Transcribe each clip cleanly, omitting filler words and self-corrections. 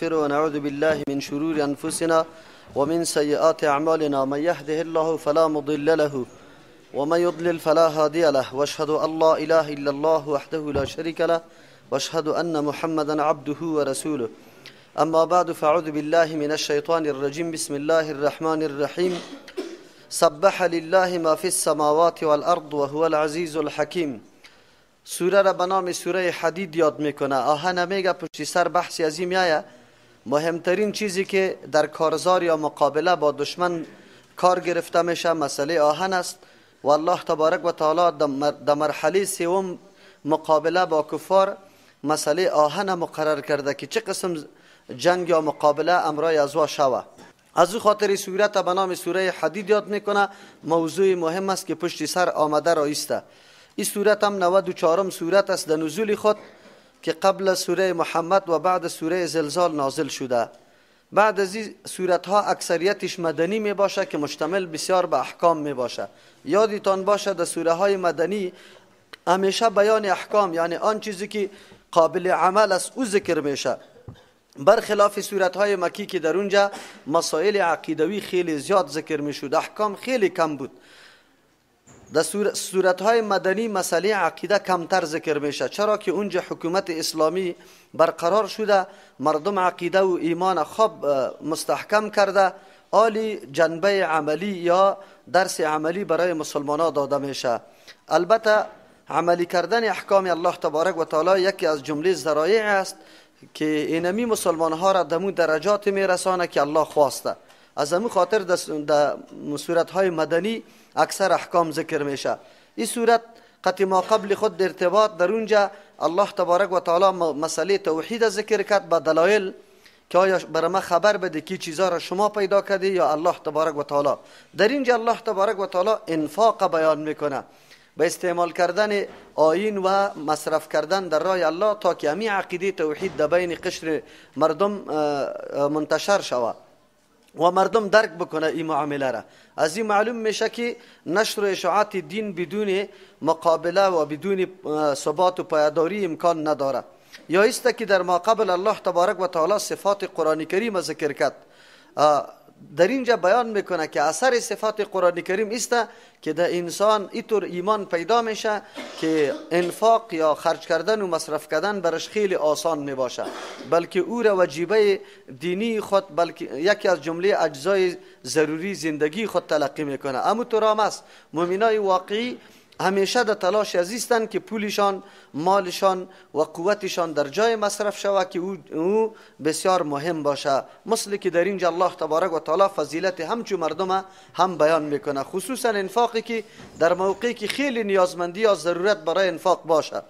ونعوذ بالله من شرور أنفسنا ومن سيئات أعمالنا من يهده الله فلا مضل له ومن يضلل فلا هادي له واشهد أن لا إله إلا الله وحده لا شريك له واشهد أن محمدا عبده ورسوله أما بعد فأعوذ بالله من الشيطان الرجيم بسم الله الرحمن الرحيم سبح لله ما في السماوات والأرض وهو العزيز الحكيم. سوره را به نام سوره حدید یاد میکنه. آهن میگه پشت سر بحثی از این میایه مهمترین چیزی که در کارزار یا مقابله با دشمن کار گرفته میشه مسئله آهن است و الله تبارک و تعالی در مرحله سوم مقابله با کفار مسئله آهن مقرر کرده که چه قسم جنگ یا مقابله امرای از وا شوه. از او خاطر سوره به نام سوره حدید یاد میکنه. موضوع مهم است که پشت سر آمده رایسته. این سورت هم 94م سورت است در نزول خود که قبل سوره محمد و بعد سوره زلزال نازل شده. بعد از این سورت ها اکثریتش مدنی می باشه که مشتمل بسیار به احکام می باشه. یادتان باشه در سوره های مدنی همیشه بیان احکام یعنی آن چیزی که قابل عمل است او ذکر میشه، برخلاف سورت های مکی که در اونجا مسائل عقیدوی خیلی زیاد ذکر می شود، احکام خیلی کم بود. در سورت های مدنی مسئله عقیده کمتر ذکر میشه، چرا که اونجا حکومت اسلامی برقرار شده، مردم عقیده و ایمان خوب مستحکم کرده، عالی جنبه عملی یا درس عملی برای مسلمانان داده میشه. البته عملی کردن احکام الله تبارک و تعالی یکی از جمله ذرایع است که اینمی مسلمان ها را دمو درجات میرسانه که الله خواسته. از همون خاطر در سورت های مدنی اکثر احکام ذکر میشه. این سورت قطع ما قبل خود در ارتباط در اونجا الله تبارک و تعالی مسئله توحید ذکر کرد با دلایل که آیا برای ما خبر بده که چیزا را شما پیدا کرده یا الله تبارک و تعالی. در اینجا الله تبارک و تعالی انفاق بیان میکنه به استعمال کردن آیین و مصرف کردن در راه الله تا که همین عقیده توحید در بین قشر مردم منتشر شود و مردم درک بکنه این معامله را. از این معلوم میشه که نشر و اشاعت دین بدون مقابله و بدون ثبات و پایداری امکان نداره. یا است که در ما قبل الله تبارک و تعالی صفات قرآن کریم ذکر کرد، در اینجا بیان میکنه که اثر صفات قرآن کریم است که در انسان اینطور ایمان پیدا میشه که انفاق یا خرج کردن و مصرف کردن برش خیلی آسان میباشه، بلکه او را وجیبه دینی خود بلکه یکی از جمله اجزای ضروری زندگی خود تلقی میکنه. اما تو رام است مؤمنای واقعی همیشه در تلاش ازیستند که پولشان، مالشان و قوتشان در جای مصرف شود که او بسیار مهم باشه، مثل که در اینجا الله تبارک و تعالی فضیلت همچون مردم هم بیان میکنه، خصوصا انفاقی که در موقعی که خیلی نیازمندی یا ضرورت برای انفاق باشه.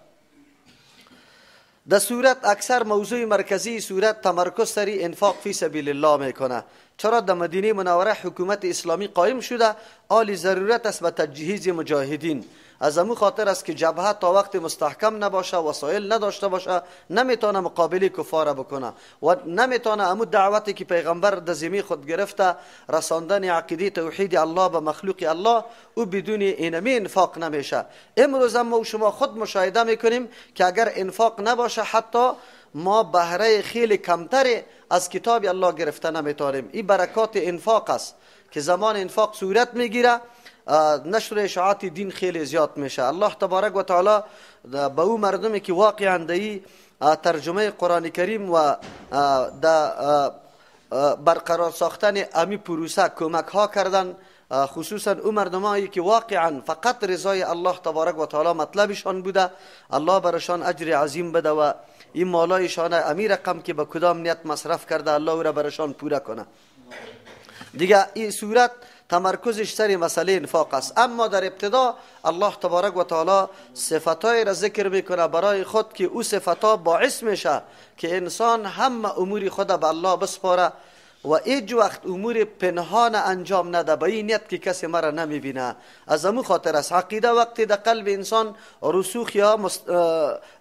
در صورت اکثر موضوع مرکزی صورت تمرکز سری انفاق فی سبیل الله میکنه، چرا در مدینه منوره حکومت اسلامی قائم شده، عالی ضرورت است به تجهیز مجاهدین. از همون خاطر است که جبهه تا وقت مستحکم نباشه، وسایل نداشته باشه، نمیتونه مقابله کفار بکنه و نمیتونه همون دعوتی که پیغمبر در ذمه خود گرفته رساندن عقیده توحید الله به مخلوق الله او بدون اینمی انفاق نمیشه. امروز ما و شما خود مشاهده میکنیم که اگر انفاق نباشه حتی ما بهره خیلی کمتر از کتاب الله گرفته نمیتونیم. این برکات انفاق است که زمان انفاق صورت میگیره نشر اشاعت دین خیلی زیاد میشه. الله تبارک و تعالی به او مردمی که واقعا در ترجمه قرآن کریم و در برقرار ساختن امی پروسه کمک ها کردن، خصوصا اون مردمایی که واقعا فقط رضای الله تبارک و تعالی مطلبشان بوده، الله برشان اجر عظیم بده و این مالایشان امی رقم که به کدام نیت مصرف کرده الله او را برشان پوره کنه. دیگه این صورت تمرکزش سر مسئله انفاق است. اما در ابتدا الله تبارک و تعالی صفاتای را ذکر میکنه برای خود که او صفاتا باعث میشه که انسان همه امور خود به الله بسپاره و هیچ وقت امور پنهان انجام نده به این نیت که کسی مرا نمیبینه. از همون خاطر است عقیده وقتی در قلب انسان رسوخ یا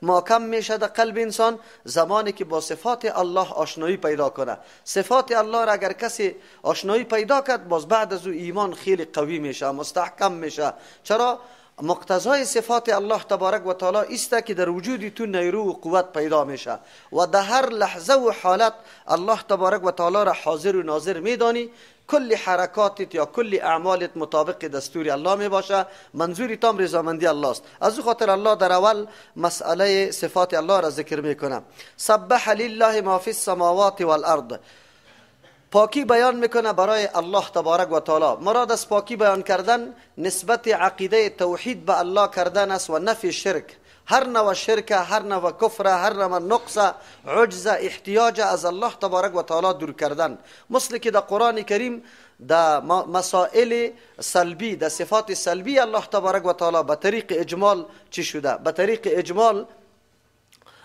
محکم میشه در قلب انسان زمانی که با صفات الله آشنایی پیدا کنه. صفات الله را اگر کسی آشنایی پیدا کرد باز بعد از او ایمان خیلی قوی میشه، مستحکم میشه. چرا؟ مقتضای صفات الله تبارک و تعالی است که در وجود تو نیرو و قوت پیدا میشه و در هر لحظه و حالت الله تبارک و تعالی را حاضر و ناظر میدانی. کل حرکاتت یا کل اعمالت مطابق دستور الله می باشه. منظوری تام رضامندی الله است. از او خاطر الله در اول مسئله صفات الله را ذکر میکنه. سبح لله ما فی السماوات والارض. پاکی بیان میکنه برای الله تبارک و تعالی. مراد از پاکی بیان کردن نسبت عقیده توحید به الله کردن است و نفی شرک. هر نوع شرک، هر نوع کفر، هر نوع نقص، عجز، احتیاج از الله تبارک و تعالی دور کردن. مثل که در قرآن کریم در مسائل سلبی، در صفات سلبی الله تبارک و تعالی به طریق اجمال چی شده؟ به طریق اجمال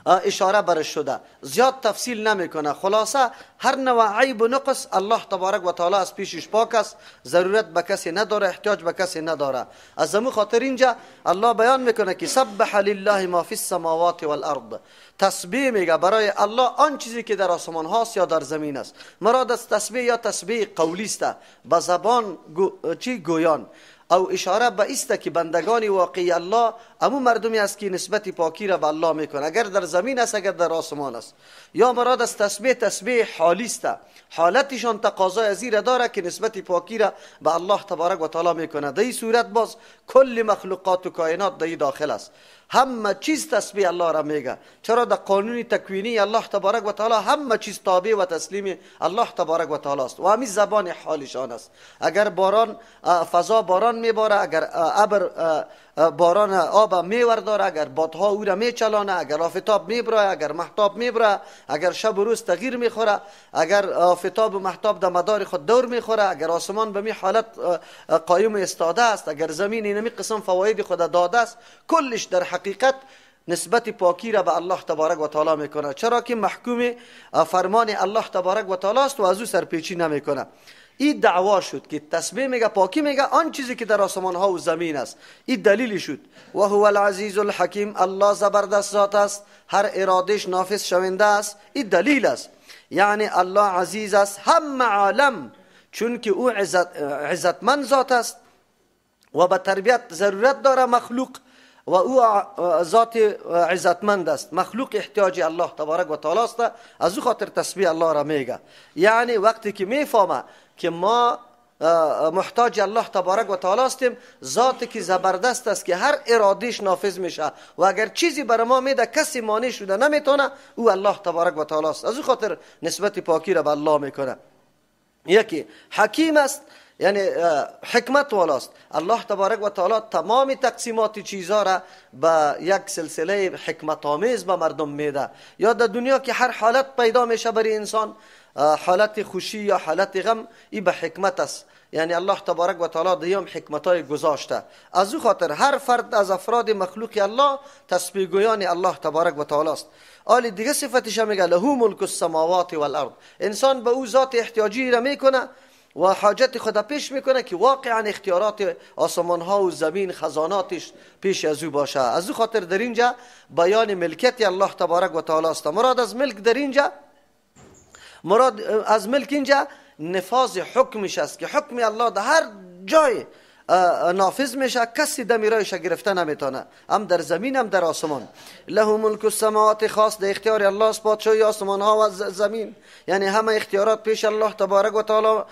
اشاره برش شده، زیاد تفصیل نمیکنه. خلاصه هر نوع عیب و نقص الله تبارک و تعالی از پیشش پاک است، ضرورت به کسی نداره، احتیاج به کسی نداره. از همون خاطر اینجا الله بیان میکنه که سبح لله ما فی السماوات والارض. تسبیح میگه برای الله آن چیزی که در آسمان هاست یا در زمین است. مراد از تسبیح یا تسبیح قولی است، به زبان گویان او اشاره به است که بندگان واقعی الله امو مردمی است که نسبت پاکی را به الله میکنه، اگر در زمین است اگر در آسمان است. یا مراد از تسبیح تسبیح حالی است، حالتشان تقاضای از این داره که نسبت پاکی را به الله تبارک و تعالی میکنه. در این صورت باز کل مخلوقات و کائنات در داخل است، همه چیز تسبیح الله را میگه. چرا در قانون تکوینی الله تبارک و تعالی همه چیز تابع و تسلیم الله تبارک و تعالی است و همین زبان حالشان است. اگر باران فضا باران میباره، اگر ابر باران آب میورداره، اگر بادها او را میچلانه، اگر آفتاب میبره، اگر مهتاب میبره، اگر شب و روز تغییر میخوره، اگر آفتاب و مهتاب در مدار خود دور میخوره، اگر آسمان به می حالت قایم استاده است، اگر زمین اینمی قسم فواید خود داده است، کلش در حقیقت نسبت پاکی را به الله تبارک و تعالی میکنه. چرا که محکوم فرمان الله تبارک و تعالی است و از او سرپیچی نمیکنه. این دعوا شد که تسبیح میگه پاکی میگه آن چیزی که در آسمان ها و زمین است. این دلیل شد. و هو العزیز الحکیم. الله زبردست ذات است، هر ارادش نافذ شونده است. این دلیل است، یعنی الله عزیز است همه عالم، چون که او عزتمند ذات است و به تربیت ضرورت داره مخلوق و او ذات عزتمند است. مخلوق احتیاج الله تبارک و تعالی است. از او خاطر تسبیح الله را میگه. یعنی وقتی که میفهمه که ما محتاج الله تبارک و تعالی هستیم، ذاتی که زبردست است که هر ارادش نافذ میشه و اگر چیزی برای ما میده کسی مانع شده نمیتونه، او الله تبارک و تعالی است. از او خاطر نسبت پاکی را به الله میکنه. یکی حکیم است، یعنی حکمت والاست. الله تبارک و تعالی تمام تقسیمات چیزها را به یک سلسله حکمت آمیز به مردم میده. یا در دنیا که هر حالت پیدا میشه برای انسان، حالت خوشی یا حالت غم، این به حکمت است. یعنی الله تبارک و تعالی دیام حکمتای گذاشته. از او خاطر هر فرد از افراد مخلوق الله تسبیح گویان الله تبارک و تعالی است. آلی دیگه صفتش میگه له ملک السماوات والارض. انسان به او ذات احتیاجی را میکنه و حاجت خود پیش میکنه که واقعا اختیارات آسمان ها و زمین خزاناتش پیش از او باشه. از او خاطر در اینجا بیان ملکیت الله تبارک و تعالی است. مراد از ملک در اینجا، مراد از ملک اینجا نفاذ حکمش است که حکم الله در هر جای نافذ میشه، کسی دمیرایش گرفته نمیتونه، هم در زمین هم در آسمان. له ملک السماوات، خاص در اختیار الله است پادشاهی آسمان ها و زمین. یعنی همه اختیارات پیش الله تبارک و تعالی،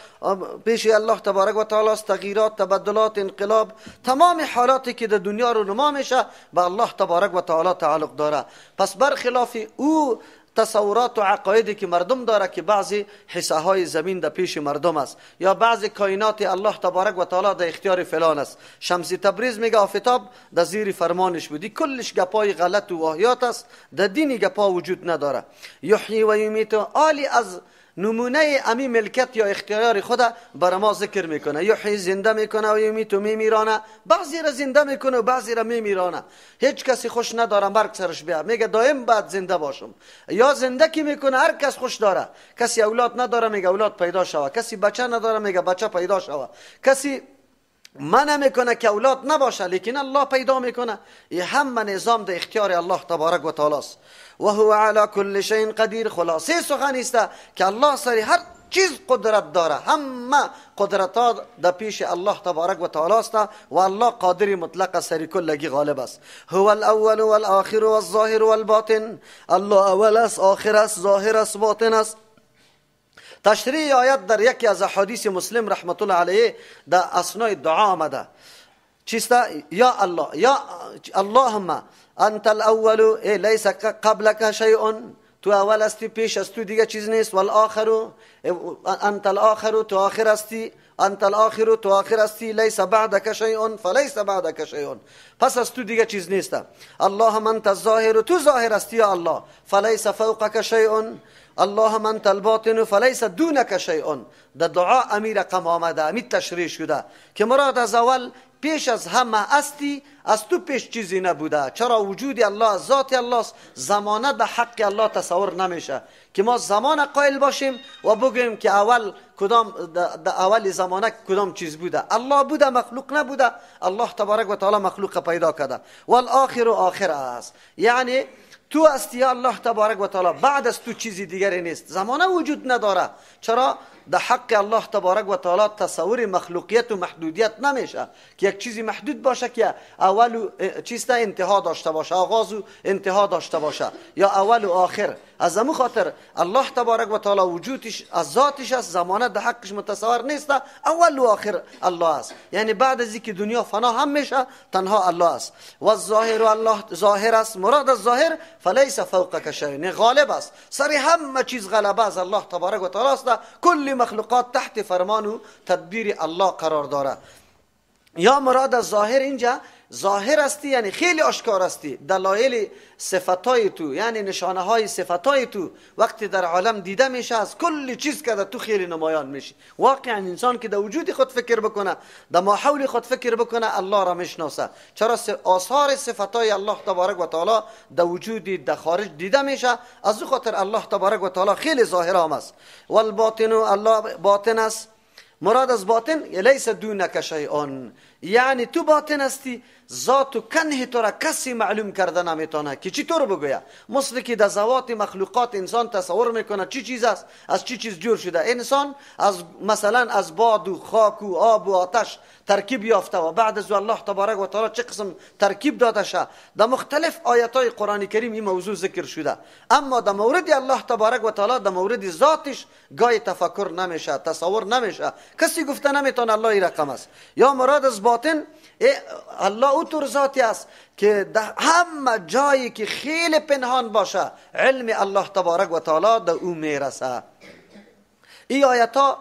پیش الله تبارک و تعالی است. تغییرات، تبدلات، انقلاب، تمام حالاتی که در دنیا رو نما میشه به الله تبارک و تعالی تعلق داره. پس برخلاف او تصورات و عقایدی که مردم داره که بعضی حصه های زمین در پیش مردم است یا بعضی کائنات الله تبارک و تعالی در اختیار فلان است. شمس تبریز میگه آفتاب در زیر فرمانش بودی. کلش گپای غلط و واهیات است، در دین گپا وجود نداره. یحیی و یمیت، عالی از نمونه امی ملکت یا اختیار خود بر ما ذکر میکنه. یحیی زنده میکنه و یمیت میمیرانه. بعضی را زنده میکنه و بعضی را میمیرانه. هیچ کسی خوش نداره مرگ سرش بیا، میگه دائم بعد زنده باشم. یا زنده کی میکنه هر کس خوش داره. کسی اولاد نداره میگه اولاد پیدا شوه، کسی بچه نداره میگه بچه پیدا شوه، کسی منع میکنه که اولاد نباشه لیکن الله پیدا میکنه. این همه نظام در اختیار الله تبارک و تعالی است. و هو علی کل شیء قدیر. خلاصه سخن است که الله سر هر چیز قدرت داره، همه قدرت ها در پیش الله تبارک و تعالی است و الله قادر مطلق سری کلگی غالب است. هو الاول والآخر والظاهر والباطن، الله اول است، آخر است، ظاهر است، باطن است. تشریح آیت در یکی از احادیث مسلم رحمت الله علیه در اثنای دعا آمده. چیست؟ یا الله، یا اللهم انت الاول لیس قبلک شیء، تو اول هستی، پیش از تو دیگه چیز نیست. والآخر انت الاخر، تو آخر هستی. انت الاخر، تو آخر هستی. لیس بعدک شیء فلیس بعدک شیء، پس از تو دیگه چیز نیست. اللهم انت الظاهر، تو ظاهر هستی یا الله. فلیس فوقک شیء. اللهم انت الباطن فلیس دونک شیء. در دعا امیر رقم آمده، امید تشریح شده که مراد از اول پیش از همه هستی، از تو پیش چیزی نبوده. چرا؟ وجود الله، ذات الله است. زمانه در حق الله تصور نمیشه که ما زمان قائل باشیم و بگیم که اول کدام، در اول زمانه کدام چیز بوده. الله بوده، مخلوق نبوده. الله تبارک و تعالی مخلوق پیدا کرده. والآخر، آخر است، یعنی تو هستی الله تبارک و تعالی، بعد از تو چیزی دیگری نیست. زمانه وجود نداره. چرا؟ در حق الله تبارک و تعالی تصور مخلوقیت و محدودیت نمیشه که یک چیزی محدود باشه که اول و چیست انتها داشته باشه، آغاز و انتها داشته باشه، یا اول و آخر. از همون خاطر الله تبارک و تعالی وجودش از ذاتش است، زمانه در حقش متصور نیست، اول و آخر الله است. یعنی بعد از اینکه دنیا فنا هم میشه تنها الله است. و الظاهر، الله ظاهر است. مراد از ظاهر فلیس فوقک شیء، غالب است، سر همه چیز غلبه از الله تبارک و تعالی است. کل مخلوقات تحت فرمان و تدبیر الله قرار داره. یا مراد از ظاهر اینجا ظاهر استی، یعنی خیلی آشکار استی. دلایل صفتای تو، یعنی نشانه های صفتای تو وقتی در عالم دیده میشه، از کل چیز که در تو خیلی نمایان میشه. واقعا انسان که در وجود خود فکر بکنه، در ماحول خود فکر بکنه، الله را میشناسه. چرا؟ آثار صفتای الله تبارک و تعالی در وجود در خارج دیده میشه. از او خاطر الله تبارک و تعالی خیلی ظاهر است. والباطن، الله باطن است. مراد از باطن لیس دونک شیء، یعنی تو باطن هستی، ذات و کنه تو را کسی معلوم کرده نمیتونه که چی طور بگویه. مثل که در ذوات مخلوقات انسان تصور میکنه چی چیز است، از چی چیز جور شده. انسان از مثلا از باد و خاک و آب و آتش ترکیب یافته و بعد از الله تبارک و تعالی چه قسم ترکیب داده شه. در مختلف آیات قرآن کریم این موضوع ذکر شده، اما در مورد الله تبارک و تعالی، در مورد ذاتش گاهی تفکر نمیشه، تصور نمیشه، کسی گفته نمیتونه الله این رقم است. یا مراد از باطن، الله اوتر ذاتی است که در همه جایی که خیلی پنهان باشه علم الله تبارک و تعالی در او میرسه. این آیات ها،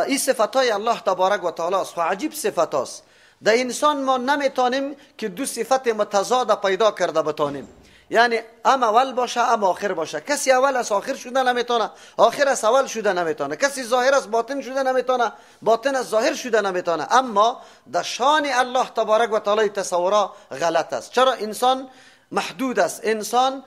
این صفت های الله تبارک و تعالی است و عجیب صفت است. در انسان ما نمیتونیم که دو صفت متضاد پیدا کرده بتانیم، یعنی ام اول باشه ام آخر باشه. کسی اول از آخر شده نمیتونه، آخر از اول شده نمیتونه. کسی ظاهر از باطن شده نمیتونه، باطن از ظاهر شده نمیتونه. اما در شان الله تبارک و تعالی تصورا غلط است. چرا؟ انسان محدود است، انسان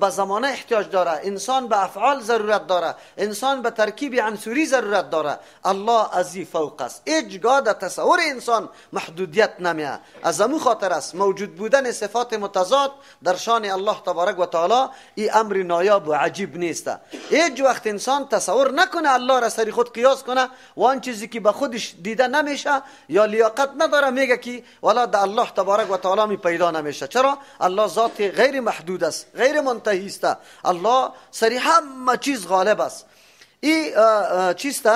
به زمانه احتیاج داره، انسان به افعال ضرورت داره، انسان به ترکیب عنصری ضرورت داره. الله ازی فوق است، هیچگاه در تصور انسان محدودیت نمیه. از همون خاطر است موجود بودن صفات متضاد در شان الله تبارک و تعالی این امر نایاب و عجیب نیست. هیچ وقت انسان تصور نکنه الله را سری خود قیاس کنه و آن چیزی که به خودش دیده نمیشه یا لیاقت نداره میگه که والا در الله تبارک و تعالی می پیدا نمیشه. چرا؟ الله ذات غیر محدود است، غیر منتهی است. الله سری همه چیز غالب است. این چیست؟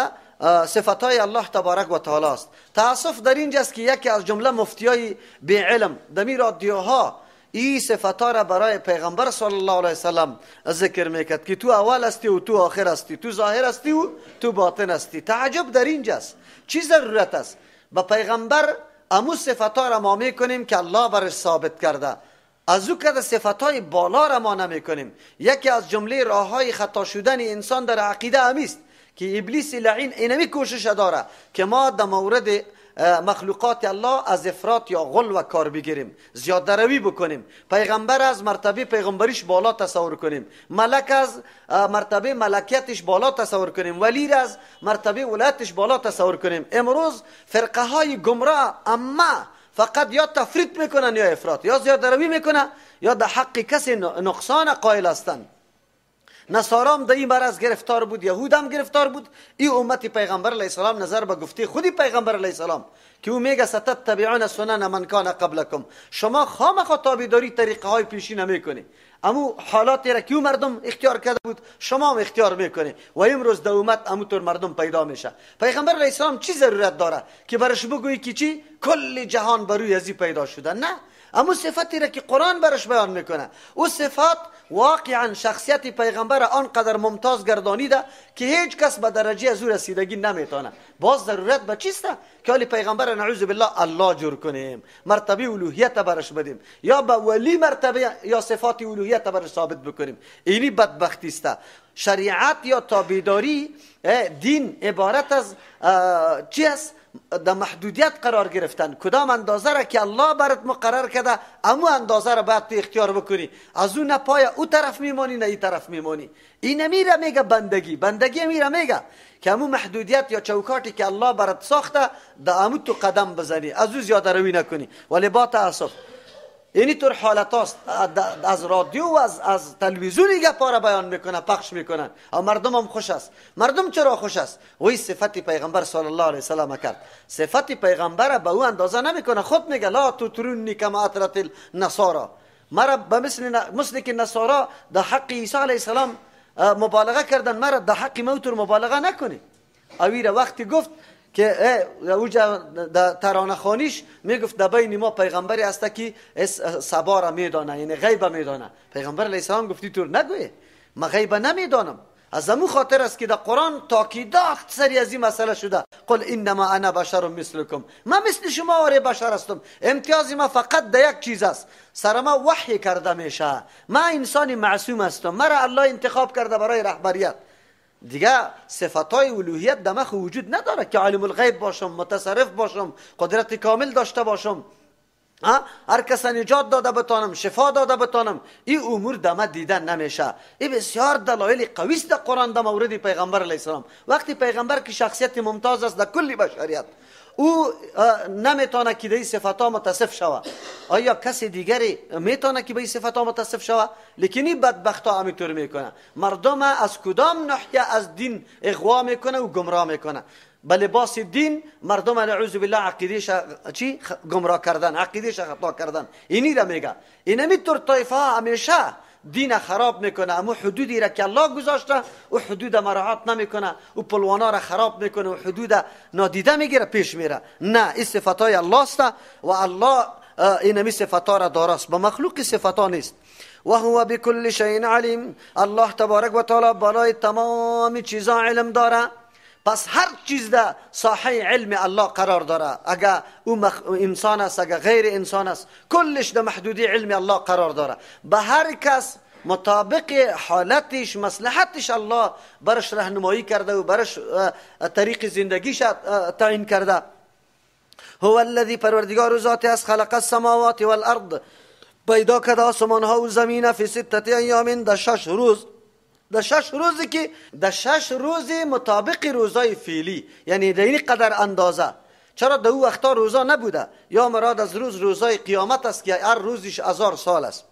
صفتای الله تبارک و تعالی است. تاسف در اینجاست که یکی از جمله مفتیای بی علم دمی رادیوها این صفتا را برای پیغمبر صلی الله علیه وسلم ذکر میکرد که تو اول هستی و تو آخر هستی، تو ظاهر هستی و تو باطن هستی. تعجب در اینجاست. چی ضرورت است به پیغمبر امو صفتا را ما میکنیم که الله برش ثابت کرده، از او که صفتهای بالا را ما نمی کنیم. یکی از جمله راه های خطا شدن انسان در عقیده همیست که ابلیس لعین اینمی کوشش داره که ما در مورد مخلوقات الله از افراط یا غل و کار بگیریم، زیاده روی بکنیم، پیغمبر از مرتبه پیغمبریش بالا تصور کنیم، ملک از مرتبه ملکیتش بالا تصور کنیم، ولی از مرتبه ولایتش بالا تصور کنیم. امروز فرقه های گمراه اما فقط یا تفرید میکنن یا افراط، یا زیاده روی میکنن یا در حق کسی نقصان قائل هستند. نصارام در این مرض گرفتار بود، یهود هم گرفتار بود. این امت پیغمبر علیه السلام نظر به گفته خودی پیغمبر علیه السلام که او میگه ستتبعون سنن من کان قبلکم، شما خامخا تابعداری طریقه های پیشین نمیکنی، امو حالاتی را که او مردم اختیار کرده بود شما هم اختیار میکنی و امروز در امت اموطور مردم پیدا میشه. پیغمبر علیه السلام چی ضرورت داره که برش بگویی که چی کل جهان بروی ازی پیدا شده؟ نه، اما صفتی را که قرآن برش بیان میکنه، او صفات واقعا شخصیت پیغمبر آنقدر ممتاز گردانیده که هیچ کس به درجه از او رسیدگی نمیتونه. باز ضرورت به چیسته که حالی پیغمبر نعوذ بالله الله جور کنیم، مرتبه الوهیت برش بدیم، یا به ولی مرتبه یا صفات الوهیت برش ثابت بکنیم. اینی بدبختی است. شریعت یا تابعداری دین عبارت از چی است؟ در محدودیت قرار گرفتن. کدام اندازه را که الله برات مقرر کرده امو اندازه را باید تو اختیار بکنی، از اون نه پای او طرف میمانی نه این طرف میمانی. این میره میگه بندگی میره میگه که امو محدودیت یا چوکاتی که الله برات ساخته در امو تو قدم بزنی، از او زیاده روی نکنی. ولی با تاسف اینی طور حالت هاست، از رادیو و از تلویزیونی گپا را بیان میکنه، پخش میکنن و مردم هم خوش است. مردم چرا خوش است؟ وی صفت پیغمبر صلی الله علیه وسلم کرد. صفت پیغمبر به او اندازه نمیکنه. خود میگه لا تطرونی کما اطرت النصارى، مرا به مثل که نصارا در حق عیسی علیه السلام مبالغه کردن، مرا در حق موتور مبالغه نکنی. اویره وقتی گفت که اوجا ترانه خانیش میگفت در بین ما پیغمبری هسته که سبا را میدانه، یعنی غیب میدانه. پیغمبر علیه السلام گفتی طور نگویه، ما غیب نمیدانم. از امو خاطر است که در قرآن تاکیدات سری از این مسئله شده، قل انما انا بشر مثلکم، من مثل شما آره بشر هستم، امتیازی ما فقط در یک چیز است، سر ما وحی کرده میشه، من انسان معصوم هستم، مرا الله انتخاب کرده برای رهبریت. دیگه صفتای الوهیت در مخ وجود نداره که عالم الغیب باشم، متصرف باشم، قدرت کامل داشته باشم، هر کس نجات داده بتانم، شفا داده بتانم. این امور دم دیدن نمیشه. این بسیار دلایل قوی است در قرآن در مورد پیغمبر علیه السلام. وقتی پیغمبر که شخصیت ممتاز است در کل بشریت، او نمیتونه که به این صفات متصف شوه. آیا کسی دیگری میتونه که به این صفات متصف شوه؟ لیکن این بدبخت ها همینطور میکنه. مردم از کدام ناحیه از دین اغوا میکنه و گمراه میکنه. به لباس دین مردم نعوذ بالله عقیدهش چی گمراه کردن، عقیدهش خطا کردن. اینی را میگه. اینمی طور طایفه ها همیشه دین خراب میکنه. اما حدودی را که الله گذاشته او حدود مراعات نمیکنه، او پلوانا را خراب میکنه و حدود نادیده میگیره، پیش میره. نه، این صفاتای الله است و الله اینمی صفاتا را داراست، به مخلوق صفاتا نیست. و هو بكل شيء علیم. الله تبارک و تعالی بالای تمام چیزا علم داره. پس هر چیز در ساحه علم الله قرار داره. اگر او انسان است، اگر غیر انسان است، کلش در محدودی علم الله قرار داره. به هر کس مطابق حالتش، مصلحتش الله برش راهنمایی کرده و برش طریق زندگیش تعیین کرده. هو الذی، پروردگار ذاتی است، خلق السماوات والارض، پیدا کرده آسمان ها و زمین فی 6 ایام، در 6 روز. در 6 روزی که در 6 روزی مطابق روزای فعلی، یعنی در این قدر اندازه. چرا در او وقتا روزا نبوده؟ یا مراد از روزای قیامت است که هر روزش 1000 سال است.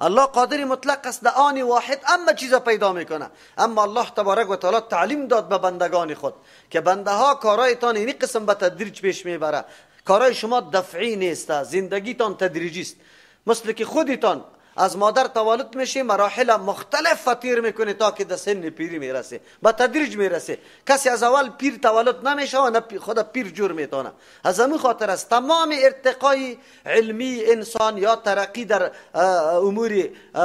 الله قادر مطلق است در آن واحد اما چیزا پیدا میکنه. اما الله تبارک و تعالی تعلیم داد به بندگان خود که بنده ها کارایتان این قسم به تدریج پیش میبره. کارای شما دفعی نیست، زندگیتان تدریجی است. مثل که خودتان از مادر تولد میشه، مراحل مختلف فطیر میکنه تا که در سن پیری میرسه، با تدریج میرسه. کسی از اول پیر تولد نمیشه و خود پیر جور میتونه. از همین خاطر است تمام ارتقای علمی انسان یا ترقی در امور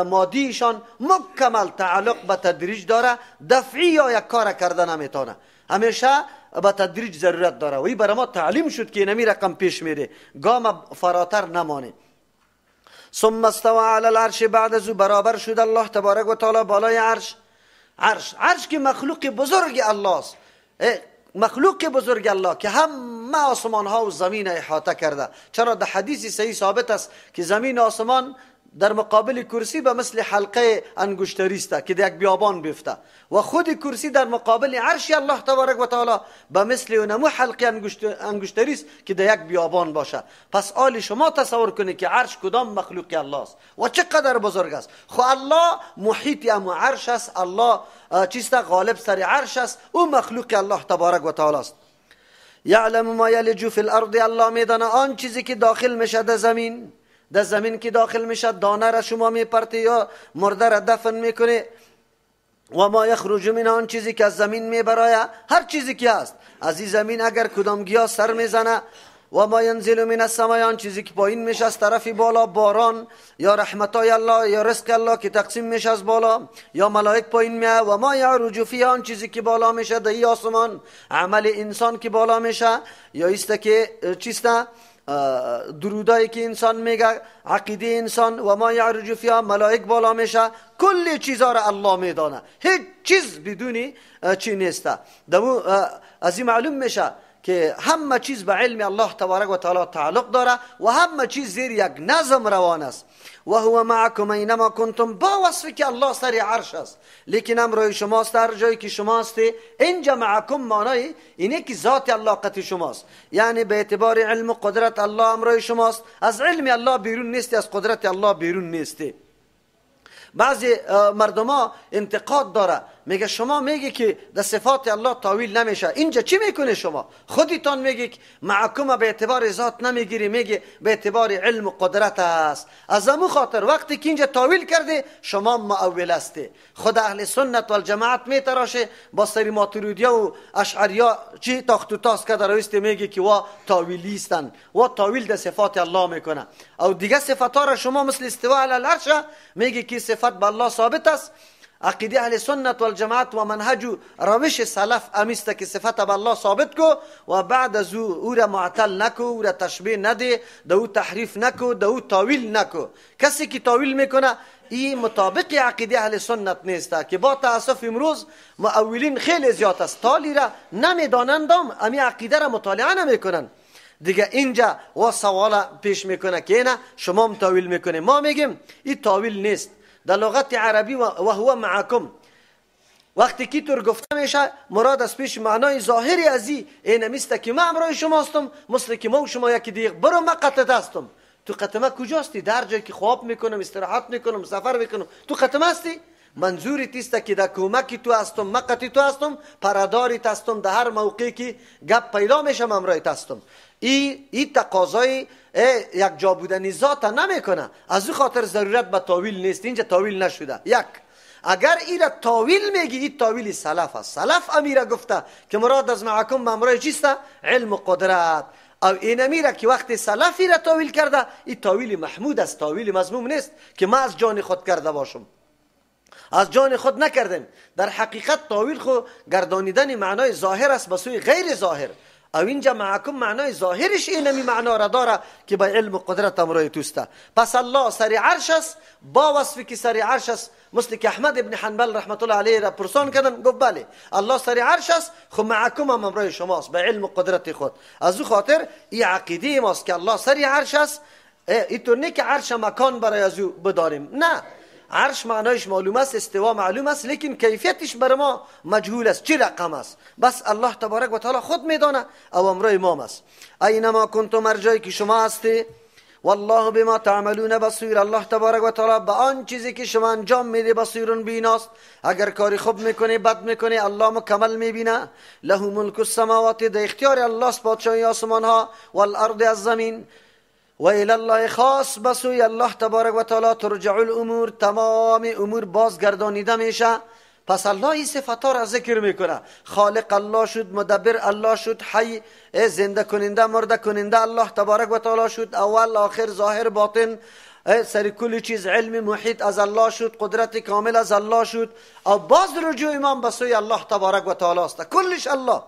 مادیشان مکمل تعلق به تدریج داره. دفعی یا یک کار کرده نمیتونه، همیشه با تدریج ضرورت داره. و این برای ما تعلیم شد که نمی رقم پیش میره، گام فراتر نمانه. ثم استوى على العرش، بعد از او برابر شد الله تبارک و تعالی بالای عرش. عرش که مخلوق بزرگ الله است، مخلوق بزرگ الله که همه آسمان ها و زمین احاطه کرده. چرا در حدیث صحیح ثابت است که زمین و آسمان در مقابل کرسی به مثل حلقه انگشتری است که در یک بیابان بیفته و خود کرسی در مقابل عرش الله تبارک و تعالی به مثل اونمو حلقه انگشتری است که در یک بیابان باشه. پس آل شما تصور کنید که عرش کدام مخلوق الله است و چقدر بزرگ است. خو الله محیط امو عرش است، الله چیست غالب سر عرش است، او مخلوق الله تبارک و تعالی است. یعلم ما یلج فی الارض، الله میدانه آن چیزی که داخل میشه در زمین. در زمین که داخل میشه دانه را شما میپرتی یا مرده را دفن میکنه. و ما یخرج من، آن چیزی که از زمین میبرایه، هر چیزی که هست از این زمین اگر کدام گیاه سر میزنه. و ما ینزل من السماء، آن چیزی که پایین میشه از طرف بالا، باران یا رحمتای الله یا رزق الله که تقسیم میشه از بالا، یا ملائک پایین میاد. و ما یعرج فی، آن چیزی که بالا میشه در آسمان، عمل انسان که بالا میشه، یا است که چیسته درودایی که انسان میگه، عقیده انسان. و ما یعرج فیها، ملائک بالا میشه. کل چیزا را الله میدانه، هیچ چیز بدونی چی نیسته. از این معلوم میشه که همه چیز به علم الله تبارک و تعالی تعلق داره و همه چیز زیر یک نظم روان است. و هو معکم اینما کنتم، با وصفی که الله سر عرش است لیکن امروی شماست هر جایی که شما هستی. اینجا معکم معنای اینه که ذات الله قطع شماست، یعنی به اعتبار علم و قدرت الله امروی شماست. از علم الله بیرون نیستی، از قدرت الله بیرون نیستی. بعضی مردما انتقاد داره، میگه شما میگی که در صفات الله تاویل نمیشه، اینجا چی میکنه شما؟ خودتان میگی معکوم به اعتبار ذات نمیگیری، میگی به اعتبار علم و قدرت است. از همون خاطر وقتی که اینجا تاویل کرده شما معول هستی. خود اهل سنت و الجماعت میتراشه با سری ماتریدیا و اشعریا چی تاخت و تاس کرده رویستی، میگی که وا تاویلیستن و تاویل در صفات الله میکنه. او دیگه صفات ها را شما مثل استوا علی العرش میگی که صفت به الله ثابت است. عقیده اهل سنت و الجماعت و منهج و روش سلف امیسته که صفت به الله ثابت کو و بعد از او را معطل نکو، او را تشبیه نده، دو تحریف نکو، دو تاویل نکو. کسی که تاویل میکنه این مطابق عقیده اهل سنت نیسته که با تاسف امروز مؤولین خیلی زیاد است، تالی را نمیدانندم، امی عقیده را مطالعه نمیکنن. دیگه اینجا و سوال پیش میکنه که نه شما هم تاویل میکنه. ما میگیم این تاویل نیست. در لغت عربی و هو معکم وقتی که طور گفته میشه مراد از پیش معنای ظاهری از این میسته که من امروی شما هستم، مثل که ما و شما یکی دیگه. برو من قطعه هستم. تو قطعه کجاستی؟ در جایی که خواب میکنم، استراحت میکنم، سفر میکنم، تو قطعه هستی؟ منظوری تیسته که در کمکی تو هستم، مقتی تو هستم، پرداری هستم، در هر موقعی که گپ پیدا میشم امروی هستم. این تقاضای یک جا بودنی ذات نمیکنه. از او خاطر ضرورت به تاویل نیست. اینجا تاویل نشده. یک اگر این را تاویل میگی این تاویل سلف است. سلف امیره گفته که مراد از معکم امروی چیسته؟ علم و قدرت. او این امیره که وقتی سلفی را تاویل کرده این تاویل محمود است، تاویل مذموم نیست که ما از جان خود کرده باشم. از جان خود نکردیم. در حقیقت تاویل خو گردانیدن معنای ظاهر است به سوی غیر ظاهر. او اینجا معکم معنای ظاهرش اینمی معنا را داره که با علم و قدرت امروی توسته. پس الله سر عرش است، با وصفی که سر عرش است. مثل که احمد ابن حنبل رحمت الله علیه را پرسان کردن، گفت بله الله سر عرش است، خب معکم هم امروی شماست به علم و قدرت خود. از او خاطر این عقیده ماست که الله سر عرش است. اینطور نه که عرش مکان برای از او بداریم، نه. عرش معنایش معلوم است، استوا معلوم است، لیکن کیفیتش بر ما مجهول است، چه رقم است بس الله تبارک و تعالی خود میدانه. او امر امام است. اینما کنتم، هر جایی که شما هستی، والله بما تعملون بصیر، الله تبارک و تعالی به آن چیزی که شما انجام میده بصیرون بیناست. اگر کاری خوب میکنه بد میکنه الله مکمل میبینه. له ملک السماوات، در اختیار الله است پادشاهی آسمان ها، والارض، از زمین. و الی الله، خاص بسوی الله تبارک و تعالی ترجع الامور، تمام امور بازگردانیده میشه. پس الله این صفات ها را ذکر میکنه. خالق الله شد، مدبر الله شد، حی زنده کننده مرده کننده الله تبارک و تعالی شد، اول آخر ظاهر باطن سر کل چیز علم محیط از الله شد، قدرت کامل از الله شد. و باز رجوع امام بسوی الله تبارک و تعالی است، کلش الله.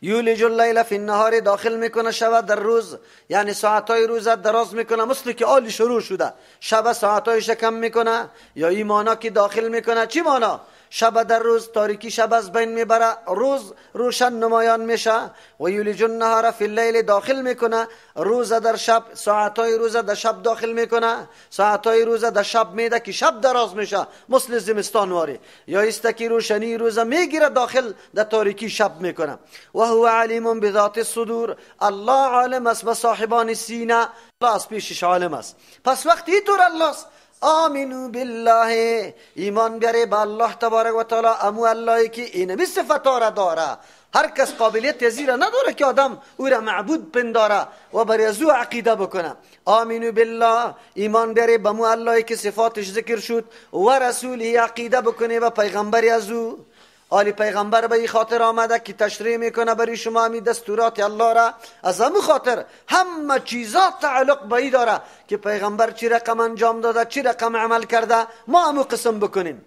یولج اللیل فی النهار، داخل میکنه شب در روز، یعنی ساعتهای روز دراز میکنه، مثل که آلی شروع شده شب ساعتهایش کم میکنه. یا این مانا که داخل میکنه، چی مانا؟ شب در روز، تاریکی شب از بین میبره، روز روشن نمایان میشه. و یولج النهار فی اللیل، داخل میکنه روز در شب، ساعتای روز در شب داخل میکنه، ساعتای روز در شب میده که شب دراز میشه مثل زمستان واری، یا است که روشنی روز میگیره داخل در تاریکی شب میکنه. و هو علیم بذات الصدور، الله عالم است به صاحبان سینه، الله از پیشش عالم است. پس وقتی طور الله است، آمنو بالله، ایمان بیاره به الله تبارک و تعالی، امو اللهی که اینمی صفتا را داره. هر کس قابلیت زیرا نداره که آدم او را معبود پنداره و بر از او عقیده بکنه. آمنو بالله، ایمان بیاره به امو اللهی که صفاتش ذکر شد، و رسولی عقیده بکنه به پیغمبری از او. آلی پیغمبر به این خاطر آمده که تشریح میکنه برای شما همی دستورات الله را، از همون خاطر همه چیزات تعلق به این داره که پیغمبر چی رقم انجام داده، چی رقم عمل کرده، ما همون قسم بکنیم.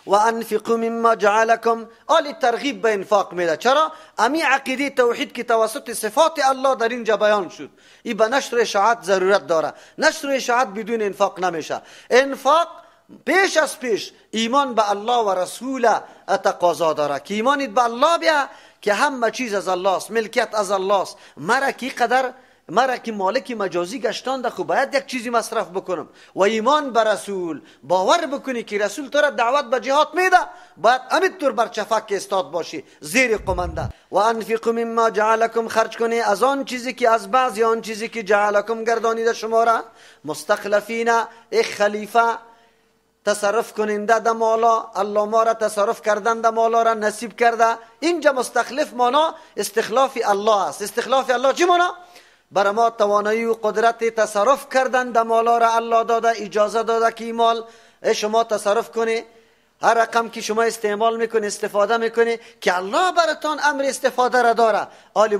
و انفقوا مما جعلکم، آلی ترغیب به انفاق میده. چرا؟ امی عقیده توحید که توسط صفات الله در اینجا بیان شد، این به نشر اشاعت ضرورت داره. نشر اشاعت بدون انفاق نمیشه. انفاق پیش از پیش ایمان به الله و رسول تقاضا داره که ایمانت به الله بیا که همه چیز از الله است، ملکیت از الله است. مرا که مالک مجازی گشتانده، خب باید یک چیزی مصرف بکنم. و ایمان به رسول، باور بکنی که رسول تو را دعوت به جهاد میده، باید همینطور بر چفک استاد باشی، زیر قمنده. و انفقوا مما جعلکم، خرج کنی از آن چیزی که از بعضی آن چیزی که جعلکم گردانیده شما را مستخلفین، ای خلیفه تصرف کننده در مالا، الله ما را تصرف کردن در مالا را نصیب کرده. اینجا مستخلف مانا استخلاف الله است. استخلاف الله چی مانا؟ برای ما توانایی و قدرت تصرف کردن در مالا را الله داده، اجازه داده که این مال شما تصرف کنی. هر رقم که شما استعمال میکنی، استفاده میکنی، که الله براتان امر استفاده را داره، آلی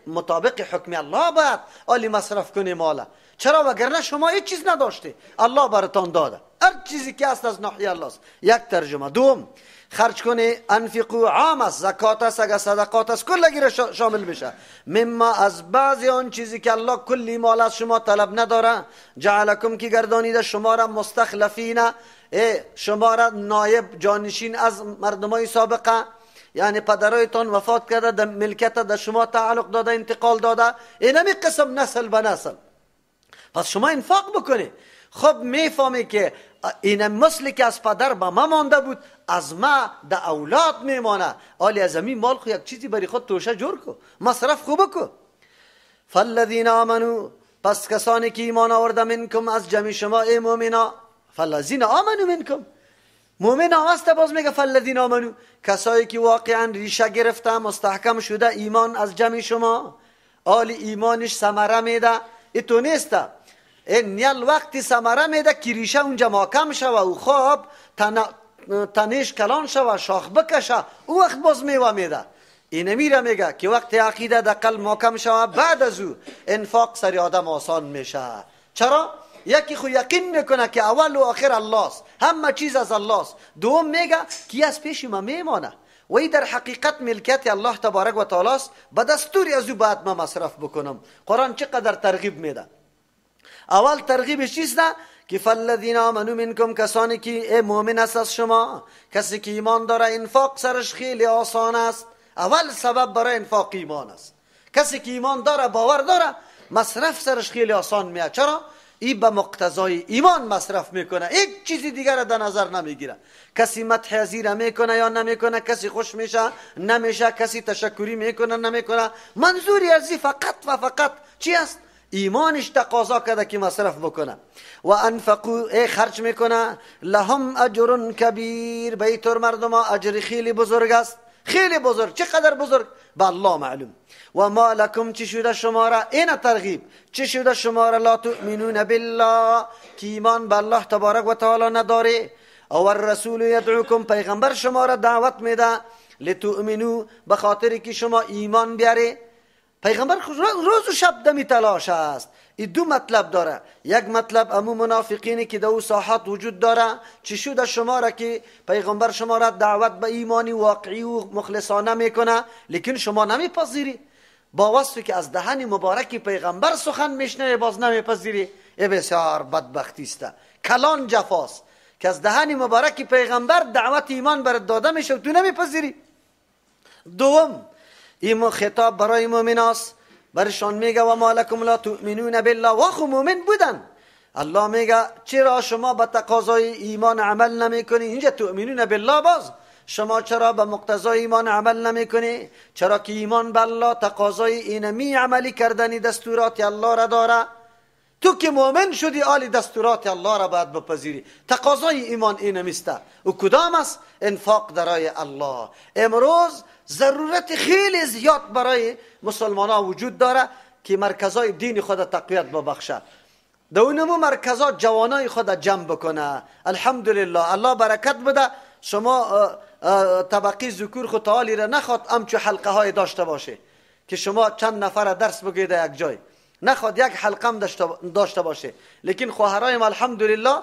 مطابق حکم الله باید آلی مصرف کنی مالا. چرا؟ وگرنه شما هیچ چیز نداشته، الله براتان داده. هر چیزی که است از ناحیه الله است. یک ترجمه. دوم، خرج کنی، انفقوا عام است، زکات است، اگه صدقات است، کلگی را شامل میشه. مما، از بعضی آن چیزی که الله کلی مال از شما طلب نداره، جعلکم که گردانیده شما را مستخلفین، شما را نایب جانشین از مردمای سابقه، یعنی پدرایتان وفات کرده، در ملکت در شما تعلق داده، انتقال داده، اینمی قسم نسل به نسل. پس شما انفاق بکنی. خب میفهمی که این مثلی که از پدر به ما مانده بود، از ما در اولاد میمانه. آلی از همین مال خو یک چیزی بری خود توشه جور کو، مصرف خوب کو. فالذین آمنو، پس کسانی که ایمان آورده منکم از جمع شما، ای مومنا. فالذین آمنو منکم، مومن هست باز میگه فالذین آمنو، کسایی که واقعا ریشه گرفته، مستحکم شده ایمان از جمع شما. آلی ایمانش ثمره میده، ایتو نیسته. این نیل وقتی ثمره میده که ریشه اونجا محکم شوه و خواب تنش کلان شوه، شاخ بکشه، او وقت باز میوه میده. این میره میگه که وقتی عقیده در قلب محکم شوه، بعد از او انفاق سری آدم آسان میشه. چرا؟ یکی خو یقین میکنه که اول و آخر الله است، همه چیز از الله است. دوم میگه کی از پیش ما میمانه و این در حقیقت ملکیت الله تبارک و تعالی است، به دستوری از او بعد ما مصرف بکنم. قرآن چقدر ترغیب میده. اول ترغیبش چیست؟ که فالذین آمنو منکم، کسانی که مؤمن است از شما، کسی که ایمان داره انفاق سرش خیلی آسان است. اول سبب برای انفاق ایمان است. کسی که ایمان داره، باور داره، مصرف سرش خیلی آسان میاد. چرا؟ این به مقتضای ایمان مصرف میکنه، هیچ چیزی دیگر را در نظر نمیگیره. کسی مدح ازیره میکنه یا نمیکنه، کسی خوش میشه نمیشه، کسی تشکری میکنه نمیکنه، منظوری ازی فقط و فقط چی است؟ ایمانش تقاضا کرده که مصرف بکنه. و انفقوا، خرج میکنه، لهم اجر کبیر، به اینطور مردم اجر خیلی بزرگ است. خیلی بزرگ. چقدر بزرگ؟ به الله معلوم. و ما لکم، چی شده شما را، این ترغیب، چی شده شما را، لا تؤمنون بالله، که ایمان به الله تبارک و تعالی نداره. او الرسول یدعوکم، پیغمبر شما را دعوت میده، لتؤمنو، به خاطر که شما ایمان بیاره. پیغمبر روز و شب دمی تلاش است. این دو مطلب داره. یک مطلب امو منافقینی که در او ساحات وجود داره، چی شده شما را که پیغمبر شما را دعوت به ایمانی واقعی و مخلصانه میکنه، لیکن شما نمیپذیری. با وصفی که از دهن مبارک پیغمبر سخن میشنوی، باز نمیپذیری. ای بسیار بدبختی است، کلان جفاست که از دهن مبارک پیغمبر دعوت ایمان برات داده میشه و تو نمیپذیری. دوم، این خطاب برای مؤمن است، برشان میگه و ما لکم لا تؤمنون بالله. و خو مؤمن بودن. الله میگه چرا شما به تقاضای ایمان عمل نمیکنی؟ اینجا تؤمنون بالله، باز شما چرا به مقتضای ایمان عمل نمیکنی؟ چرا که ایمان به الله تقاضای اینمی عملی کردنی دستورات الله را داره. تو که مؤمن شدی آلی دستورات الله را باید بپذیری. تقاضای ایمان اینمیسته. و کدام است؟ انفاق درای الله. امروز ضرورت خیلی زیاد برای مسلمان ها وجود داره که مرکزای دین خود تقویت ببخشه. در اونمو مرکزا جوانای خود جمع بکنه. الحمدلله، الله برکت بده. شما طبقی ذکور خود تعالی را نخواد همچو حلقه های داشته باشه که شما چند نفر درس بگید یک جای، نخواد یک حلقه هم داشته باشه. لیکن خواهرایم الحمدلله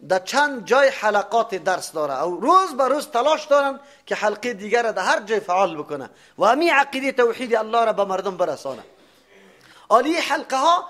در چند جای حلقات درس داره و روز به روز تلاش دارن که حلقه دیگر را در هر جای فعال بکنه و همین عقیده توحید الله را به مردم برسانه. عالی حلقه ها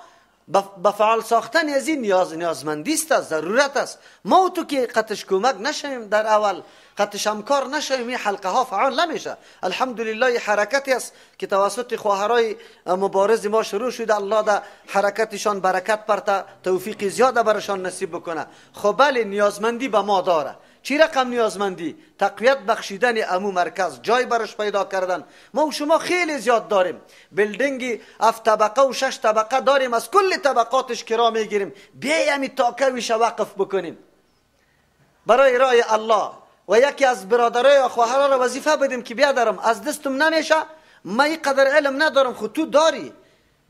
به فعال ساختن از این نیازمندی است، ضرورت است. ما و تو که قطش کمک نشیم، در اول قطش همکار نشیم، این حلقه ها فعال نمیشه. الحمدلله حرکتی است که توسط خواهرای مبارز ما شروع شده. الله در حرکتشان برکت پرته، توفیق زیاده برشان نصیب بکنه. خب بله، نیازمندی به ما داره. چی رقم نیازمندی؟ تقویت بخشیدن امو مرکز، جای برش پیدا کردن. ما و شما خیلی زیاد داریم، بلدنگی 7 طبقه و 6 طبقه داریم، از کل طبقاتش کرا میگیریم. بیاییم تاکویش وقف بکنیم برای راه الله. و یکی از برادرای خواهرها را وظیفه بدیم که بیادرم، از دستم نمیشه، من این قدر علم ندارم، خود تو داری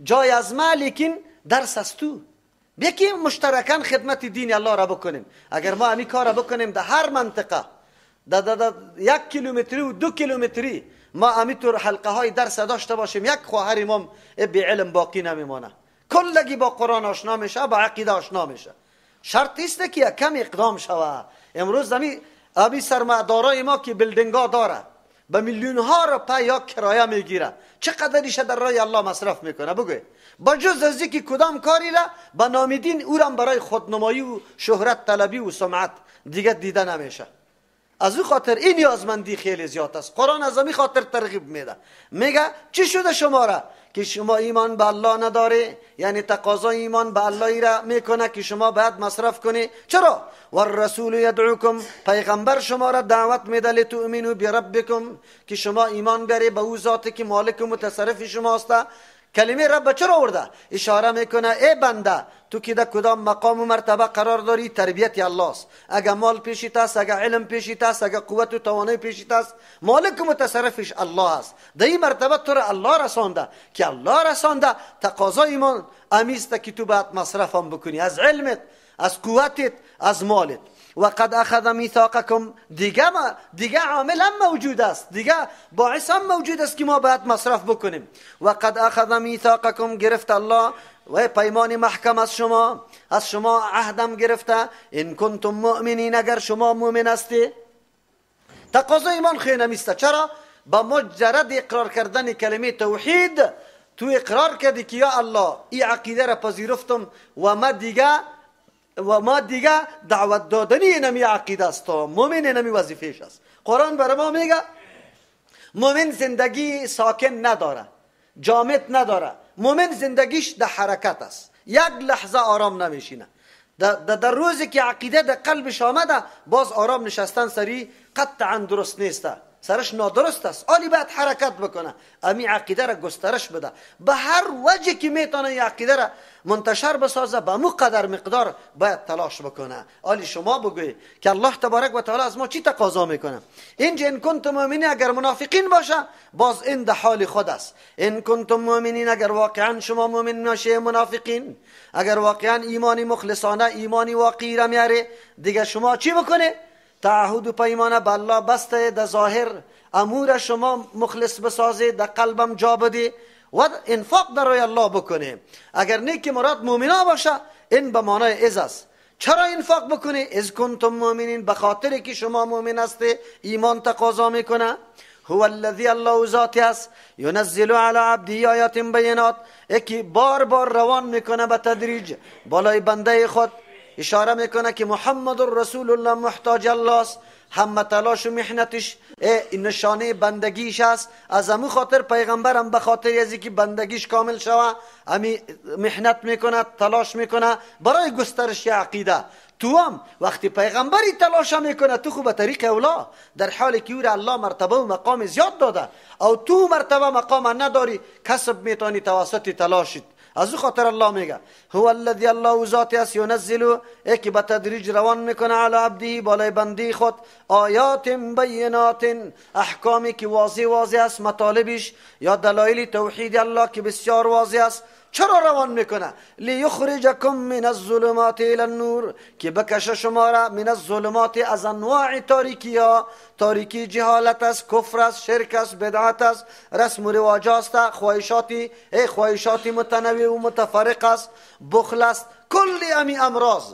جای از ما، لیکن درس از تو. بیکی مشترکان خدمت دین الله را بکنیم. اگر ما همین کار را بکنیم در هر منطقه، در 1 کیلومتری و 2 کیلومتری ما همینطور حلقه های درس داشته باشیم، یک خواهر امام بی علم باقی نمیمانه، کلگی با قرآن آشنا میشه، با عقیده آشنا میشه. شرط است که کم اقدام شوه. امروز همین سرمایه‌دارای ما که بلدنگا داره، به میلیون ها روپیه یا کرایه میگیره، چقدرش در راه الله مصرف میکنه؟ بگوی با جز از اینکه کدام کاری را به نام دین او را برای خودنمایی و شهرت طلبی و سمعت دیگه دیده نمیشه. از او خاطر این نیازمندی خیلی زیاد است. قرآن از همین خاطر ترغیب میده، میگه چی شده شما را که شما ایمان به الله نداره؟ یعنی تقاضای ایمان به الله را میکنه که شما باید مصرف کنی. چرا؟ والرسول یدعوکم، پیغمبر شما را دعوت میده لتؤمنوا بربکم، که شما ایمان بیاری به او ذاتی که مالک و متصرف شماست. کلمه رب چرا آورده؟ اشاره میکنه ای بنده، تو که در کدام مقام و مرتبه قرار داری، تربیت الله است. اگر مال پیشیت است، اگر علم پیشیت است، اگر قوت و توانایی پیشیت است، مالک و متصرفش الله است. در این مرتبه تو را الله رسانده، که الله رسانده تقاضای ایمان امیسته که تو باید مصرف هم بکنی، از علمت، از قوتت، از مالت. و قد اخذ میثاقکم، دیگه عامل هم موجود است، دیگه باعث هم موجود است که ما باید مصرف بکنیم. و قد اخذ میثاقکم، گرفت الله و پیمان محکم از شما عهدم گرفته، ان کنتم مؤمنین، اگر شما مؤمن هستی. تقاضای ایمان خیلی نمیسته. چرا؟ با مجرد اقرار کردن کلمه توحید تو اقرار کردی که یا الله این عقیده را پذیرفتم و ما دیگه دعوت دادنی نمی عقیده است، مومن نمی وظیفهش است. قرآن برای ما میگه مومن زندگی ساکن نداره، جامد نداره. مومن زندگیش در حرکت است، یک لحظه آرام نمیشینه. در روزی که عقیده در قلبش آمده، باز آرام نشستن سری قطعا درست نیسته، سرش نادرست است. آلی باید حرکت بکنه، امی عقیده را گسترش بده، به هر وجه که میتونه این عقیده را منتشر بسازه، به مو قدر مقدار باید تلاش بکنه. آلی شما بگوی که الله تبارک و تعالی از ما چی تقاضا میکنه؟ اینجا ان کنتم مؤمنین، اگر منافقین باشه باز این در حال خود است. ان کنتم مؤمنین، اگر واقعا شما مؤمن نشه، منافقین اگر واقعا ایمانی مخلصانه، ایمانی واقعی را میاره، دیگه شما چی بکنه؟ تعهد و پیمانه به الله بسته، در ظاهر امور شما مخلص بسازه، در قلبم جا بده و انفاق در راه الله بکنه. اگر نیک مراد مؤمنا باشه، این به معنای از است. چرا انفاق بکنه؟ از کنتم مؤمنین، به خاطر که شما مؤمن هستی، ایمان تقاضا میکنه. هو الذی، الله ذاتی است، ینزل علی عبده آیات بینات، یکی بار بار روان میکنه به تدریج بالای بنده خود اشاره میکنه که محمد رسول الله محتاج الله است، همه تلاش و محنتش نشانه بندگیش است. از همون خاطر پیغمبرم به خاطر از اینکه بندگیش کامل شوه امی محنت میکنه، تلاش میکنه برای گسترش عقیده. تو هم وقتی پیغمبری تلاش میکنه تو خوب طریق اولا، در حالی که او را الله مرتبه و مقام زیاد داده او تو مرتبه مقام نداری، کسب میتونی توسط تلاشت. از او خاطر الله میگه هو الذی، الله ذاتی است، ینزل که به تدریج روان میکنه علی عبده، بالای بندی خود، آیات بینات، احکامی که واضح واضح است، مطالبش یا دلایل توحید الله که بسیار واضح است. چرا روان میکنه؟ لیخرجکم من الظلمات الی النور، که بکشه شما را من الظلمات، از انواع تاریکی ها. تاریکی جهالت است، کفر است، شرک است، بدعت است، رسم و رواج است، خواهشاتی متنوع و متفرق است، بخل است، کلی امی امراض.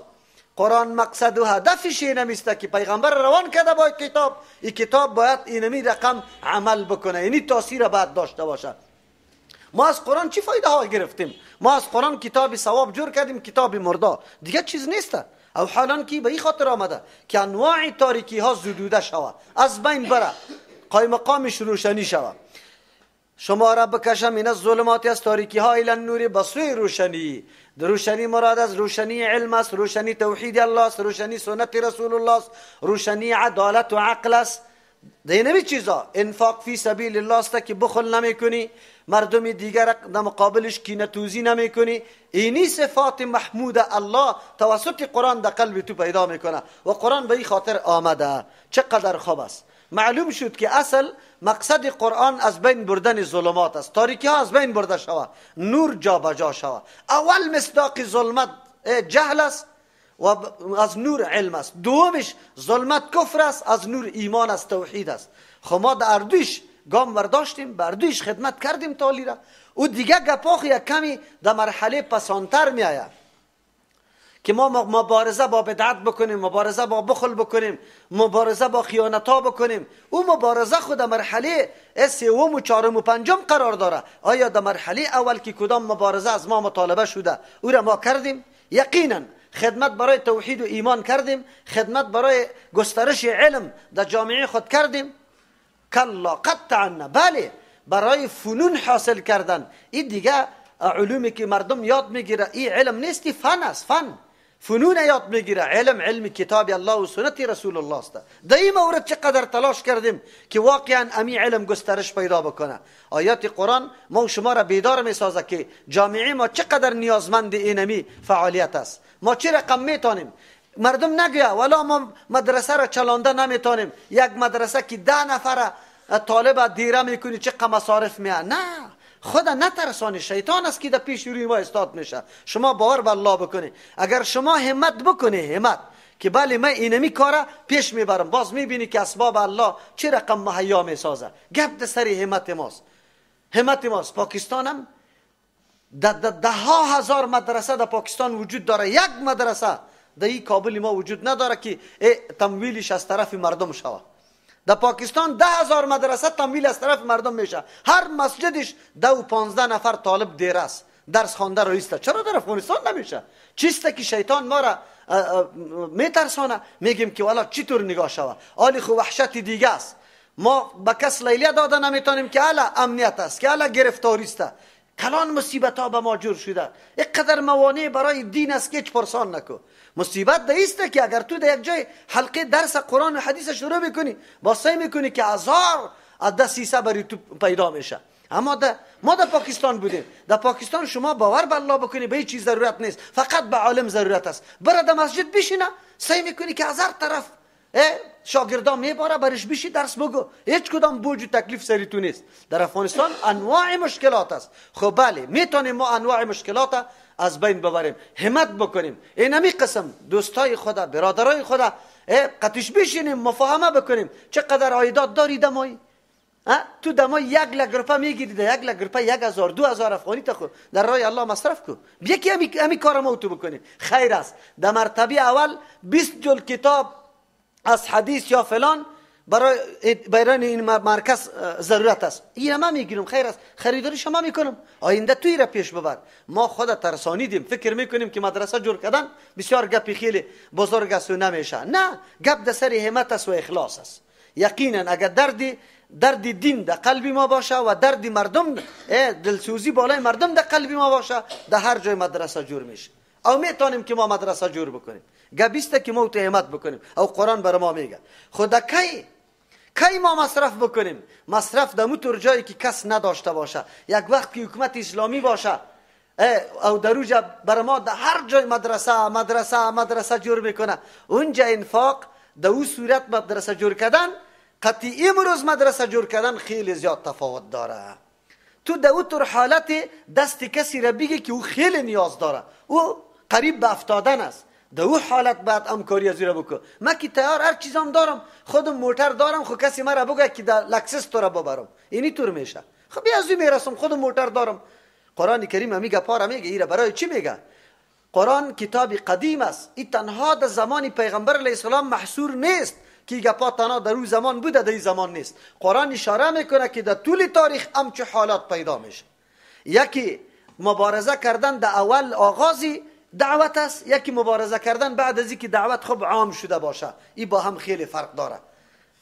قرآن مقصد و هدفش اینمیسته که پیغمبر روان کرده با کتاب، این کتاب باید اینمی رقم عمل بکنه، یعنی تاثیر باید داشته باشه. ما از قرآن چی فایده ها گرفتیم؟ ما از قرآن کتاب ثواب جور کردیم، کتاب مرده، دیگه چیز نیسته. او حالا که به این خاطر آمده که انواع تاریکی ها زدوده شوه، از بین بره، قایم مقامش روشنی شوه. شما را بکشه من الظلمات، از تاریکی ها الی النور، به سوی روشنی. روشنی مراد از روشنی علم است، روشنی توحید الله است، روشنی سنت رسول الله است، روشنی عدالت و عقل است. دینمی چیزا انفاق فی سبیل الله است که بخل نمی کنی، مردم دیگر در مقابلش کینه توزی نمی کنی. اینی صفات محمود الله توسط قرآن در قلب تو پیدا میکنه و قرآن به این خاطر آمده. چقدر خوب است. معلوم شد که اصل مقصد قرآن از بین بردن ظلمات است، تاریکی ها از بین برده شود، نور جا بجا شود. اول مصداق ظلمت جهل است و از نور علم است. دومش ظلمت کفر است، از نور ایمان است، توحید است. خب ما در اردویش گام برداشتیم، بردویش خدمت کردیم تالی را. او دیگه گپاخ یک کمی در مرحله پسانتر می آید که ما مبارزه با بدعت بکنیم، مبارزه با بخل بکنیم، مبارزه با خیانت ها بکنیم. او مبارزه خود در مرحله سوم و چهارم و پنجم قرار داره. آیا در مرحله اول که کدام مبارزه از ما مطالبه شده او را ما کردیم؟ یقینا خدمت برای توحید و ایمان کردیم، خدمت برای گسترش علم در جامعه خود کردیم. کلا قطعا، بله، برای فنون حاصل کردن. این دیگه علومی که مردم یاد میگیره، این علم نیستی، فن است. فنون یاد میگیره. علم کتاب الله و سنت رسول الله است. در این مورد چقدر تلاش کردیم که واقعا امی علم گسترش پیدا بکنه. آیات قرآن ما و شما را بیدار میسازه که جامعه ما چقدر نیازمند اینمی فعالیت است. ما چه رقم میتونیم. مردم نگویه والا ما مدرسه را چلانده نمیتونیم. یک مدرسه که 10 نفر طالب دیره میکنی چقدر مصارف میه. نه، خدا نترسانی، شیطان است که در پیش روی ما استاد میشه. شما باور به الله بکنی. اگر شما همت بکنی، همت که بله من اینمی کارا پیش میبرم، باز میبینی که اسباب الله چه رقم مهیا میسازه. گپ در سر همت ماست. پاکستان هم ده ها هزار مدرسه در پاکستان وجود داره. یک مدرسه در این کابل ما وجود نداره که تمویلش از طرف مردم شود. در پاکستان 10,000 مدرسه تمویل از طرف مردم میشه. هر مسجدش 10 و 15 نفر طالب دیره است، درس خوانده رایسته. چرا در افغانستان نمیشه؟ چیسته که شیطان ما را میترسانه. میگیم که والا چطور نگاه شود. آلی خو وحشت دیگه است. ما به کس لیلیه داده نمیتونیم که الا امنیت است، که الا گرفتاری است. کلان مصیبت ها به ما جور شده. اینقدر موانع برای دین است که هیچ پرسان نکو. مصیبت ده ایسته که اگر تو در یک جای حلقه درس قرآن و حدیث شروع میکنی، باسه میکنی که 1000 دسیسه بری تو پیدا میشه. اما ما در پاکستان بودیم. در پاکستان شما باور به الله بکنی به هیچ چیز ضرورت نیست، فقط به عالم ضرورت است. برای در مسجد بشینه، سعی میکنی که از هر طرف شاگردان میباره برش بشی درس بگو. هیچ کدام بوج و تکلیف سری تو نیست. در افغانستان انواع مشکلات است. خب بله، میتونیم ما انواع مشکلات از بین ببریم، همت بکنیم. اینمی قسم دوستای خدا، برادرای خدا قطعش بشینیم، مفاهمه بکنیم. چقدر عایدات داری دمایی؟ تو دمای 1 لک روپیه میگیری، در 1 لک روپیه 1000 2000 افغانی تا خود در راه الله مصرف کو. بیا که امی کار ما تو بکنیم، خیر است. در مرتبه اول 20 جلد کتاب از حدیث یا فلان برای این مرکز ضرورت است، این ما میگیرم، خیر است، خریداری شما میکنم، آینده توی را پیش ببر. ما خودت ترسانیدیم، فکر میکنیم که مدرسه جور کردن بسیار گپی خیلی بزرگ است و نمیشه. نه، گپ در سر همت است و اخلاص است. یقینا اگر درد دین در قلبی ما باشه و درد مردم، دلسوزی بالای مردم در قلبی ما باشه، در هر جای مدرسه جور میشه. او میتونیم که ما مدرسه جور بکنیم، گبیسته که ما همت بکنیم. او قرآن بر ما میگه خدا کی ما مصرف بکنیم؟ مصرف در طور جایی که کس نداشته باشه. یک وقت که حکومت اسلامی باشه او در اوجا بر ما در هر جای مدرسه جور میکنه، اونجا انفاق در او صورت مدرسه جور کردن قطعی امروز مدرسه جور کردن خیلی زیاد تفاوت داره. تو در اون طور حالت دست کسی را بگی که او خیلی نیاز داره، او قریب به افتادن است، در اون حالت بعد همکاری از او را بکن. من که تیار هر چیزام دارم، خودم موتر دارم، خب کسی مرا بگه که در لکسس تو را ببرم، اینی طور میشه. خب بیا از او میرسم، خودم موتر دارم. قرآن کریم میگه پارا میگه ایره برای چی میگه؟ قرآن کتاب قدیم است، این تنها در زمان پیغمبر علیه السلام محصور نیست که گپا تنها در اون زمان بوده، در این زمان نیست. قرآن اشاره میکنه که در طول تاریخ همچه حالات پیدا میشه. یکی مبارزه کردن در اول آغازی دعوت است، یکی مبارزه کردن بعد از اینکه دعوت خوب عام شده باشه. این با هم خیلی فرق داره.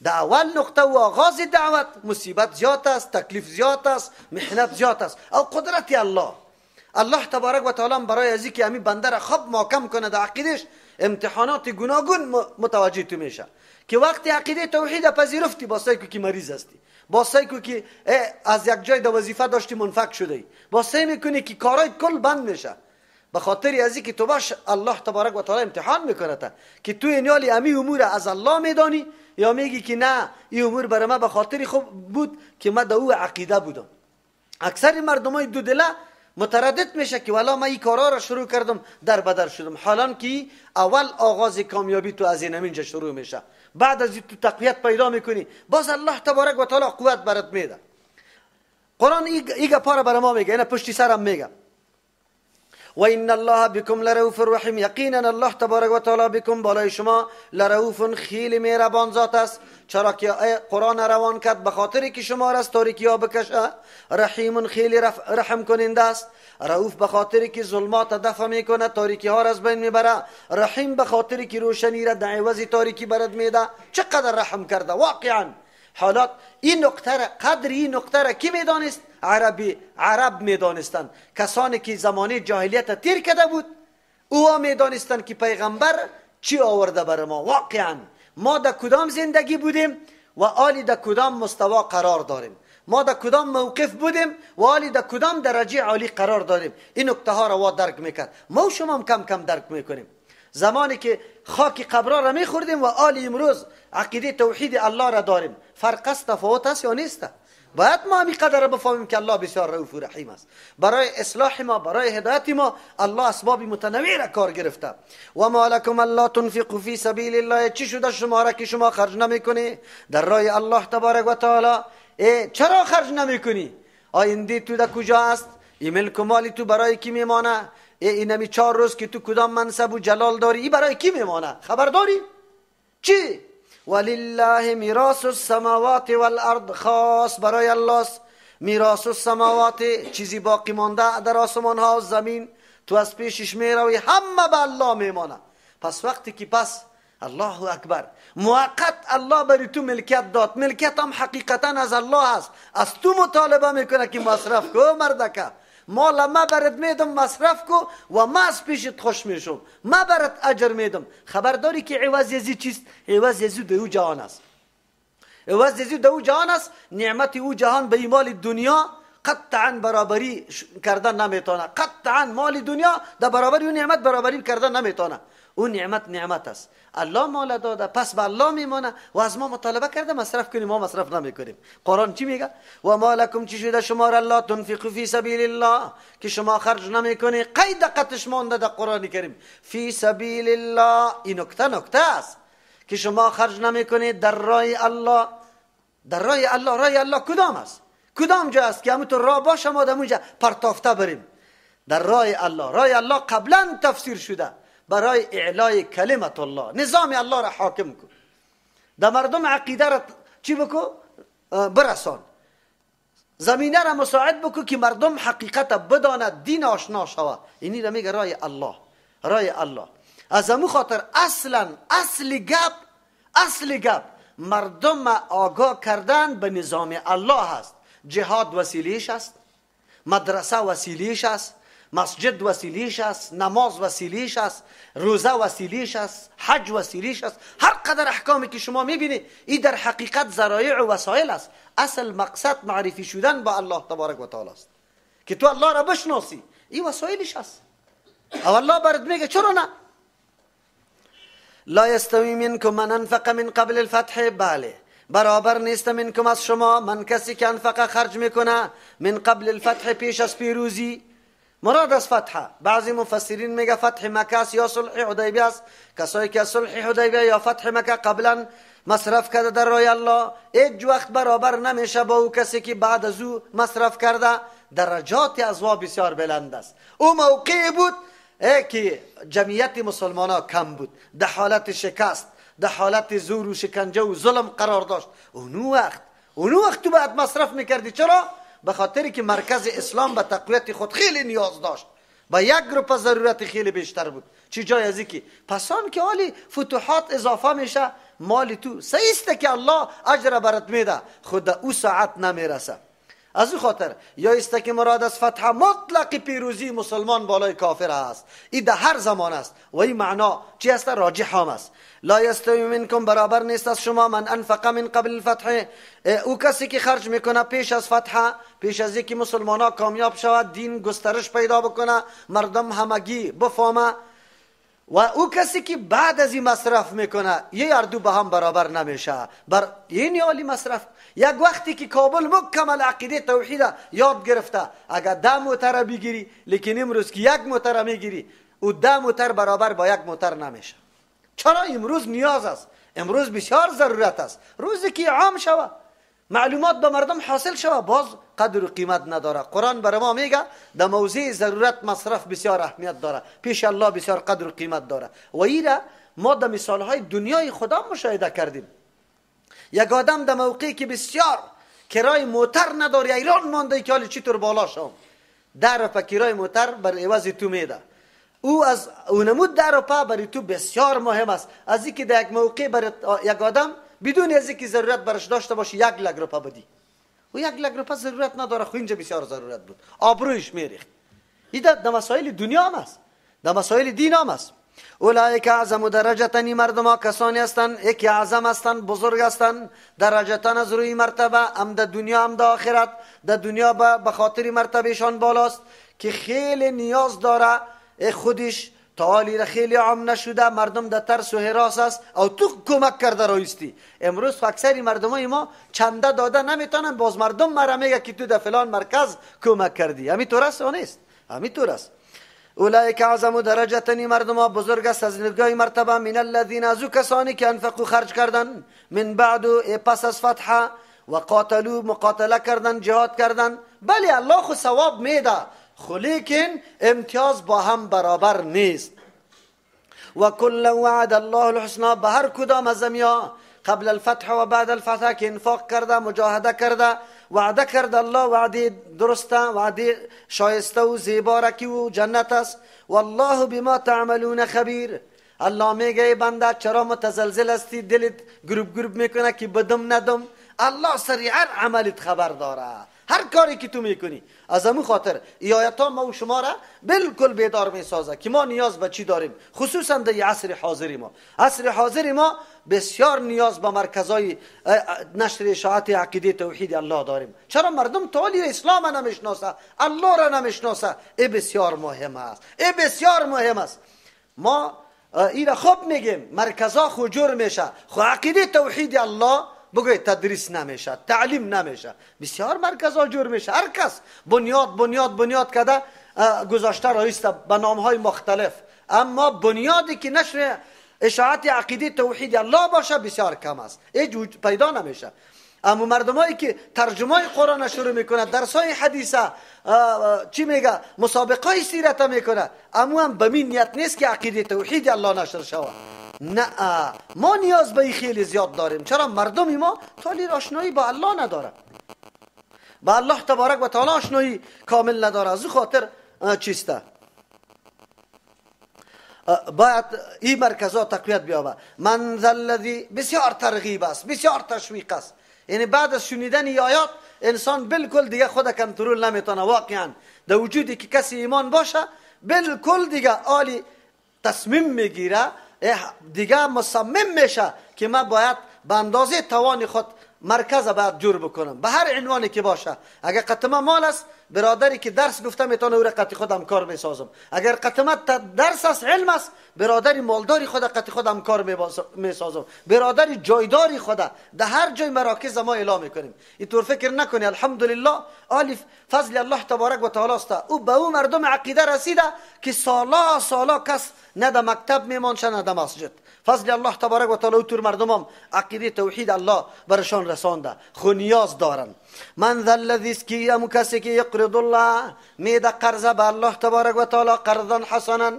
در اول نقطه و آغاز دعوت مصیبت زیاد است، تکلیف زیاد است، محنت زیاد است. او قدرت الله تبارک و تعالی برای ازی که همین بنده را خوب محکم کنه در عقیدش، امتحانات گوناگون متوجه تو میشه. که وقتی عقیده توحید پذیرفتی، با سایکو که مریض هستی، با سایکو که از یک جای در وظیفه داشتی منفک شده، با سعی میکنی که کارای کل بند میشه. به خاطر ازی که تو باش الله تبارک و تعالی امتحان میکنه تا که تو اینالی امی امور از الله میدانی یا میگی که نه این امور برای من به خاطر خوب بود که من در او عقیده بودم. اکثر مردمای دو دله متردد میشه که والا من این کارا را شروع کردم در بدر شدم، حالا که اول آغاز کامیابی تو از این اینجا شروع میشه، بعد از تو تقویت پیدا میکنی، باز الله تبارک و تعالی قوت برات میده. قرآن ایگا پارا برای ما میگه، اینا پشتی سرم میگه و ان الله بكم لرؤوف رحیم، یقینا الله تبارک و تعالی بكم بالای شما لرؤوف خیلی مهربان ذات است. چرا که قرآن روان کرد به خاطری که شما را از تاریکی ها بکشه. رحیم خیلی رحم کننده است. رؤوف به خاطری که ظلمات دفع میکنه، تاریکی ها را از بین میبره. رحیم به خاطری که روشنی را در عوض تاریکی برد میده. چقدر رحم کرده واقعا. حالات این نکته را، قدر این نکته را کی میدانست؟ عرب میدانستند. کسانی که زمانه جاهلیت تیر کرده بود اوها میدانستند که پیغمبر چی آورده بر ما. واقعا ما در کدام زندگی بودیم و آلی در کدام مستوا قرار داریم، ما در کدام موقف بودیم و آلی در کدام درجه عالی قرار داریم. این نکته ها را درک میکرد. ما و شما هم کم کم درک میکنیم. زمانی که خاک قبرا را میخوردیم و آلی امروز عقیده توحید الله را داریم، فرق است، تفاوت است یا نیست؟ باید ما همین قدر بفهمیم که الله بسیار رؤوف و رحیم است. برای اصلاح ما، برای هدایت ما الله اسباب متنوع را کار گرفته. و ما لکم الا تنفقوا فی سبیل الله، چی شده شما را که شما خرج نمیکنی در راه الله تبارک و تعالی؟ چرا خرج نمیکنی؟ آینده تو در کجا است؟ این ملک و مالی تو برای کی میمانه؟ اینمی 4 روز که تو کدام منصب و جلال داری، این برای کی میمانه؟ خبر داری؟ چی؟ ولله میراث السماوات والارض، خاص برای الله میراث السماوات، چیزی باقی مانده در آسمان ها و زمین تو از پیشش میروی، همه به الله میمانه. پس وقتی که الله اکبر موقت الله بری تو ملکیت داد، ملکیت هم حقیقتا از الله است. از تو مطالبه میکنه که مصرف کو مردکه، مال ما برات میدم مصرف کو و ما از پیشت خوش میشم، ما برات اجر میدم. خبرداری که عوض یزی چیست؟ عوض یزی در او جهان است. عوض یزی در او جهان است. نعمت او جهان به مال دنیا قطعا برابری کردن نمیتونه. قطعا مال دنیا در برابری اون نعمت برابری کردن نمیتونه. اون نعمت است. الله مال داده، پس به الله میمانه و از ما مطالبه کرده مصرف کنیم، ما مصرف نمیکنیم. قرآن چی میگه؟ و ما لکم چی شده شما را الله تنفقوا فی سبیل الله، که شما خرج نمیکنی. قید دقتش مانده در قرآن کریم فی سبیل الله. این نکته است که شما خرج نمیکنید در راه الله. در راه الله، راه الله کدام است؟ کدام جا است که همونطور راه باشه ما در اونجا پرتافته بریم؟ در راه الله. راه الله قبلا تفسیر شده برای اعلای کلمت الله، نظام الله را حاکم کن. در مردم عقیده را چی بکو؟ برسان. زمینه را مساعد بکو که مردم حقیقت بداند، دین آشنا شود. اینی را میگه رای الله، رای الله. از امو خاطر اصلا اصل گپ مردم آگاه کردن به نظام الله هست. جهاد وسیلیش است، مدرسه وسیلیش است، مسجد وسیلیش است، نماز وسیلیش است، روزه وسیلیش است، حج وسیلیش است. هر قدر احکامی که شما میبینید این در حقیقت ذرایع و وسایل است. اصل مقصد معرفی شدن با الله تبارک و تعالی است که تو الله را بشناسی. این وسایلش است. او الله برات میگه چرا نه؟ لا یستوی منکم من انفق من قبل الفتح، بله برابر نیست منکم از شما من کسی که انفق خرج میکنه من قبل الفتح پیش از پیروزی. مراد از فتح بعضی مفسرین میگه فتح مکه است یا صلح حدیبیه است. کسایی که صلح حدیبیه یا فتح مکه قبلا مصرف کرده در راه الله هیچ وقت برابر نمیشه با او کسی که بعد از او مصرف کرده. درجات از وا بسیار بلند است. او موقعی بود که جمعیت مسلمان ها کم بود، در حالت شکست، در حالت زور و شکنجه و ظلم قرار داشت. اونو وقت تو باید مصرف میکردی. چرا؟ به خاطری که مرکز اسلام به تقویت خود خیلی نیاز داشت، با یک گروپ ضرورت خیلی بیشتر بود. چی جای ازی که پسان که حالی فتوحات اضافه میشه مال تو سیسته که الله اجر برات میده، خود او ساعت نمیرسه. از او خاطر یا است که مراد از فتح مطلق پیروزی مسلمان بالای کافر است. این در هر زمان است و این معنا چی است؟ راجح هم است. لا یستوی منکم برابر نیست از شما من انفق من قبل الفتح، او کسی که خرج میکنه پیش از فتح، پیش از اینکه مسلمان ها کامیاب شود، دین گسترش پیدا بکنه، مردم همگی بفهمه، و او کسی که بعد از این مصرف میکنه یه اردو به هم برابر نمیشه. بر این عالی مصرف یک وقتی که کابل مکمل عقیده توحید یاد گرفته، اگر 10 موتر بگیری لیکن امروز که 1 موتر میگیری او 10 موتر برابر با 1 موتر نمیشه. چرا؟ امروز نیاز است، امروز بسیار ضرورت است. روزی که عام شود معلومات به مردم حاصل شود باز قدر و قیمت نداره. قرآن برای ما میگه در موضع ضرورت مصرف بسیار اهمیت داره، پیش الله بسیار قدر و قیمت داره. و ایره ما در مثالهای دنیای خدا مشاهده کردیم. یک آدم در موقعی که بسیار کرای موتر نداره ایران مانده که حالی چطور بالا شام 10 روپه کرای موتر بر عوض تو میده. او از اونمود 10 روپه برای تو بسیار مهم است از اینکه در یک موقع برای یک آدم بدون از اینکه ضرورت برش داشته باشه 1 لک روپه بدی. و 1 لک روپه ضرورت نداره، خو اینجا بسیار ضرورت بود، آبرویش میریخت. این در مسائل دنیا هم است، در مسائل دین هم است. اولئک اعظم درجتن، مردم ها کسانی هستند یکی اعظم هستند، بزرگ هستند درجتن از روی مرتبه، هم در دنیا هم در آخرت. در دنیا به خاطر مرتبهشان بالاست که خیلی نیاز داره خودش تعالی را خیلی عام نشده، مردم در ترس و هراس است او تو کمک کرده رایستی. امروز اکثری مردمای ما چنده داده نمیتونن، باز مردم مرا میگه که تو در فلان مرکز کمک کردی. همین طور است و نیست؟ همین طور است. اولئک اعظم درجتن، مردم ها بزرگ است از نگاه مرتبه، من الذین، از او کسانی که انفقوا خرج کردن، من بعد پس از فتح، و قاتلوا مقاتله کردن، جهاد کردن. بله الله خو ثواب میده، خو لیکن امتیاز با هم برابر نیست. و کل وعد الله الحسنى، به هر کدام از زمیا قبل الفتح و بعد الفتح که انفاق کرده مجاهده کرده وعده کرده الله وعده درسته، وعده شایسته و زیبارکی و جنت است. والله بما تعملون خبیر. الله میگه بنده چرا متزلزل هستی، دلت گروب میکنه که بدم ندم؟ الله سریعا عملت خبر داره، هر کاری که تو میکنی. از همون خاطر ای آیات ها ما و شما را بالکل بیدار میسازه که ما نیاز به چی داریم، خصوصا در عصر حاضری ما. عصر حاضری ما بسیار نیاز به مرکزای نشر اشاعت عقیده توحید الله داریم. چرا؟ مردم تعالی اسلام نمیشناسه، الله را نمیشناسه. ای بسیار مهم است، ای بسیار مهم است. ما اینا خوب میگیم مرکزا خجور میشه، خو عقیده توحید الله بگوی تدریس نمیشه، تعلیم نمیشه. بسیار مرکزها جور میشه، هر کس بنیاد کده گذاشته رایسته به نامهای مختلف، اما بنیادی که نشر اشاعت عقیده توحید الله باشه بسیار کم است، هیچ پیدا نمیشه. اما مردمایی که ترجمه قرآن شروع میکنه، درسای حدیثه، چی میگه، مسابقه سیرت میکنه، اما هم به این نیت نیست که عقیده توحید الله نشر شود. نه، ما نیاز به خیلی زیاد داریم. چرا؟ مردم ما تالی آشنایی با الله نداره، با الله تبارک و تعالی آشنایی کامل نداره. از خاطر چیسته باید این مرکزها تقویت بیابه. من ذا الذی، بسیار ترغیب است، بسیار تشویق است. یعنی بعد از شنیدن این آیات انسان بالکل دیگه خود کنترل نمیتونه. واقعا در وجودی که کسی ایمان باشه بالکل دیگه عالی تصمیم میگیره، دیگه مصمم میشه که من باید به اندازه توان خود مرکز باید جور بکنم به هر عنوانی که باشه. اگر قطمه مال است، برادری که درس گفته میتونه او را قطع خودم کار میسازم. اگر قطمه درس است، علم است، برادری مالداری خود قطع خودم کار میسازم. برادری جایداری خود در هر جای مراکز ما اعلام میکنیم. اینطور فکر نکنی. الحمدلله آلیف فضل الله تبارک و تعالی است. او به او مردم عقیده رسیده که سالا کس نه در مکتب میمانشه نه در مسجد. فضل الله تبارک و تعالی طور مردمم عقیده توحید الله برشان رسانده، خو نیاز دارن. من ذا الذی اسکیم کسی که یقرض الله میده قرض به الله تبارک و تعالی قرضا حسنا،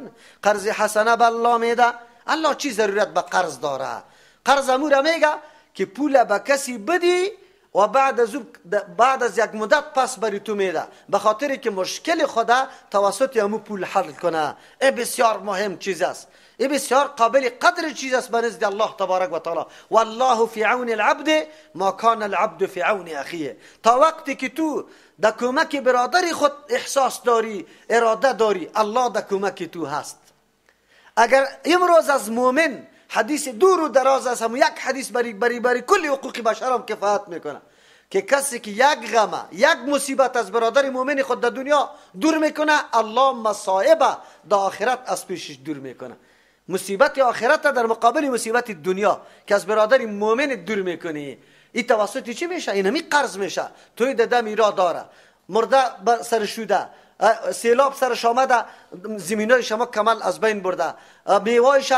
قرض حسنه به الله میده. الله چی ضرورت به قرض داره؟ قرض امور میگه که پول به کسی بدی و بعد از یک مدت پس بری تو میده، به خاطر که مشکل خدا توسط امو پول حل کنه. این بسیار مهم چیز است، این بسیار قابل قدر چیز است به نزد الله تبارک و تعالی. والله فی عون العبد ما کان العبد فی عون اخیه. تا وقتی که تو در کمک برادری خود احساس داری، اراده داری، الله در کمک تو هست. اگر امروز از مؤمن حدیث دور و دراز است، هم یک حدیث بری کل حقوق بشر هم کفایت میکنه که کسی که یک غم، یک مصیبت از برادر مؤمن خود در دنیا دور میکنه، الله مصائب در آخرت از پیشش دور میکنه. مصیبت آخرت در مقابل مصیبت دنیا که از برادر مؤمن دور میکنی، این توسط چی میشه؟ این همی قرض میشه. توی دم ایرا داره، مرده سر شده، سیلاب سرش آمده، زمینای شما کمل از بین برده، میوایش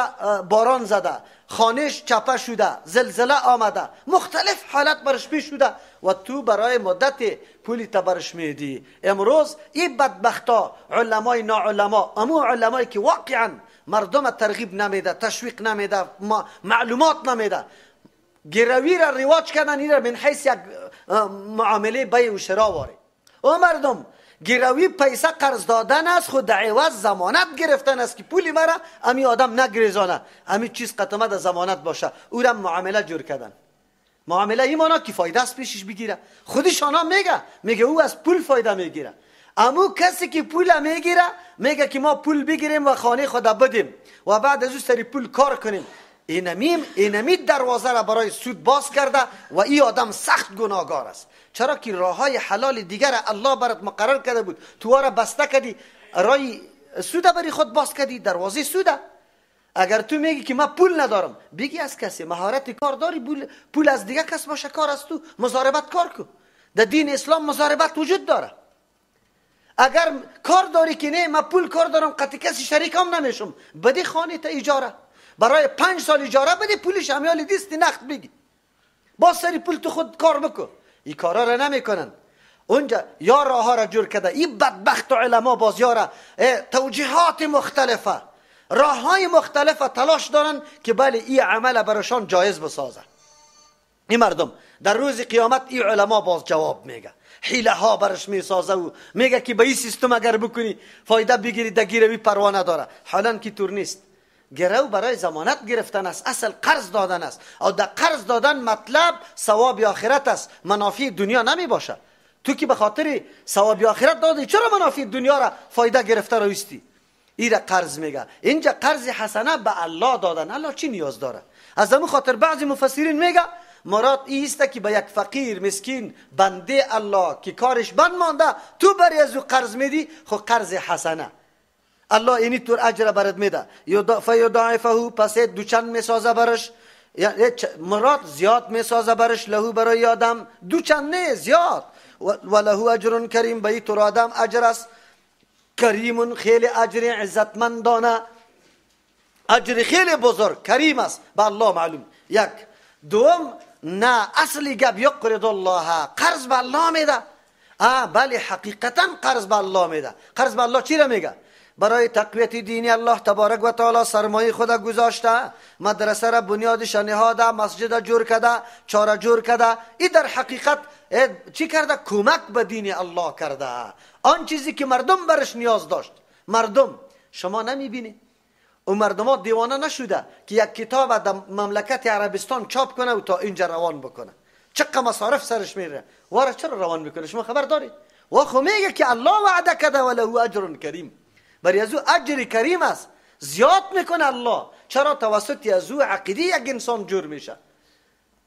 باران زده، خانهش چپه شده، زلزله آمده، مختلف حالت برش پیش شده و تو برای مدت پولی تبرش میدی. امروز این بدبختا علمای ناعلما، امو علمایی که واقعا مردم ترغیب نمیده، تشویق نمیده، معلومات نمیده، گروی را رواج کردن، این را من حیث یک معامله بیع و شرا واره. او مردم گروی پیسه قرض دادن است، خود در عوض ضمانت گرفتن است که پولی مرا امی آدم نگریزانه، امی چیز قطمه در ضمانت باشه. او را معامله جور کردن. معامله ایمانا که فایده است پیشش بگیره. خودش آنها میگه او از پول فایده میگیره. امو کسی که پول میگیره میگه که ما پول بگیریم و خانه خود بدیم و بعد از او سری پول کار کنیم. اینمی دروازه را برای سود باز کرده و این آدم سخت گناهگار است. چرا که راه های حلال دیگر الله برات مقرر کرده بود، تو را بسته کردی، راه سود بری خود باز کردی، دروازه سوده. اگر تو میگی که من پول ندارم، بگی از کسی مهارت کار داری، پول از دیگه کس باشه کار است، تو مضاربت کار کن. در دین اسلام مضاربت وجود داره. اگر کار داری که نه من پول کار دارم، قطع کسی شریکم نمیشم، بدی خانه تا اجاره، برای 5 سال اجاره بدی، پولش امیال دیست نقد بگی، با سری پول تو خود کار بکن. این کارا را نمیکنن. اونجا یا راه ها را جور کرده. این بدبخت علما باز یارا توجیهات مختلفه، راه های مختلفه تلاش دارن که بله این عمل براشان جایز بسازه. این مردم در روز قیامت این علما باز جواب میگه، حیله ها برش میسازه و میگه که به این سیستم اگر بکنی فایده بگیری، در گیروی پروا نداره. حالا که طور نیست. گرو برای ضمانت گرفتن است، اصل قرض دادن است. او در قرض دادن مطلب ثواب آخرت است، منافع دنیا نمی باشه. تو که به خاطر ثواب آخرت دادی، چرا منافع دنیا را فایده گرفته رایستی؟ این را قرض میگه. اینجا قرض حسنه به الله دادن. الله چی نیاز داره؟ از همون خاطر بعضی مفسرین میگه مراد این است که به یک فقیر مسکین بنده الله که کارش بند مانده تو بری از او قرض میدی، خو قرض حسنه الله اینی طور اجر برات میده. فیضاعفه، پس دوچند میسازه برش، مراد زیاد میسازه برش، لهو برای آدم دوچند نه زیاد، و لهو اجر کریم، به این طور آدم اجر است کریم، خیلی اجر عزتمندانه، اجر خیلی بزرگ کریم است به الله معلوم. یک دوم نه اصلی گب یقرض الله، قرض به الله میده. بله حقیقتا قرض به الله میده. قرض به الله چی را میگه؟ برای تقویت دین الله تبارک و تعالی سرمایه خود گذاشته، مدرسه را بنیادش نهاده، مسجد جور کرده، چاره جور کرده. این در حقیقت چی کرده؟ کمک به دین الله کرده. آن چیزی که مردم برش نیاز داشت. مردم شما نمیبینی و مردم ها دیوانه نشده که یک کتاب در مملکت عربستان چاپ کنه و تا اینجا روان بکنه؟ چقدر مصارف سرش میره. واره چرا روان میکنه؟ شما خبر دارید؟ و خو میگه که الله وعده کرده وله اجر کریم، برای از او اجر کریم است، زیاد میکنه الله. چرا؟ توسط از او عقیده یک انسان جور میشه،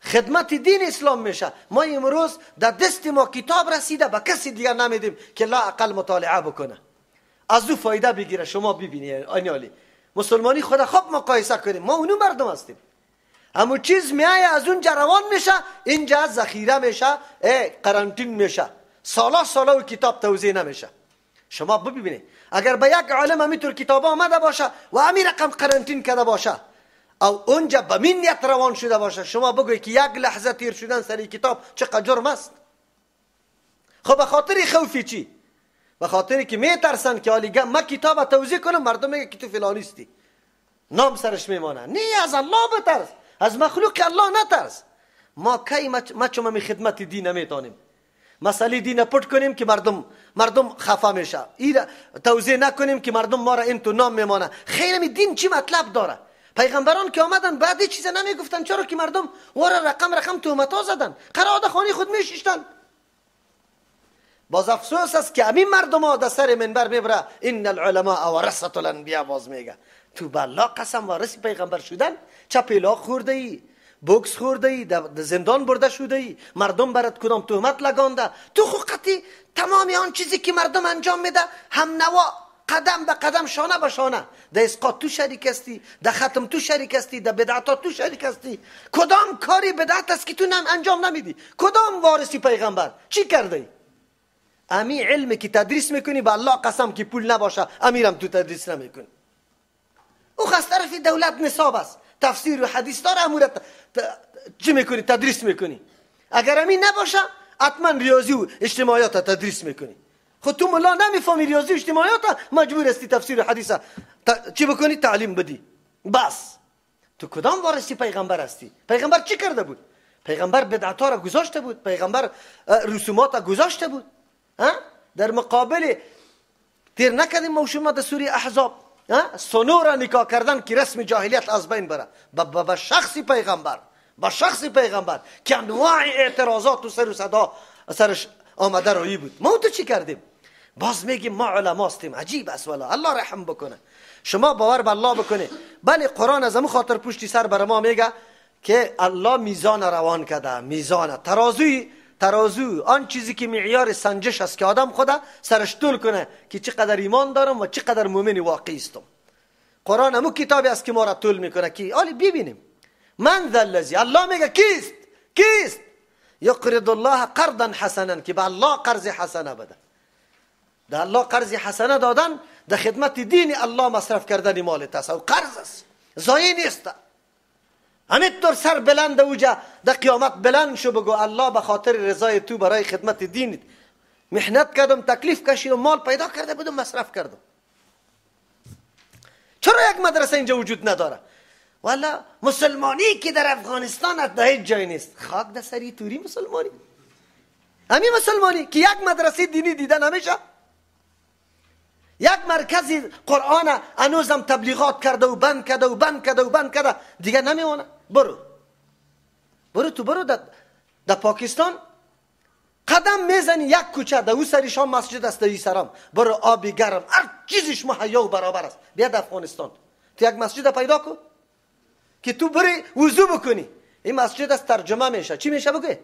خدمت دین اسلام میشه. ما امروز در دست ما کتاب رسیده، به کسی دیگر نمیدیم که لا اقل مطالعه بکنه، از او فایده بگیره. شما ببینید آنیالی مسلمانی خدا خوب مقایسه کنیم، ما اونو مردم هستیم. همون چیز میایه از اونجا روان میشه، اینجا ذخیره میشه، قرنطین میشه، سالا و کتاب توزیع نمیشه. شما ببینید اگر به یک عالم همینطور کتاب آمده باشه و همین رقم قرنطین کرده باشه او اونجا به من نیت روان شده باشه، شما بگوی که یک لحظه تیر شدن سری کتاب چقدر جرم است. خب به خاطر خوفی چی؟ به خاطری که میترسن که حالی ما کتاب توزیع کنم مردم میگه که تو فلانیستی، نام سرش میمانه. نه، از الله بترس، از مخلوق الله نترس. ما کی ما چما می خدمت دین نمیتونیم، مسئله دین پټ کنیم که مردم خفه میشه، این توزیع نکنیم که مردم ما را این تو نام میمانه. خیر می دین چی مطلب داره؟ پیغمبران که آمدن بعد چیز نمیگفتن، چرا که مردم وره رقم تهمتا زدن، قرار خانی خود میشیشتن. باز افسوس است که همین مردم ها در سر منبر میبره ان العلماء ورثه الانبیاء، باز میگه تو بالله قسم وارث پیغمبر شدن؟ چپیلا خورده ای، بوکس خورده ای، در زندان برده شده ای، مردم برات کدام تهمت لگانده؟ تو خوقتی تمامی آن چیزی که مردم انجام میده هم نوا، قدم به قدم، شانه به شانه، در اسقاط تو شریک هستی، در ختم تو شریک هستی، در بدعات تو شریک هستی. کدام کاری بدعت است که تو انجام نمیدی؟ کدام وارثی پیغمبر چی کرده ای؟ امی علمی که تدریس میکنی به الله قسم که پول نباشه امیرم تو تدریس نمیکنی. او از طرف دولت نصاب است، تفسیر و حدیث داره، امورت چی میکنی؟ تدریس میکنی. اگر امین نباشه حتما ریاضی و اجتماعیات تدریس میکنی. خود تو ملا نمیفهمی ریاضی و اجتماعیات، مجبور هستی تفسیر و حدیث چی بکنی؟ تعلیم بدی. بس تو کدام وارثی پیغمبر هستی؟ پیغمبر چی کرده بود؟ پیغمبر بدعت‌ها را گذاشته بود، پیغمبر رسومات را گذاشته بود. در مقابل تیر نکردیم موشومات در سوره احزاب سنو را نکاح کردن که رسم جاهلیت از بین بره با شخصی پیغمبر که انواع اعتراضات و سر و صدا سرش آمده روی بود. ما تو چی کردیم؟ باز میگیم ما علما هستیم. عجیب است والله، الله رحم بکنه. شما باور به الله بکنه. بله قرآن از همون خاطر پشتی سر بر ما میگه که الله میزان روان کرده، میزان ترازو آن چیزی که معیار سنجش است که آدم خدا سرش طول کنه که چقدر ایمان دارم و چقدر مؤمن واقعی هستم. قرآن همون کتابی است که ما را طول میکنه که حالی ببینیم من ذا الذی، الله میگه کیست یقرض الله قرضا حسنا، که به الله قرض حسنه بده. ده الله قرض حسنه دادن در خدمت دین الله مصرف کردن مالت است، و قرض است، ضایع نیست. همینطور سر بلند اوجا در قیامت بلند شو بگو الله به خاطر رضای تو برای خدمت دینت محنت کردم، تکلیف کشیدم، مال پیدا کرده بودم، مصرف کردم. چرا یک مدرسه اینجا وجود نداره؟ والا مسلمانی که در افغانستان در هیچ جای نیست. خاک در سری توری مسلمانی، همین مسلمانی که یک مدرسه دینی دیده نمیشه، یک مرکز قرآن هنوزم تبلیغات کرده و بند کرده دیگه نمیونه. برو در پاکستان قدم میزنی یک کوچه در او سریشان مسجد است، در این سرام برو آبی گرم هر چیزش مهیا و برابر است. بیا در افغانستان تو یک مسجد پیدا کن که تو بری وضو بکنی، این مسجد است ترجمه میشه. چی میشه بگوی؟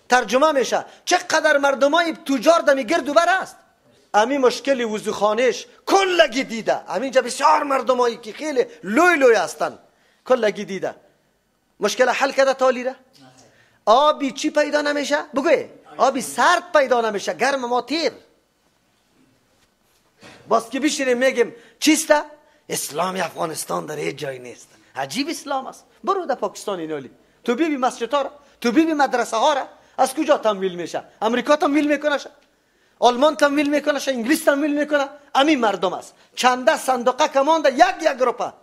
ترجمه میشه. چقدر مردمای تجار دمی گرد و بر است. امی مشکلی وضوخانهش کلگی دیده. همینجا بسیار مردمایی که خیلی لوی هستن کلگی دیده. مشکل حل کرده تالی را؟ آبی چی پیدا نمیشه؟ بگوی آبی سرد پیدا نمیشه، گرم ما تیر. باز که بشینیم میگیم چیسته؟ اسلام افغانستان در هیچ جای نیست. عجیب اسلام است. برو در پاکستان اینالی تو بیبی مسجد ها را، تو بیبی مدرسه ها را، از کجا تمویل میشه؟ امریکا تمویل میکنه. آلمان تمویل میکنه، انگلیس تمویل میکنه، همین مردم است. چنده صندوقه کمانده یک روپا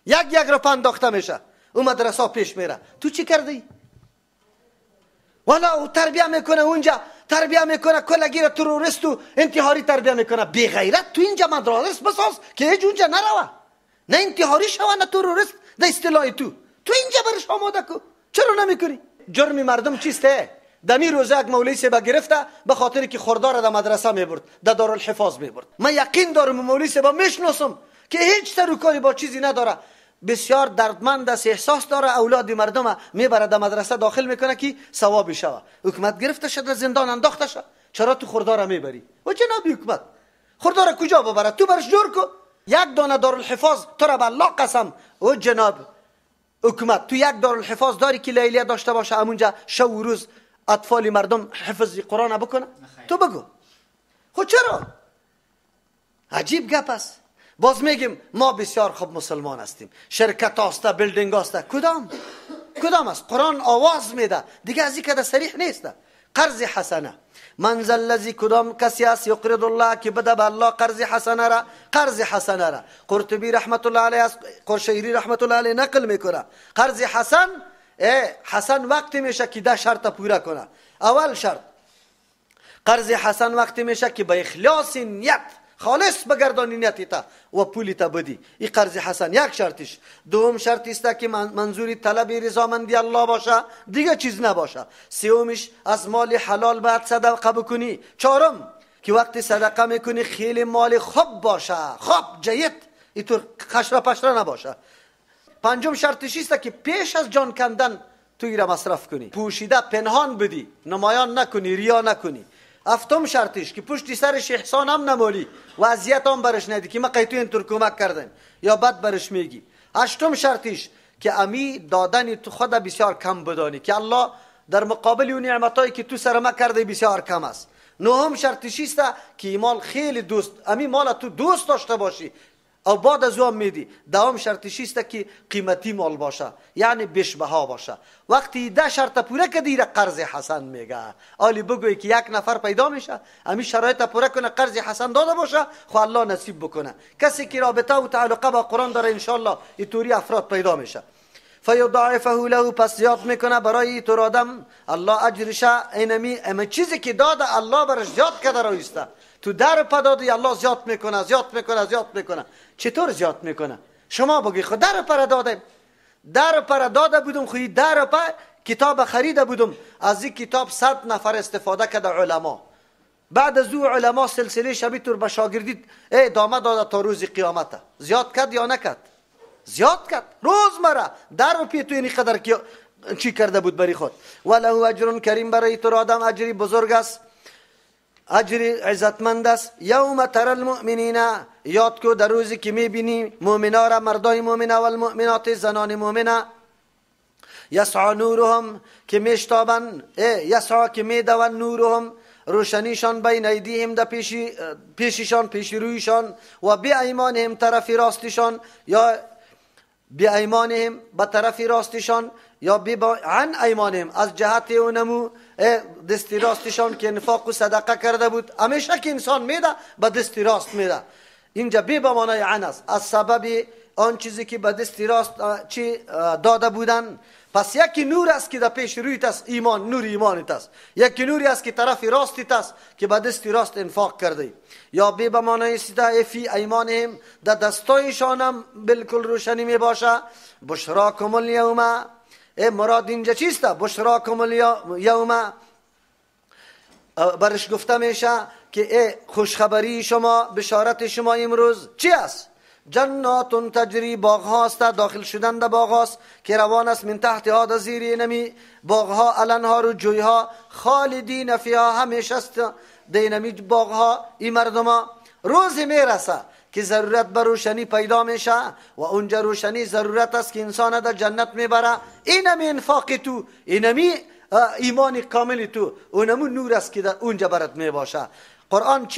یک روپا انداخته میشه، اون مدرسه پیش میره. تو چی کردی؟ والا او تربیه میکنه، اونجا تربیه میکنه، کلگیر تروریست و انتحاری تربیه میکنه. بی غیرت تو اینجا مدرسه بساز که هیچ اونجا نروه، نه انتحاری شوه نه تروریست ده اصطلاح تو اینجا برش آماده کو. چرا نمیکنی؟ جرم مردم چیسته؟ دمی روزه یک مولوی سیبا گرفته به خاطر که خوردار در مدرسه میبرد، در دارالحفاظ میبرد. من یقین دارم مولوی سیبا میشناسم که هیچ سروکاری با چیزی نداره، بسیار دردمند است، احساس داره اولاد مردم میبره در مدرسه داخل میکنه که ثوابی شوه. حکومت گرفته شد، زندان انداخته شد. چرا تو خوردار میبری؟ و جناب حکومت خوردار کجا ببره؟ تو برش جور کو. یک دانه دارالحفاظ تو را به الله قسم او جناب حکومت، تو یک دارالحفاظ داری که لیلیه داشته باشه، همونجا شب و روز اطفال مردم حفظ قرآن بکنه؟ تو بگو. خود چرا؟ عجیب گپ است. باز میگیم ما بسیار خوب مسلمان هستیم، شرکت هاسته، بیلدینگ هاسته. کدام است؟ قرآن آواز میده دیگه، از این که صریح نیست. قرض حسنه، من ذا الذی، کدام کسی است یقرض الله که بده به الله قرض حسنه را. قرض حسنه را قرطبی رحمت الله علیه است، قشیری رحمت الله علیه نقل میکنه. قرض حسن حسن وقتی میشه که ده شرط پورا کنه. اول شرط قرض حسن وقتی میشه که به اخلاص نیت خالص بگردانی نیتی تا و پولی تا بدی. این قرض حسن یک شرطش. دوم شرط است که منظوری طلب رضامندی الله باشه، دیگه چیز نباشه. سومش از مال حلال باید صدقه بکنی. چهارم که وقتی صدقه میکنی خیلی مال خوب باشه، خوب جید، اینطور خشره پشره نباشه. پنجم شرطش است که پیش از جان کندن تو ایره مصرف کنی، پوشیده پنهان بدی، نمایان نکنی، ریا نکنی. هفتم شرطش که پشت سرش احسان هم نمالی و اذیت هم برش ندی که ما قیتو اینطور کمک کردن یا بد برش میگی. هشتم شرطش که امی دادن تو خود بسیار کم بدانی که الله در مقابل اون نعمتایی که تو سر ما کرده بسیار کم است. نهم شرطش است که مال خیلی دوست، امی مال تو دوست داشته باشی او بعد از اون میدی. دهم شرطش است که قیمتی مال باشه، یعنی بشبها باشه. وقتی ده شرط پوره کردی را قرض حسن میگه. آلی بگوی که یک نفر پیدا میشه همین شرایط پوره کنه قرض حسن داده باشه، خو الله نصیب بکنه. کسی که رابطه و تعلق با قرآن داره انشالله اینطوری افراد پیدا میشه. فیضاعفه له، پس زیاد میکنه برای تو آدم الله اجرش. اینمی چیزی که داده الله برش زیاد کرده رویسته. تو در پا دادی الله زیاد میکنه، زیاد میکنه، زیاد میکنه. چطور زیاد میکنه؟ شما بگی خود در پا داده، در پا داده بودم، خوی در پا کتاب خریده بودم، از این کتاب 100 نفر استفاده کرده علما. بعد از او علما سلسله شبی تور به شاگردی ادامه داده تا روز قیامت. زیاد کرد یا نکرد؟ زیاد کرد. روزمره در پی تو اینی قدر که چی کرده بود بری خود. وله اجر کریم، برای تو آدم اجری بزرگ است، اجری عزتمند است. یوم تر المؤمنین، یاد کو در روزی که میبینی مؤمنا را، مردای مؤمنه و المؤمنات، زنان مؤمنه، یسعى نورهم که میشتابن، یسعى که میدون نورهم روشنیشان، بین ایدیهم در پیششان، پیش رویشان، و بی ایمانهم طرف راستشان، یا بی ایمانهم به طرف راستشان، یا عن ایمانهم از جهت اونمو دستی راستشان که نفاق و صدقه کرده بود. همیشه که انسان میده به دستی راست میده. اینجا بی به معنای عن است، از سبب آن چیزی که به دستی راست چی داده بودن. پس یکی نور است که در پیش رویت است، ایمان، نور ایمانت است. یکی نوری است که طرف راستت است که به دستی راست انفاق کرده. یا بی به معنای سیده فی ایمانهم، در دستایشان هم بالکل روشنی می باشه. بشراکم الیوم، مراد اینجا چیست؟ بشراکم الیوم برش گفته میشه که خوشخبری شما، بشارت شما امروز چی است؟ جنات تجری، باغ هاست، داخل شدن در باغ هاست که روان است، من تحت ها در زیر نمی باغ ها، الانها رو جوی ها، خالدین فیها، همیشه است دینمی باغ ها. این مردم ها روزی میرسه که ضرورت بر روشنی پیدا میشه و اونجا روشنی ضرورت است که انسان در جنت میبره. اینمی انفاق تو، اینمی ایمان کامل تو، اونمو نور است که در اونجا برات میباشه. قرآن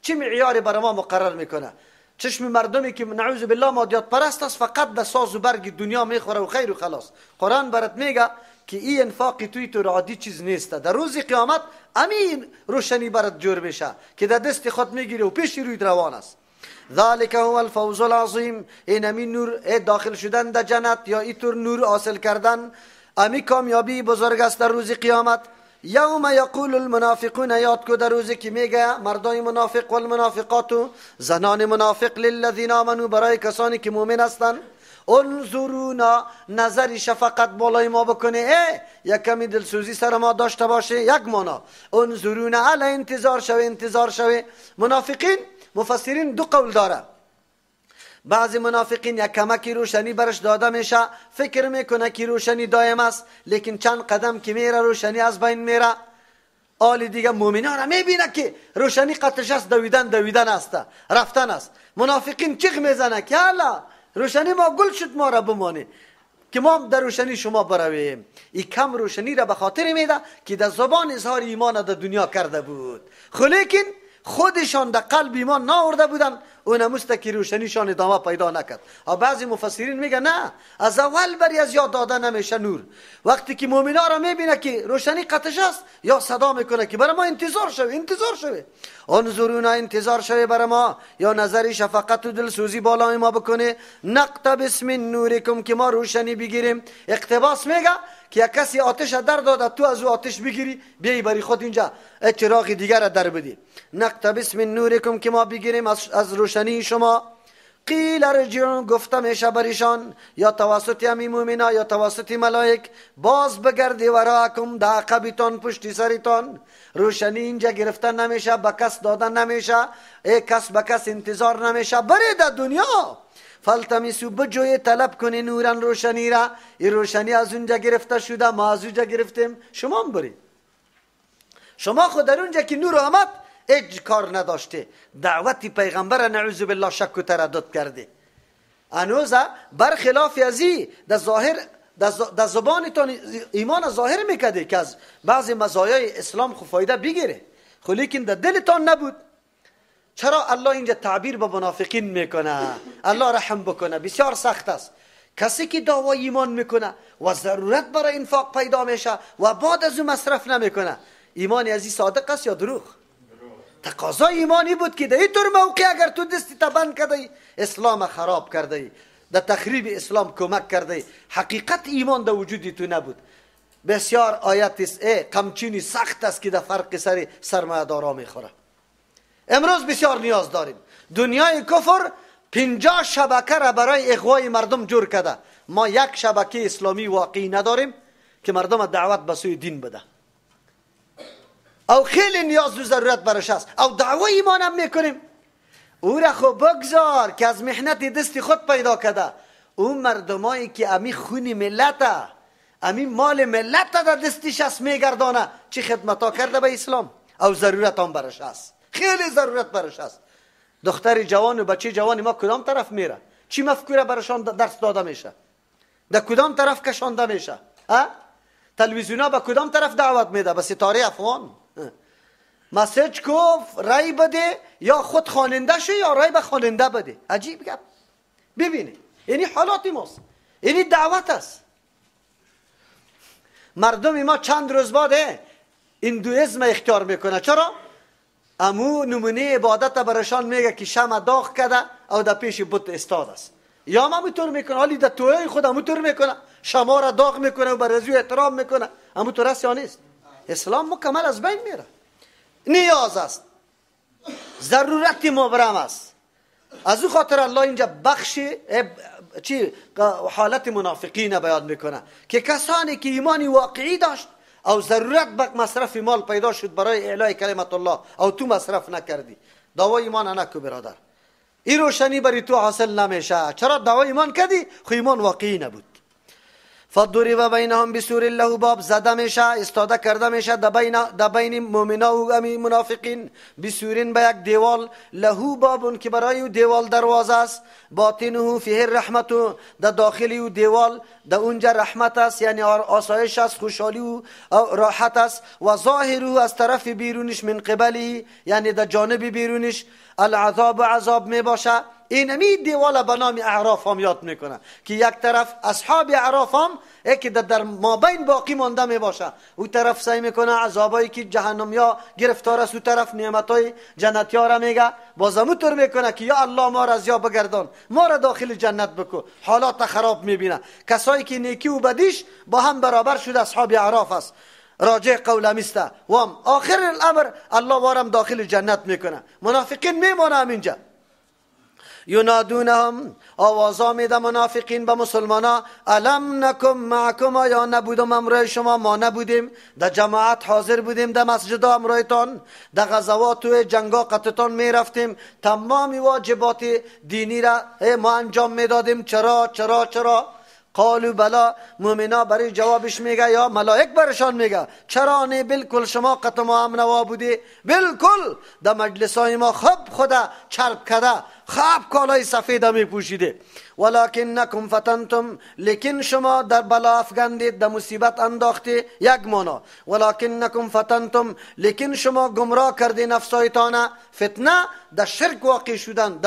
چی معیاری برای ما مقرر میکنه؟ چشم مردمی که نعوذ بالله مادیات پرست است، فقط در ساز و برگ دنیا میخوره و خیر و خلاص. قرآن برات میگه که این انفاق توی تو عادی چیز نیست. در روز قیامت امین روشنی برات جور میشه که در دست خود میگیری و پیش روی روان است. ذالک هو الفوز العظیم، این امین نور داخل شدن در جنت یا اینطور نور حاصل کردن امی کامیابی بزرگ است در روز قیامت. یوم یقول المنافقون، یاد کو در روزی که میگه مردای منافق و المنافقات و زنان منافق للذین آمنوا، برای کسانی که مؤمن هستند، انظرونا، نظری شفقت بالای ما بکنه، یک کمی دلسوزی سر ما داشته باشه. یک مانا انظرونا علی، انتظار شوه، انتظار شوه. منافقین مفسرین دو قول داره. بعضی منافقین یک کمکی روشنی برش داده میشه، فکر میکنه که روشنی دائم است، لیکن چند قدم که میره روشنی از بین میره. آل دیگه مومنان میبینه که روشنی قطعش است، دویدن است، رفتن است. منافقین چیغ میزنه که الله روشنی ما گل شد ما را بمانه که ما در روشنی شما برویم. این کم روشنی را به خاطر میده که در زبان اظهار ایمان در دنیا کرده بود، لیکن خودشان در قلب ایمان ناورده بودن، اون مستکی روشنیشان ادامه پیدا نکرد. و بعضی مفسرین میگن نه، از اول بری از یاد داده نمیشه نور. وقتی که مؤمنا را میبینه که روشنی قطعش است، یا صدا میکنه که برای ما انتظار شوه، انتظار شوه، انظرونا، انتظار شوه برای ما، یا نظری شفقت و دلسوزی بالای ما بکنه. نقتبس من نورکم، که ما روشنی بگیریم. اقتباس میگه که یک کسی آتش در داده، تو از او آتش بگیری بیایی بری خود اینجا چراغ دیگر در بدی. نقتبس من نورکم، که ما بگیریم از روشنی شما. قیل ارجعوا، گفته میشه بریشان، یا توسط امی مومنا یا توسط ملائک، باز بگردی وراکم، در عقبتان، پشت سرتان. روشنی اینجا گرفتن نمیشه، به کس دادن نمیشه، کس به کس انتظار نمیشه. بری در دنیا فالتمسوا، بجوی طلب کنی نورن، روشنی را. این روشنی از اونجا گرفته شده، ما از اونجا گرفتیم، شما هم برید. شما خود در اونجا که نور آمد هیچ کار نداشته، دعوت پیغمبر نعوذ بالله شک و تردد کرده. انوزا برخلاف ازی در ظاهر در زبانتان ایمان ظاهر میکده که از بعضی مزایای اسلام خو فایده بگیره، خو لیکن در دلتان نبود. چرا الله اینجا تعبیر به منافقین میکنه؟ الله رحم بکنه، بسیار سخت است. کسی که دعوای ایمان میکنه و ضرورت برای انفاق پیدا میشه و بعد از اون مصرف نمیکنه، ایمانی از این صادق است یا دروغ؟ تقاضای ایمانی بود که در این طور موقع اگر تو دستی تبند کرده، اسلام خراب کرده، در تخریب اسلام کمک کرده، حقیقت ایمان در وجودی تو نبود. بسیار آیت است، قمچینی سخت است که در فرق سر سرمایه‌دارا میخوره. امروز بسیار نیاز داریم. دنیای کفر 50 شبکه را برای اغوای مردم جور کرده. ما یک شبکه اسلامی واقعی نداریم که مردم دعوت به سوی دین بده. او خیلی نیاز و ضرورت برش است، او دعوای ایمان هم میکنیم. او را خب بگذار که از محنت دست خود پیدا کرده. اون مردمایی که امی خونی ملت، امی مال ملت در دستش است میگردانه، چی خدمتا کرده به اسلام؟ او ضرورت هم برش است، خیلی ضرورت برش است. دختر جوان و بچه جوان ما کدام طرف میره؟ چی مفکوره برشان درس داده میشه؟ در کدام طرف کشانده میشه؟ تلویزیونا به کدام طرف دعوت میده؟ به ستاره افغان. مسیج کو رای بده، یا خود خواننده شو یا رای به خواننده بده. عجیب گپ. ببینید یعنی حالات ماست، یعنی دعوت است. مردم ما چند روز بعد هندویسم اختیار میکنه. چرا؟ امو نمونه عبادت برشان میگه که شمع داغ کرده او در پیش بت استاد است. یا هم همونطور میکنه، حالی در توی خود همونطور میکنه، شمع را داغ میکنه و بر رضی احترام میکنه. همونطور است یا نیست؟ اسلام مکمل از بین میره. نیاز است، ضرورت مبرم است. از او خاطر الله اینجا بخش حالت منافقین بیان میکنه که کسانی که ایمانی واقعی داشت او ضرورت به مصرف مال پیدا شد برای اعلای کلمت الله، او تو مصرف نکردی، دعوای ایمان نکو برادر. این روشنی بری تو حاصل نمیشه. چرا؟ دعوای ایمان کردی خو ایمان واقعی نبود. فضرب بینهم بسور له باب، زده میشه، استاده کرده میشه در بین مؤمنا و منافقین، بسورین به یک دیوال، له بابون که برای او دیوال دروازه است، باطنه فیه الرحمت، در داخلی او دیوال در اونجا رحمت است، یعنی آسایش است، خوشحالی و راحت است. و ظاهره از طرف بیرونش من قبلی، یعنی در جانب بیرونش العذاب، عذاب می باشه. اینمی دیوال به نام اعراف هم یاد میکنه که یک طرف اصحاب اعراف هم که در مابین باقی مانده میباشه، او طرف سعی میکنه عذابایی که جهنمیا گرفتار است، او طرف نعمتای جنتیا را میگه، بازم طور میکنه که یا الله ما را از یا بگردان، ما را داخل جنت بکو. حالات خراب میبینه. کسایی که نیکی و بدیش با هم برابر شده اصحاب اعراف است. راجع قولم است و آخر الامر الله وارم داخل جنت میکنه. منافقین میمونه همینجا. ینادونهم، آوازا میده منافقین به مسلمانا، الم نکم معکم، آیا نبودم امرای شما؟ ما نبودیم در جماعت حاضر بودیم، در مسجد امرایتان، در غزوات و جنگا قطتان میرفتیم، تمامی واجبات دینی را ما انجام میدادیم. چرا؟ قالوا بلا، مومنا برای جوابش میگه یا ملائک برشان میگه چرا نه، بالکل شما قط ما هم نوا بودی، بالکل در مجلسای ما خب خدا چرب کده، خواب کالای سفید می پوشیده. ولکنکم فتنتم، لیکن شما در بلا افگندید، در مصیبت انداختی. یک مانا ولکنکم فتنتم، لیکن شما گمراه کردی نفسایتان. فتنه در شرک واقع شدن،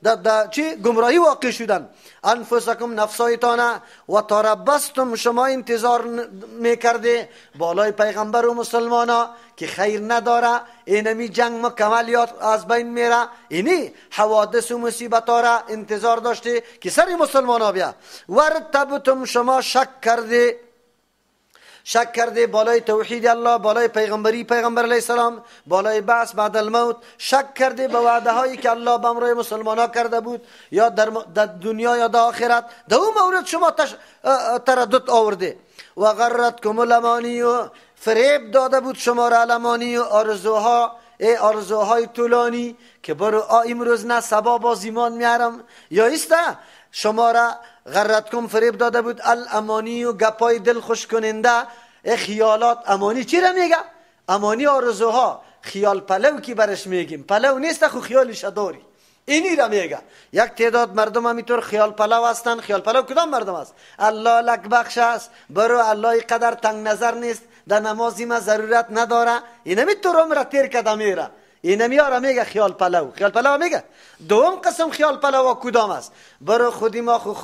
در چی گمراهی واقع شدن. انفسکم، نفسایتان. و تربستم، شما انتظار میکردی بالای پیغمبر و مسلمانا که خیر نداره، اینمی جنگ مکملیات از بین میره، اینی حوادث و مصیبت ها را انتظار داشتی که سر مسلمان ها بیا. ورتبتم، شما شک کردی بالای توحید الله، بالای پیغمبری پیغمبر علیه السلام، بالای بعث بعد الموت. شک کردی به وعده هایی که الله به امر مسلمان ها کرده بود، یا در دنیا یا در آخرت. در اون مورد شما تردد آورده. و غرتکم الامانی، فریب داده بود شما را الامانی و آرزوهای طولانی که برو امروز نه سبا باز ایمان میارم، یا ایسته شما را غرتکم فریب داده بود الامانی و گپای دل خوش کننده خیالات. امانی چی را میگه؟ امانی آرزوها، خیال پلو که برش میگیم، پلو نیست خو خیالش داری، اینی را میگه. یک تعداد مردم همینطور خیال پلو هستن. خیال پلو کدام مردم است؟ الله لک بخش است، برو الله قدر تنگ نظر نیست، در نمازی ما ضرورت نداره، اینمی تو را تیر کده میره. اینمی ها را میگه خیال پلو میگه. دوم قسم خیال پلو کدام است؟ برو خودی ما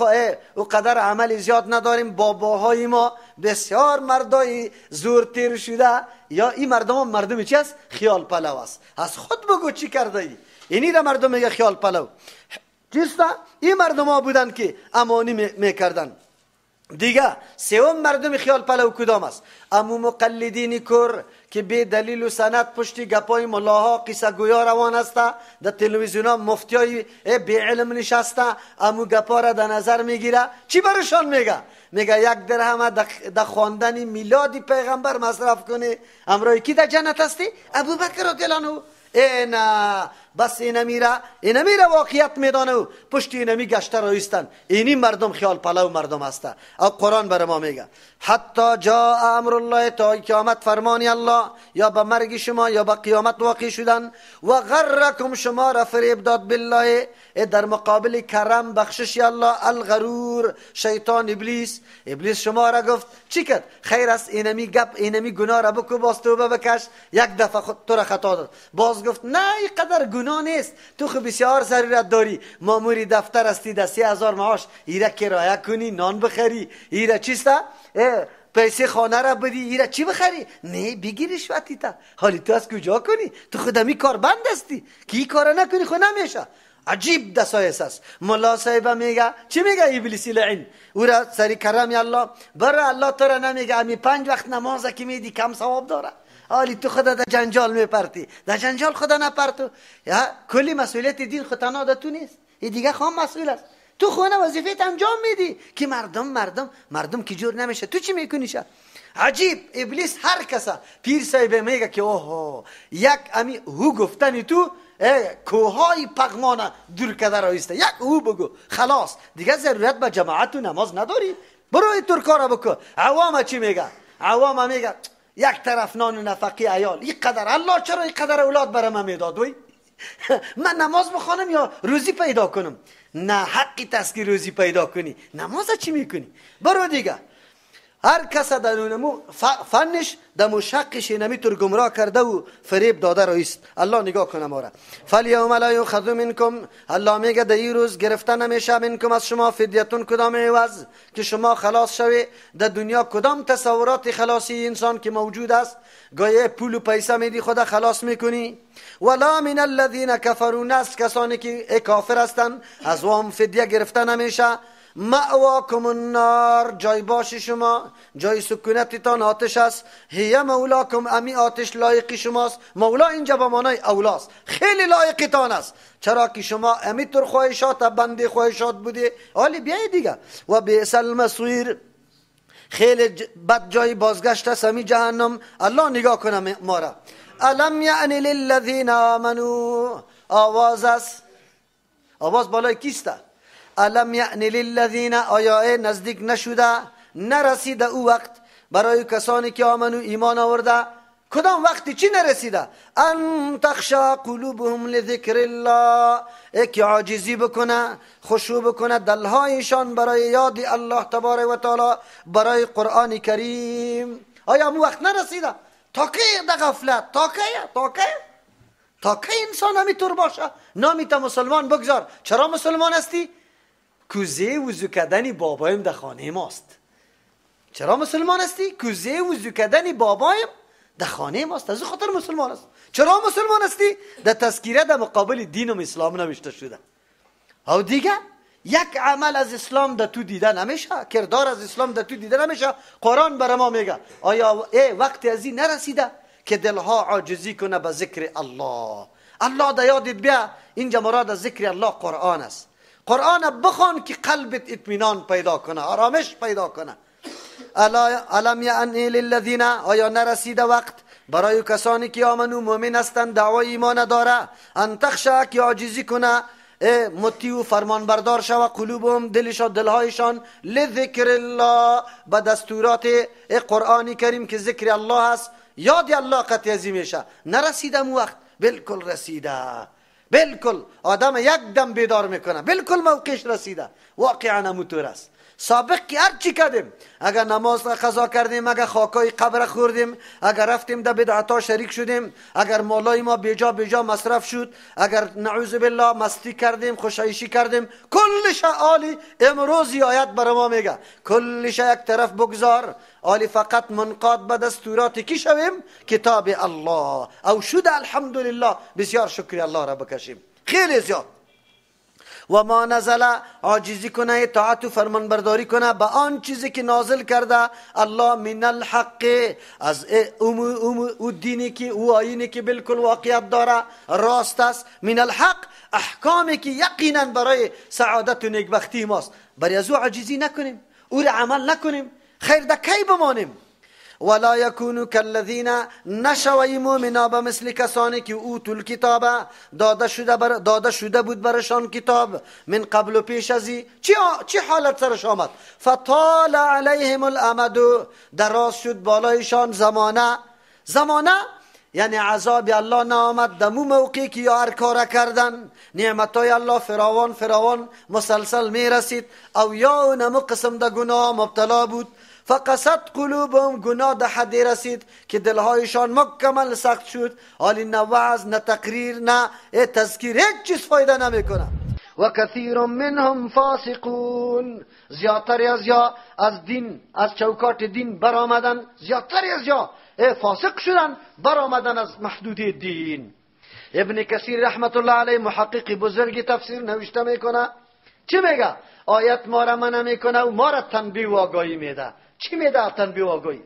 او قدر عمل زیاد نداریم، باباهای ما بسیار مردای زور تیر شده، یا این مردم چی است؟ خیال پلو است. از خود بگو چی کرده ای؟ اینی را مردم میگه خیال پلو. چیستا؟ این مردم ها بودن که امانی میکردن. دیگه سوم مردم خیال پلو کدام است؟ امو مقلدین کر که به دلیل و سند پشتی گپای ملاها قصه گویا روان است، در تلویزیون ها مفتیای بی علم نشسته، امو گپا را در نظر میگیره. چی برشان میگه؟ میگه یک درهم در خواندن میلاد پیغمبر مصرف کنی، امرای کی در جنت هستی؟ ابوبکر رضی الله عنه. نه بس اینمی را واقعیت میدانه و پشت اینمی گشته رایستن. اینی مردم خیال پلو مردم هسته. او قرآن بر ما میگه حتی جاء امر الله، تا قیامت فرمانی الله، یا به مرگ شما یا به قیامت واقع شدن. و غرکم، شما را فریب داد بالله، در مقابل کرم بخشش الله، الغرور، شیطان ابلیس شما را گفت چی کرد؟ خیر است اینمی گپ، اینمی گناه را بکو، باز توبه بکش. یک دفعه تو را خطا داد، باز گفت نه این قدر گناه نیست، تو خو بسیار ضرورت داری، ماموری دفتر هستی، در 30,000 معاش، ایره کرایه کنی، نان بخری، ایره چیسته پیسه خانه را بدی، ایره چی بخری؟ نه بگی رشوتی تا. حالی تو از کجا کنی؟ تو خودمی کار بند هستی که این کار نکنی خود نمیشه. عجیب دسایس است. ملا صاحب میگه چی میگه؟ ابلیسی لعین او را سری کرم الله، برای الله تو را نمیگه امی 5 وقت نماز که میدی کم ثواب داره، حالی تو خدا در جنجال میپرتی. در جنجال خدا نپرتو. یا کلی مسئولیت دین خود تنها در تو نیست، این دیگه خام مسئول است. تو خونه وظیفت انجام میدی که مردم که جور نمیشه، تو چی میکنی؟ عجیب. ابلیس هر کسا پیر صاحب میگه که اوه یک امی هو گفتنی تو کوهای پغمانه دور کده رایسته، یک او بگو خلاص دیگه ضرورت به جماعت و نماز نداری، برو اینطور کارا بکن. عوام چی میگه؟ عوام میگه یک طرف نان و نفقی عیال، این قدر الله چرا این قدر اولاد برام میداد؟ وای من نماز بخوانم یا روزی پیدا کنم؟ نه حقی است که روزی پیدا کنی، نماز چی میکنی؟ برو دیگه. هر کس در فنش در مشقش نمیتور گمراه کرده و فریب داده رایست. الله نگاه کنه ما را. فالیوم لا یؤخذ منکم، الله میگه در این روز گرفته نمیشه منکم از شما فدیتون کدام عوض که شما خلاص شوی. در دنیا کدام تصورات خلاصی انسان که موجود است، گاهی پول و پیسه میدی خدا خلاص میکنی. ولا من الذين كفروا، ناس کسانی که کافر هستند از وام فدیه گرفته نمیشه. مأواکم النار، جای باش شما، جای سکونتتان آتش است. هی مولاکم، امی آتش لایق شماست. مولا اینجا به معنای اولاست، خیلی لایقتان است، چرا که شما امی طور خواهشات بنده خواهشات بوده. حالی بیایی دیگه. و بیس المصیر، خیلی بد جای بازگشت است امی جهنم. الله نگاه کنه ما را. الم یعنی للذین آمنوا، آواز است، آواز بالای کیسته. الم یعنی للذین، آیا نزدیک نشده نرسیده او وقت برای کسانی که آمنو ایمان آورده. کدام وقتی چی نرسیده؟ ان تخشع قلوبهم لذکر الله، که عاجزی بکنه خشوع بکنه دلهایشان برای یاد الله تبارک و تعالی، برای قرآن کریم. آیا مو وقت نرسیده؟ تا که در غفلت، تا که انسان همیطور باشه نامیتا مسلمان بگذار. چرا مسلمان هستی؟ کوزه وضو کردن بابایم در خانه ماست. چرا مسلمان هستی؟ کوزه وضو کردن بابایم در خانه ماست، از خاطر مسلمان است. چرا مسلمان هستی؟ در تذکیره در مقابل دین و اسلام نوشته شده. او دیگه یک عمل از اسلام در تو دیده نمیشه، کردار از اسلام در تو دیده نمیشه. قرآن بر ما میگه آیا وقتی از این نرسیده که دلها عاجزی کنه به ذکر الله؟ الله در یادت بیا. اینجا مراد از ذکر الله قرآن است. قرآن بخوان که قلبت اطمینان پیدا کنه، آرامش پیدا کنه. الم یعنی للذین، آیا نرسیده وقت برای کسانی که آمنو مؤمن هستند دعوای ایمان داره، ان تخشع، که عاجزی کنه مطیع و فرمان بردار شوه قلوبهم، دلهایشان لذکر الله، به دستورات قرآنی کریم که ذکر الله هست، یاد الله قطعی ازی میشه. نرسیده مو وقت؟ بالکل رسیده. بالکل آدم یک دم بیدار میکنه، بالکل موقعش رسیده. واقعا همونطور است. سابق که هر چی کردیم، اگر نماز را قضا کردیم، اگر خاکای قبر خوردیم، اگر رفتیم در بدعتا شریک شدیم، اگر مالای ما بیجا مصرف شد، اگر نعوذ بالله مستی کردیم، خوشایشی کردیم، کلش عالی. امروزی آیت بر ما میگه کلش یک طرف بگذار، عالی فقط منقاد به دستورات کی شویم؟ کتاب الله. او شد الحمدلله، بسیار شکر الله را بکشیم، خیلی زیاد. و ما نزل، عاجزی کنه اطاعت و فرمان برداری کنه به آن چیزی که نازل کرده الله من الحق، از او دینی که او آیینی که بالکل واقعیت داره، راست است. من الحق، احکامی که یقینا برای سعادت و نیکبختی ماست. برای از او عاجزی نکنیم، او را عمل نکنیم، خیر در کی بمانیم. ولا یکونوا کالذین، نشوی مؤمنا به مثل کسانی که اوتوا الکتاب، داده شده بود برشان کتاب، من قبل و پیش ازی. چی حالت سرش آمد؟ فطال علیهم الامد، دراز شد بالایشان زمانه یعنی عذاب الله نامد دمو موقعی که یا هر کار کردن نعمتای الله فراوان مسلسل می رسید، او یا نمو قسم ده گناه مبتلا بود. فقصد قلوبهم، گناه ده حدی رسید که دلهایشان مکمل سخت شد. حالی نه وعظ نه تقریر نه تذکیر هیچ چیز فایده نمیکنه. و کثیر منهم فاسقون، زیادتری از یا از دین، از چوکات دین برآمدن، زیادتری از یا فاسق شدن، برآمدن از محدوده دین. ابن کثیر رحمت الله علیه محقق بزرگی تفسیر نوشته میکنه، چی میگه؟ آیت ما را منع میکنه و ما را تنبیه و آگاهی میده. چی میده تنبیه و آگاهی؟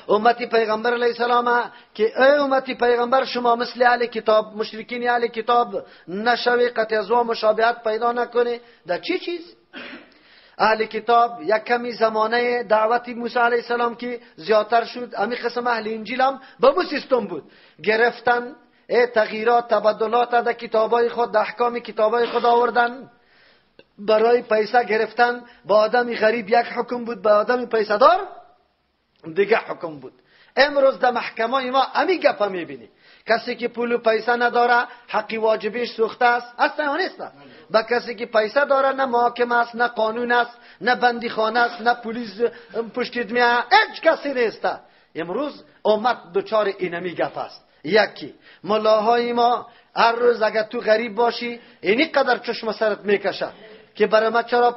امتی پیغمبر علیه السلام که ای امتی پیغمبر، شما مثل اهل کتاب، مشرکین اهل کتاب نشوی، قطع از و مشابهت پیدا نکنی. در چی چیز؟ اهل کتاب یک کمی زمانه دعوت موسی علیه السلام که زیادتر شد، امی قسم اهل انجیل هم به مو سیستم بود، گرفتن تغییرات تبدلات در کتابای خود، در احکام کتابای خود آوردن، برای پیسه گرفتن. با آدمی غریب یک حکم بود، با آدمی پیسه دار دیگه حکم بود. امروز در محکمه ما امی گپ میبینی، کسی که پول و پیسه نداره حقی واجبش سوخته است، اصلا یا نیست؟ با کسی که پیسه داره نه محاکمه است، نه قانون است، نه بندی خانه است، نه پلیس پشتید میاد، هیچ کسی نیست. امروز امت دوچار اینمی گپ است. یکی ملاهای ما هر روز اگر تو غریب باشی اینی قدر چشم سرت میکشه که برای ما چرا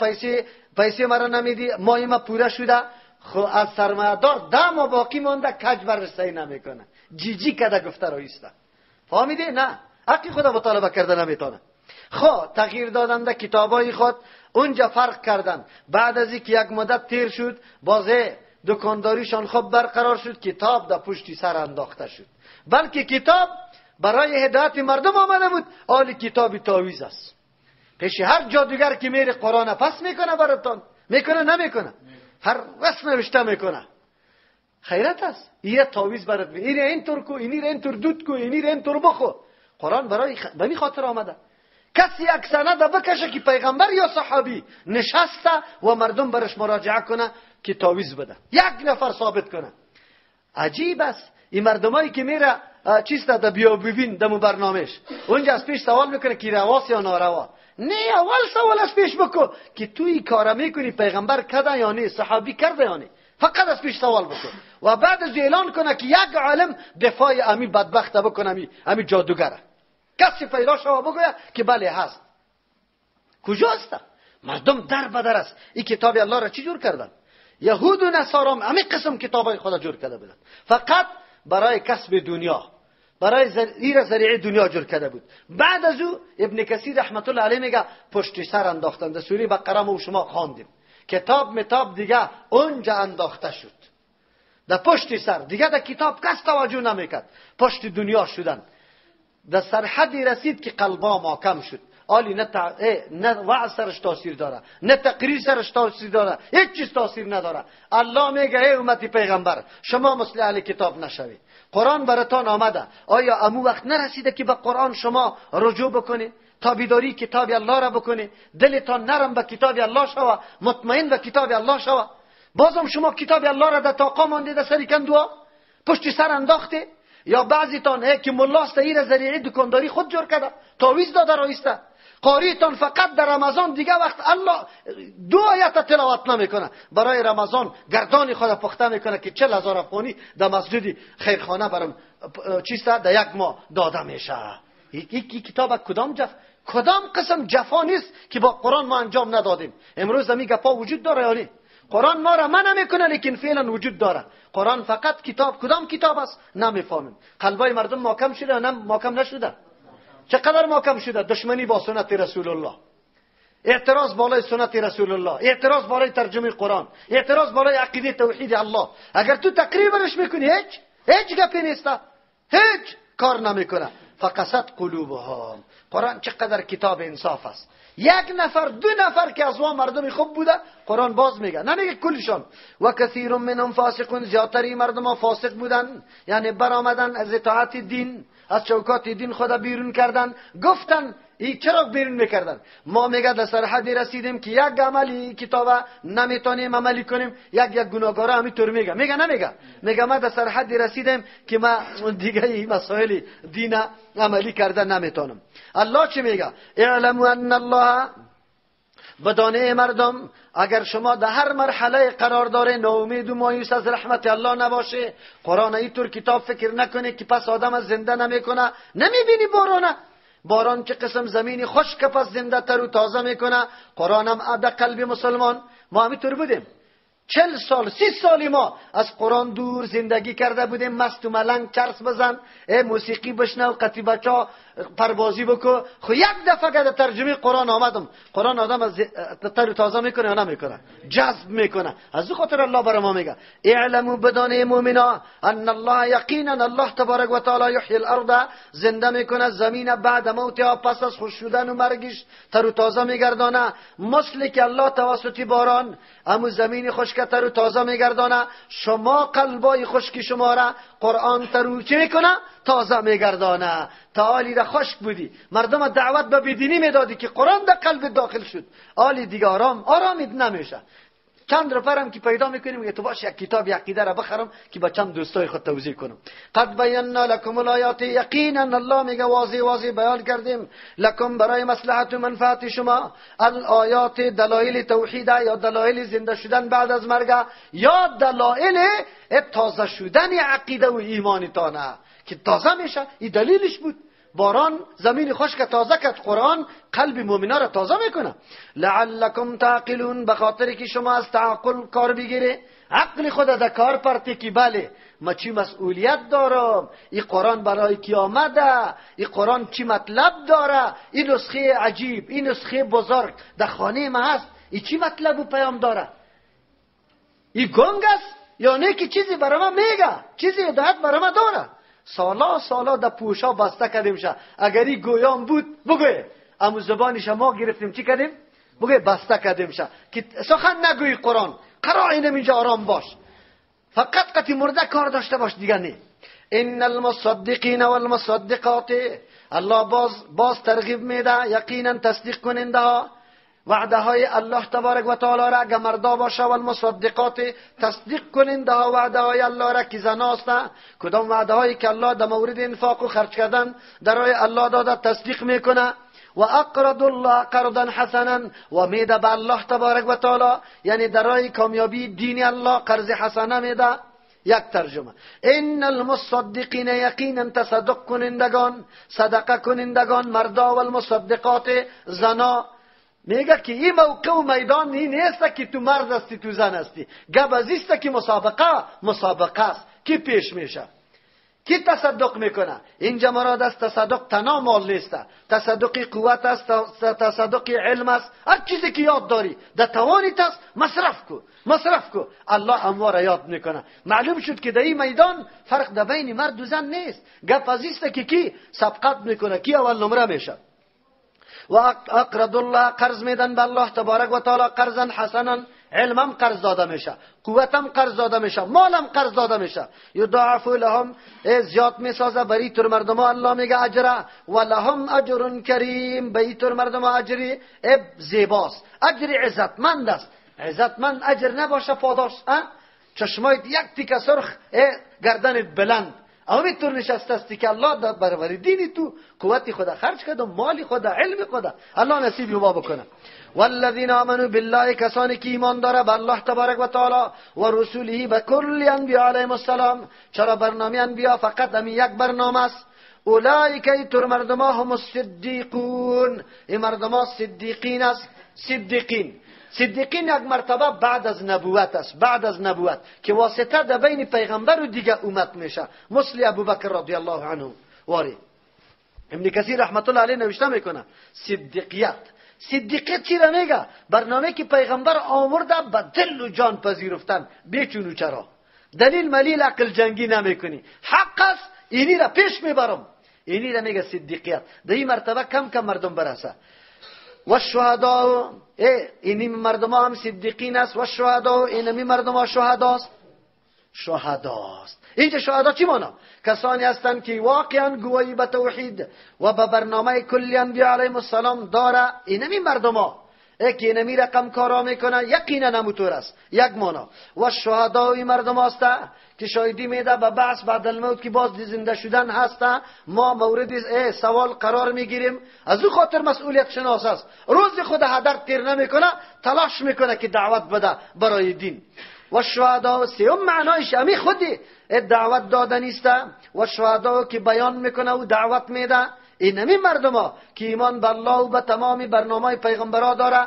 پیسه مرا نمیدی، ماهی ما پوره شده. خو از سرمایه‌دار 10 ماه باقی مونده کج بررسی نمیکنه، جیجی کده گفته رایسته. فهمیدی؟ نه، حقی خدا مطالبه کرده نمیتونه. خو تغییر دادن در کتابای خود اونجا فرق کردن. بعد از اینکه یک مدت تیر شد بازه دکانداریشان خوب برقرار شد، کتاب در پشت سر انداخته شد. بلکه کتاب برای هدایت مردم آمده بود، حال کتابی تعویض است. پیش هر جادوگر که میره قرآن پس میکنه براتون، میکنه نمیکنه، هر رسم نوشته میکنه. خیرت است. این تعویض برات میده، این اینطور کو، این اینطور دود کو، این اینطور بخو. قرآن برای بنی خاطر آمده. کسی یک سند بکشه که پیغمبر یا صحابی نشسته و مردم برش مراجعه کنه که تعویض بده، یک نفر ثابت کنه. عجیب است. این مردمایی که میره چیسته دا بیا ببین دمو برنامهش، اونجا از پیش سوال میکنه که رواست یا ناروا. نه، اول سوال از پیش بکن که توی کار میکنی پیغمبر کرده یا نه، صحابی کرده یا نه. فقط از پیش سوال بکن و بعد از اعلان کنه که یک عالم دفاع امی بدبخت بکنه، امی جادوگره. کسی پیدا شو بگوید که بله هست. کجاست؟ مردم در بدر است. این کتاب الله را چی جور کردن؟ یهود و نصارا همین قسم کتابای خدا جور کرده بودن، فقط برای کسب دنیا، برای ذریعه دنیا جور کرده بود. بعد از او ابن کثیر رحمت الله علیه میگه پشت سر انداختن. در سوره بقره ما شما خواندیم کتاب متاب دیگه اونجا انداخته شد، در پشت سر دیگه در کتاب کس توجه نمیکرد، پشت دنیا شدن. در سرحدی رسید که قلبا محکم شد. آلی نه وعظ سرش تاثیر داره، نه تقریر سرش تاثیر داره، هیچ چیز تاثیر نداره. الله میگه ای امتی پیغمبر شما مثل اهل کتاب نشوید. قرآن براتان آمده، آیا امو وقت نرسیده که به قرآن شما رجوع بکنی، تابعداری کتاب الله را بکنی، دلتان نرم به کتاب الله شوه، مطمئن به کتاب الله شوه؟ بازم شما کتاب الله را در تاقا مانده در سری کندوا پشت سر انداخته؟ یا بعضی تان که ملاست این ذریعه دکانداری خود جور کرده، تعویض داده رایسته. قاریتان فقط در رمضان دیگه وقت الله 2 آیت تلاوت نمیکنه، برای رمضان گردان خود پخته میکنه که 40,000 افغانی در مسجد خیرخانه برام چیسته در 1 ماه داده میشه. این کتاب کدام قسم جفا نیست که با قرآن ما انجام ندادیم؟ امروز می گپا وجود داره یا نه؟ قرآن ما را منع میکنه لیکن فعلا وجود داره. قرآن فقط کتاب، کدام کتاب است نمیفهمیم. قلبای مردم محکم شده یا محکم نشده؟ چقدر محکم شده؟ دشمنی با سنت رسول الله، اعتراض بالای سنت رسول الله، اعتراض بالای ترجمه قرآن، اعتراض بالای عقیده توحید الله. اگر تو تقریبش میکنی هیچ گپی نیست، هیچ کار نمیکنه. فقست قلوبهم. قرآن چقدر کتاب انصاف است. 1 نفر 2 نفر که از وام مردم خوب بوده قرآن باز میگه، نمیگه کلشان. و کثیر منهم فاسقون، زیادتری مردم فاسق بودن، یعنی برآمدن از اطاعت دین، از چوکات دین خدا بیرون کردن. گفتن ای چرا بیرون میکردن؟ ما میگه در سرحدی رسیدیم که یک عملی کتاب نمیتونیم عملی کنیم، یک گناهکار همینطور میگه میگه ما در سرحدی رسیدیم که ما دیگه این مسائل دین عملی کرده نمیتونم. الله چی میگه؟ اعلموا ان الله، بدانه مردم اگر شما در هر مرحله قرار داره ناامید و مایوس از رحمت الله نباشه، قرآن اینطور کتاب فکر نکنه که پس آدم از زنده نمیکنه. نمیبینی باران چه قسم زمینی خشک پس زنده تر و تازه میکنه؟ قرآن هم در قلب مسلمان. ما همینطور بودیم 40 سال 30 سالی ما از قرآن دور زندگی کرده بودیم، مست و ملنگ چرس بزن، موسیقی بشنو، قطی بچا پروازی بکو. خو یک دفعه که ترجمه قرآن آمدم، قرآن آدم از تر و تازه میکنه یا نمیکنه؟ جذب میکنه. از این خاطر الله برای ما میگه اعلموا، بدانه مؤمنا، ان الله یقینا الله تبارک و تعالی یحیی الارض، زنده میکنه زمین بعد موتها، پس از خشک شدن و مرگش تر و تازه میگردانه. مثل که الله توسط باران همو زمین خشک تر و تازه میگردانه، شما قلبای خشک شما را قرآن تر و چی میکنه؟ تازه میگردانه. تعالی را خشک بودی، مردم دعوت به بیدینی میدادی که قرآن در قلب داخل شد، آلی دیگه آرامید نمیشه. چند نفرم که پیدا میکنیم میگه تو باش یک کتاب عقیده را بخرم که با چند دوستای خود توضیح کنم. قد بینا لكم الآیات، یقینا الله میگه واضح بیان کردیم لکم برای مصلحت و منفعت شما الآیات، دلایل توحید یا دلایل زنده شدن بعد از مرگ یا دلایل تازه شدن عقیده و ایمانتانه که تازه میشه. این دلیلش بود. باران زمین خشک تازه کرد، قرآن قلب مومنا را تازه میکنه. لعلکم تعقلون، بخاطر که شما از تعقل کار بگیره، عقل خود از کار پرتی که بله ما چی مسئولیت دارم، این قرآن برای کی آمده، این قرآن چی مطلب داره، این نسخه عجیب، این نسخه بزرگ در خانه ما هست، این چی مطلب و پیام داره، این گنگ است یا نه که چیزی برای ما میگه، چیزی هدایت برای ما داره. سالا در پوشا بسته کردیم شه. اگر این گویان بود بگوی، اما زبانش ما گرفتیم چی کردیم؟ بگوی بسته کردیم شه که سخن نگوی قرآن، قرار اینم اینجا آرام باش، فقط قطی مرده کار داشته باش دیگه نه. ان المصدقین والمصدقات، الله باز ترغیب میده یقینا تصدیق کننده ها وعده های الله تبارک و تعالی را اگر مردا باشه، و المصدقات تصدیق کننده ها وعده های الله را که زناست، کدام وعده هایی که الله در مورد انفاق و خرج کردن در راه الله داده تصدیق میکنه. و اقرض الله قرضا حسنا، و میده به الله تبارک و تعالی یعنی در راه کامیابی دین الله قرض حسنه میده. یک ترجمه ان المصدقین، یقینا تصدق کنندگان، صدقه کنندگان مردا و المصدقات زنا. میگه که این موقع و میدان این نیست که تو مرد هستی تو زن هستی، گپ از است که مسابقه است کی پیش میشه، کی تصدق میکنه. اینجا مراد است تصدق تنها مال نیست، تصدق قوت است، تصدق علم است، هر چیزی که یاد داری در توانیت است مصرف کو. الله اموار یاد میکنه. معلوم شد که در این میدان فرق در بین مرد و زن نیست، گپ از است که کی سبقت میکنه، کی اول نمره میشه. و اقرض الله، قرض میدن به الله تبارک و تعالی قرضا حسنا، علمم قرض داده میشه، قوتم قرض داده میشه، مالم قرض داده میشه. یضاعف لهم، زیاد میسازه برای تر مردم الله میگه اجر، و لهم اجر کریم، برای تر مردم اجری زیباست، اجر عزتمند است. عزتمند اجر نباشه پاداش، چشمایت یک تیکه سرخ، گردنت بلند، همین طور نشسته است که الله در برابر دین تو قوت خدا خرج کرد و مال خدا علم خدا. الله نصیب ما بکنه. والذین آمنوا بالله، کسانی که ایمان داره به الله تبارک و تعالی و رسوله، به کل انبیاء علیهم السلام. چرا برنامه انبیاء فقط همین یک برنامه است؟ اولئک ایتر مردما هم الصدیقون، این مردما صدیقین است. صدیقین یک مرتبه بعد از نبوت است، بعد از نبوت که واسطه در بین پیغمبر و دیگه امت میشه، مثل ابوبکر رضی الله عنه. واری ابن کثیر رحمت الله علیه نوشته میکنه صدیقیت چی را میگه؟ برنامه که پیغمبر آورده به دل و جان پذیرفتن، بیچون چرا دلیل ملیل عقل جنگی نمیکنی، حق است اینی را پیش میبرم، اینی را میگه صدیقیت. در این مرتبه کم مردم برسه. و شهدا، اینی مردم هم صدیقین است. و شهدا، اینمی مردم ها شهداست. اینجا شهدا چی مانا؟ کسانی هستند که واقعا گواهی به توحید و به برنامه کلی انبیاء علیهم السلام داره. اینمی مردم ها که اینمی رقم کارا میکنه، یقینا نموتور است. یک مانا. و شهدا این مردم هست که شاهدی میده به بعث بعد الموت که باز زنده شدن هست. ما مورد سوال قرار میگیریم، از او خاطر مسئولیت شناس است. روز خود هدر تیر نمیکنه، تلاش میکنه که دعوت بده برای دین. و شهدا سیوم معنایش همی خودی دعوت دادن است. و شهدا که بیان میکنه و دعوت میده، اینمی مردم ها که ایمان به الله و به تمام برنامه پیغمبرها داره.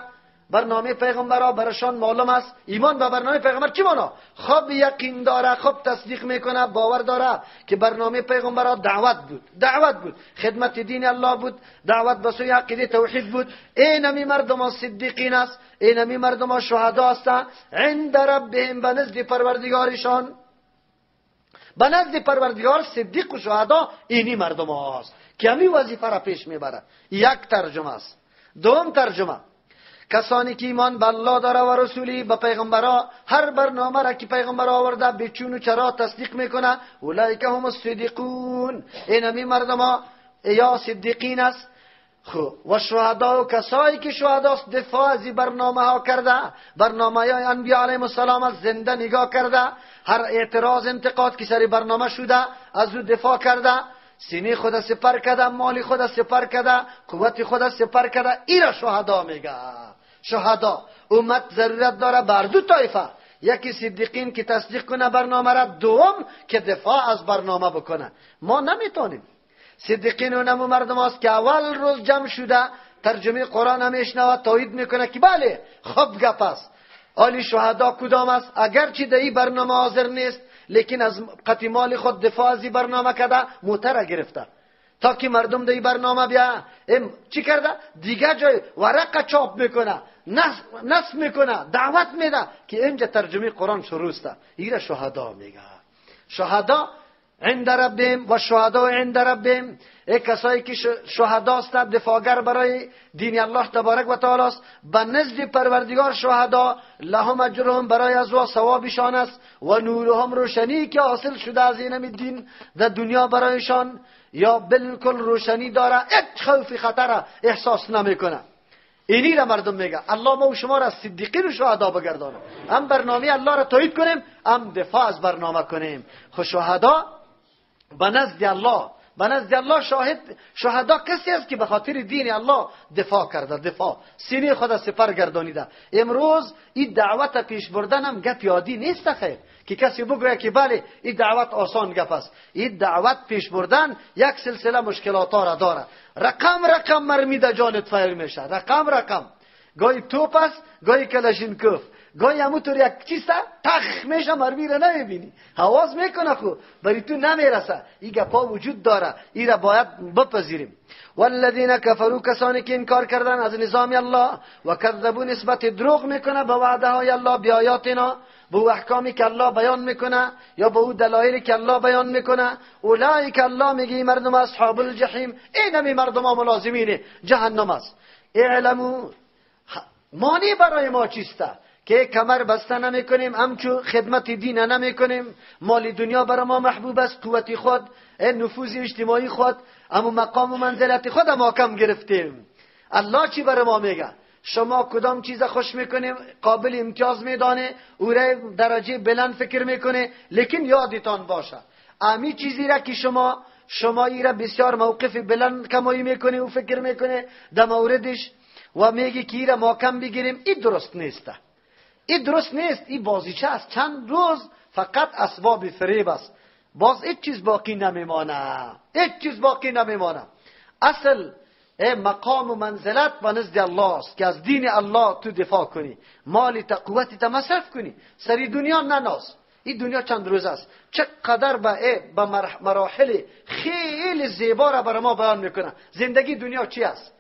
برنامه پیغمبرها برشان معلوم است. ایمان به برنامه پیغمبر چی مانا؟ خوب یقین داره، خوب تصدیق میکنه، باور داره که برنامه پیغمبرها دعوت بود، خدمت دین الله بود، دعوت به سوی عقیده توحید بود. اینمی مردم صدیقین است، اینمی مردم شهدا هستند. عند ربهم، به نزد پروردگارشان، به نزد پروردگار صدیق و شهدا اینی مردم هاست که همین وظیفه را پیش میبره. یک ترجمه است. دوم ترجمه، کسانی که ایمان به الله داره و رسولی، به پیغمبرها، هر برنامه را که پیغمبر آورده بچون و چرا تصدیق میکنه. اولئک هم الصدیقون، اینمی مردم ها یا صدیقین است. خب و شهدا و کسایی که شهداست دفاع از برنامه ها کرده، برنامه های انبیاء علیهم السلام از زنده نگاه کرده، هر اعتراض انتقاد که سری برنامه شده از او دفاع کرده، سینه خود سپر کرده، مال خود سپر کرده، قوت خود سپر کرده، اینا شهدا میگه. شهدا امت ضرورت داره بر دو طایفه، یکی صدیقین که تصدیق کنه برنامه را، دوم که دفاع از برنامه بکنه. ما نمیتونیم. صدیقین اونم مردم هست که اول روز جمع شده ترجمه قرآن هم میشنوه، تایید میکنه که بله خب گپ است. آلی شهدا کدام است؟ اگرچه در این برنامه حاضر نیست لیکن از قطع مال خود دفاع از این برنامه کرده، موتر گرفته تا که مردم در این برنامه بیا. چی کرده؟ دیگه جای ورق چاپ میکنه، نصب میکنه، دعوت میده که اینجا ترجمه قرآن شروع است. ایره شهدا میگه. شهدا عند ربهم و شهدا عند ربهم، کسایی که شهدا هستند، دفاعگر برای دین الله تبارک و تعالی است، به نزد پروردگار شهدا لهم اجرهم، برای از و ثوابشان است، و نورهم، روشنی که حاصل شده از این دین در دنیا برایشان، یا بالکل روشنی داره، هیچ خوف خطر احساس نمیکنه. اینی را مردم میگه الله ما و شما را از صدیقین و شهدا بگردانه، هم برنامه الله را تایید کنیم، هم دفاع از برنامه کنیم. خو شهدا به نزد الله شهدا کسی است که به خاطر دین الله دفاع کرده، دفاع سینه خود سپر گردانیده. امروز این دعوت پیش بردن هم گپ یادی نیست خیر که کسی بگوید که بله این دعوت آسان گپ است. این دعوت پیش بردن یک سلسله مشکلات را داره. رقم مرمی در جانت فایر میشه، رقم گاهی توپ است، گاهی کلاشینکوف، گاهی همونطور یک چیز تخ میشه، مرمی را نمیبینی، حواس میکنه خو بری تو نمیرسه. این گپا وجود داره، این را باید بپذیریم. والذین کفروا، کسانی که انکار کردن از نظام الله و کذبوا، نسبت دروغ میکنه به وعده های الله، به آیاتنا، به احکامی که الله بیان میکنه یا به دلایلی که الله بیان میکنه، اولئک، الله میگه مردم اصحاب الجحیم، اینمی مردم ملازمین جهنم است. اعلموا، معنی برای ما چیسته که کمر بسته نمی کنیم، همچو خدمت دین نمی کنیم، مال دنیا برای ما محبوب است، قوت خود، نفوذ اجتماعی خود، اما مقام و منزلت خود ما کم گرفتیم. الله چی برای ما میگه؟ شما کدام چیز خوش میکنیم، قابل امتیاز میدانه، او را درجه بلند فکر میکنه، لیکن یادتان باشه امی چیزی را که شما ای را بسیار موقف بلند کمایی میکنه و فکر میکنه در موردش و میگه که ای را ما کم بگیریم، این درست نیست. این درست نیست، این بازیچه است. چند روز فقط اسباب فریب است، باز هیچ چیز باقی نمیمانه. اصل مقام و منزلت و نزد الله است که از دین الله تو دفاع کنی، مال قوت مصرف کنی، سری دنیا نناز. این دنیا چند روز است، چقدر به مراحل خیلی زیبا را برای ما بیان میکنه. زندگی دنیا چی است،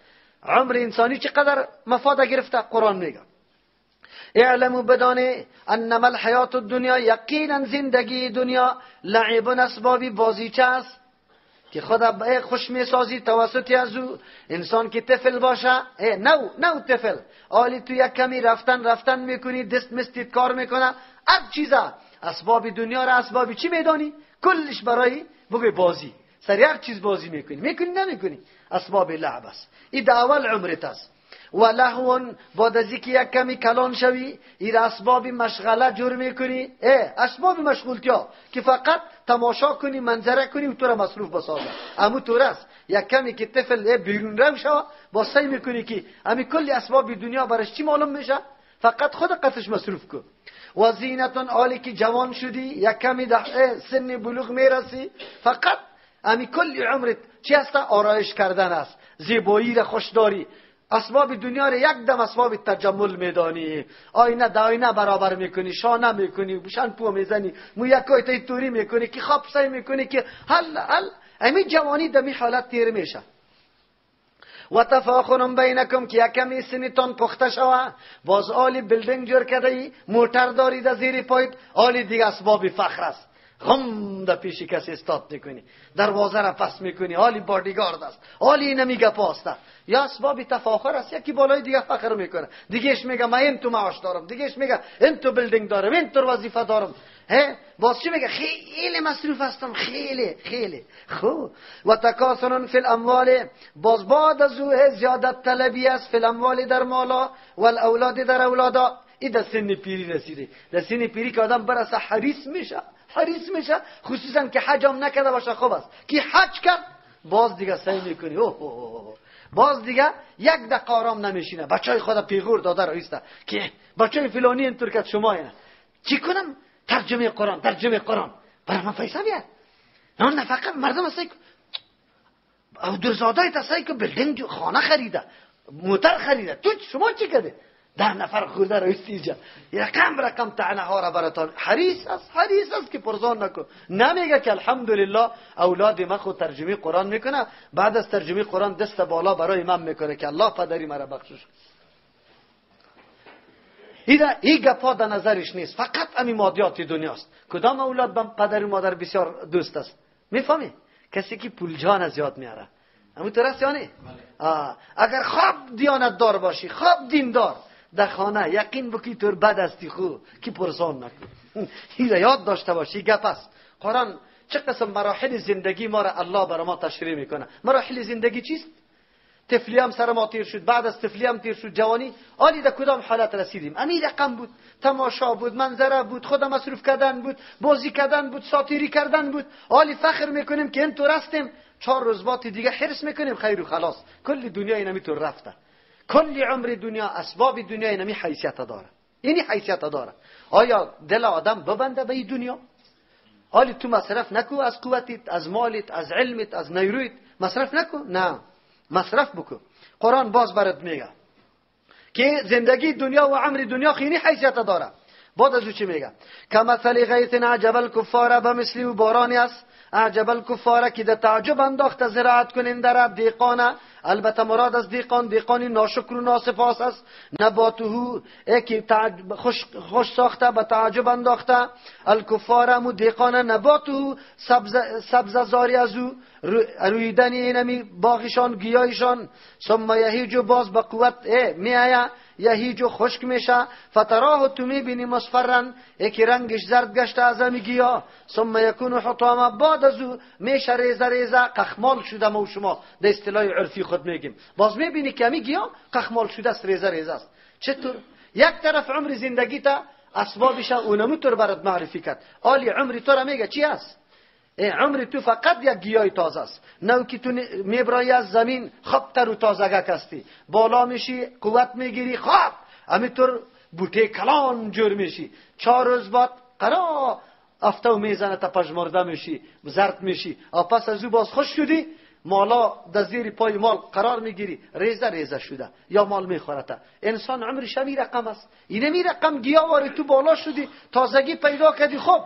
عمر انسانی چقدر مفاد گرفته، قرآن میگه اعلموا، بدانه انما الحیات الدنیا، یقینا زندگی دنیا، لعب، اسبابی بازیچه است که خدا خوش میسازی توسط از او. انسان که طفل باشه، نو طفل، آلی تو یک کمی رفتن میکنی، دست مستید کار میکنه، هر چیزا اسباب دنیا را اسبابی چی میدانی؟ کلش برای بگوی بازی، سری هر چیز بازی میکنی نمیکنی، اسباب لعب است. این داول عمرت است. و لهون، بعد از اینکه یک کمی کلان شوی، این اسباب مشغله جور میکنی، اسباب مشغولتیا که فقط تماشا کنی، منظره کنی و تو را مصروف بسازه. اما تو راست یک کمی که طفل بیرون رو شو، با سعی میکنی که امی کلی اسباب دنیا برش چی معلوم میشه، فقط خود قطعش مصروف کن. و زینتون، حالی که جوان شدی، یک کمی سن بلوغ میرسی، فقط امی کلی عمرت چی است؟ آرایش کردن است، زیبایی را خوش داری. اسباب دنیا را یک دم اسباب تجمل میدانی، آینه دا آینه برابر میکنی، شانه میکنی، شامپو میزنی، مویکای توری میکنی که خواب سعی میکنی که حل امی جوانی دمی حالت تیر میشه. و تفاخرم بینکم، که یکمی سنتان پخته شوه، باز آلی بلدنگ جور کرده ای، موتر داری در زیر پایت، آلی دیگه اسباب فخر است. غم در پیش کسی استاد میکنی، دروازه را پس میکنی، حالی بادیگارد است، حالی اینه میگه پاسته، یا اسباب تفاخر است. یکی بالای دیگه فخر میکنه، دیگهش میگه من این تو معاش دارم، دیگهش میگه این تو بیلدینگ دارم، این تو وظیفه دارم. باز چی میگه؟ خیلی مصروف هستم، خیلی خب. و تکاثر فی الاموال، باز بعد از او زیادت طلبی است فی الاموال در مالا و الاولاد در اولادا. این در سن پیری رسیده. در سن پیری که آدم برسه حریص میشه، خصوصا که حج هم نکرده باشه. خوب است که حج کرد، باز دیگه سعی میکنی باز دیگه یک دقیقه آرام نمیشینه. بچهای خود پیغور داده رایسته که بچهای فلانی اینطور که شما اینه چی کنم؟ ترجمه قرآن برای من پیسه بیار. نه فقط مردم هستی او درزادای تسایی که بلدنگ خانه خریده، موتر خریده، تو شما چی کرده؟ 10 نفر خورده رایستی اینجا رقم تعنه ها را براتان. حریص است که پرزان نکن. نمیگه که الحمدلله اولاد من خود ترجمه قرآن میکنه، بعد از ترجمه قرآن دست بالا برای من میکنه که الله پدری مرا بخشش. این گپا در نظرش نیست، فقط همین مادیات دنیاست. کدام اولاد به پدر و مادر بسیار دوست است؟ میفهمی؟ کسی که پول جان زیاد میاره. همون درست یا نه؟ اگر خواب دیانت دار باشی، خواب دیندار در خانه، یقین بکی طور بد استی خو که پرسان نکن. این یاد داشته باشی. گپ است. قرآن چه قسم مراحل زندگی ما را الله برای ما تشریح میکنه. مراحل زندگی چیست؟ طفلی هم سر ما تیر شد، بعد از طفلی هم تیر شد جوانی. آلی در کدام حالت رسیدیم؟ امیر رقم بود، تماشا بود، منظره بود، خودم مصروف کردن بود، بازی کردن بود، ساتیری کردن بود. آلی فخر میکنیم که اینطور هستیم. 4 روز بعد دیگه حرص میکنیم خیر و خلاص. کل دنیا اینمی طور رفته. کل عمر دنیا، اسباب دنیا اینمی حیثیت داره. اینی حیثیت داره. آیا دل آدم ببنده به این دنیا؟ آلی تو مصرف نکو از قوتت، از مالت، از علمت، از نیرویت مصرف نکو. نه، مصرف بکن. قرآن باز برات میگه که زندگی دنیا و عمر دنیا خیلی حیثیت داره. بعد از او چی میگه؟ کمثل غیث اعجب الکفار، به مثل او بارانی است اعجب الکفار که در تعجب انداخت زراعت کننده را، دیقانه. البته مراد از دیقانی ناشکر و ناسپاس است. نباته که خوش ساخته به تعجب انداخته. الکفار همو دیقانه، نباته سبز زاری از او رویدن اینمی باغشان گیاهشان. ثم یهیج، باز به قوت میآید، یهیج خشک میشه. فتراه، تو میبینی مصفرن، که رنگش زرد گشته از همی گیاه. ثم یکون حطاما، بعد از او میشه ریزه قخمال شده. ما و شما در اصطلاح عرفی خود میگیم. باز میبینی که همی گیاه قخمال شده است، ریزه است. چطور؟ یک طرف عمر زندگی تا اسبابش اونمو طور برات معرفی کرد. آلی عمری تو را میگه چی است؟ عمر تو فقط یک گیاه تازه است. نو که تو میبرایی از زمین خبتر و تازگک هستی، بالا میشی قوت میگیری، خواب همینطور بوته کلان جور میشی. 4 روز بعد قرار افتو میزنه تا پژمرده میشی، زرد میشی. پس از او باز خوش شدی، مالا در زیر پای مال قرار میگیری، ریزه شده یا مال میخورته. انسان عمرش می رقم است. این می رقم گیاه واری تو بالا شدی، تازگی پیدا کردی، خب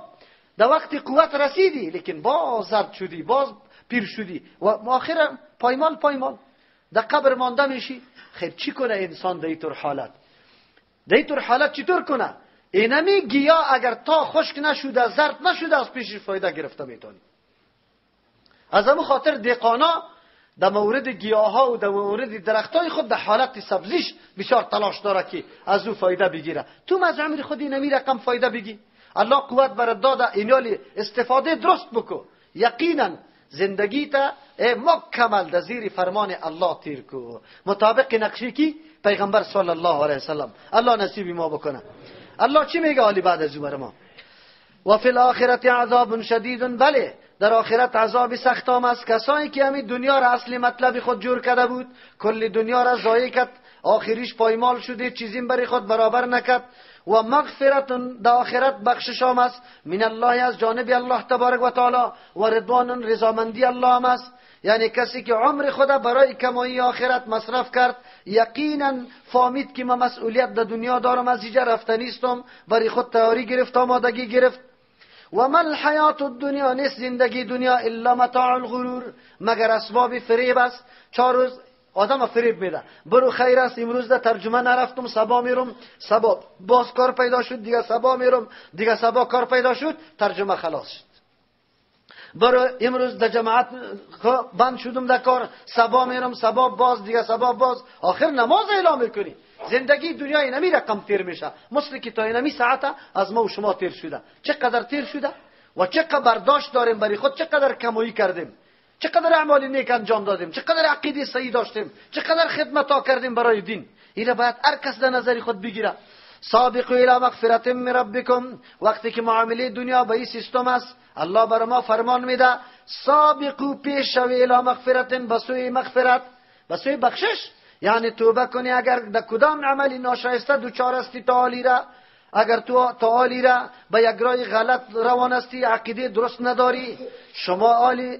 در وقت قوت رسیدی، لیکن باز زرد شدی، باز پیر شدی و آخر پایمال در قبر مانده میشی. خیر چی کنه انسان در اینطور حالت؟ در اینطور حالت چطور کنه؟ اینمی گیاه اگر تا خشک نشده، زرد نشده، از پیشش فایده گرفته میتونی. از همون خاطر دهقانا در مورد گیاه ها و در مورد درخت های خود در حالت سبزیش بسیار تلاش داره که از او فایده بگیره. تو از عمر خودی نمی رقم فایده بگی. الله قوت برات داده، اینالی استفاده درست بکو. یقینا زندگی تا مکمل در زیر فرمان الله تیر کو، مطابق نقشی کی پیغمبر صلی الله علیه وسلم. الله نصیب ما بکنه. الله چی میگه حالی بعد از او ما؟ و فی الاخرت عذاب شدید، بله در آخرت عذاب سخت است. کسانی که همین دنیا را اصلی مطلب خود جور کرده بود، کل دنیا را ضایع کرد، آخریش پایمال شده، چیزی برای خود برابر نکرد. و مغفرت در آخرت بخشش است من الله، از جانب الله تبارک و تعالی، و رضوان رضامندی الله هم است. یعنی کسی که عمر خود برای کمایی آخرت مصرف کرد، یقینا فهمید که من مسئولیت در دنیا دارم، از اینجا رفتنیستم، برای خود تیاری گرفت، آمادگی گرفت. و ما الحیات الدنیا، نیست زندگی دنیا الا متاع الغرور، مگر اسباب فریب است. 4 روز آدم فریب میده، برو خیر است، امروز در ترجمه نرفتم، صبا میرم، صبا باز کار پیدا شد، دیگه صبا میرم، دیگه صبا کار پیدا شد، ترجمه خلاص شد. برو امروز در جماعت بند شدم در کار، صبا میرم صبا باز، دیگه صبا باز، آخر نماز اعلام میکنی. زندگی دنیا اینمی رقم تیر میشه، مثل که تا اینمی ساعت از ما و شما تیر شده. چقدر تیر شده و چقدر برداشت داریم برای خود، چقدر کمایی کردیم، چقدر اعمال نیک انجام دادیم، چقدر عقیده صحیح داشتیم، چقدر خدمت ها کردیم برای دین. اینو باید هر کس در نظر خود بگیره. سابقوا الی مغفرت من ربکم، وقتی که معامله دنیا به این سیستم است، الله بر ما فرمان میده سابقوا، پیش شوی الی مغفرت، بسوی مغفرت، بسوی بخشش. یعنی توبه کنی اگر در کدام عملی ناشایسته دوچار هستی تعالی را، اگر تو تعالی را به یک راه غلط روان هستی، عقیده درست نداری، شما عالی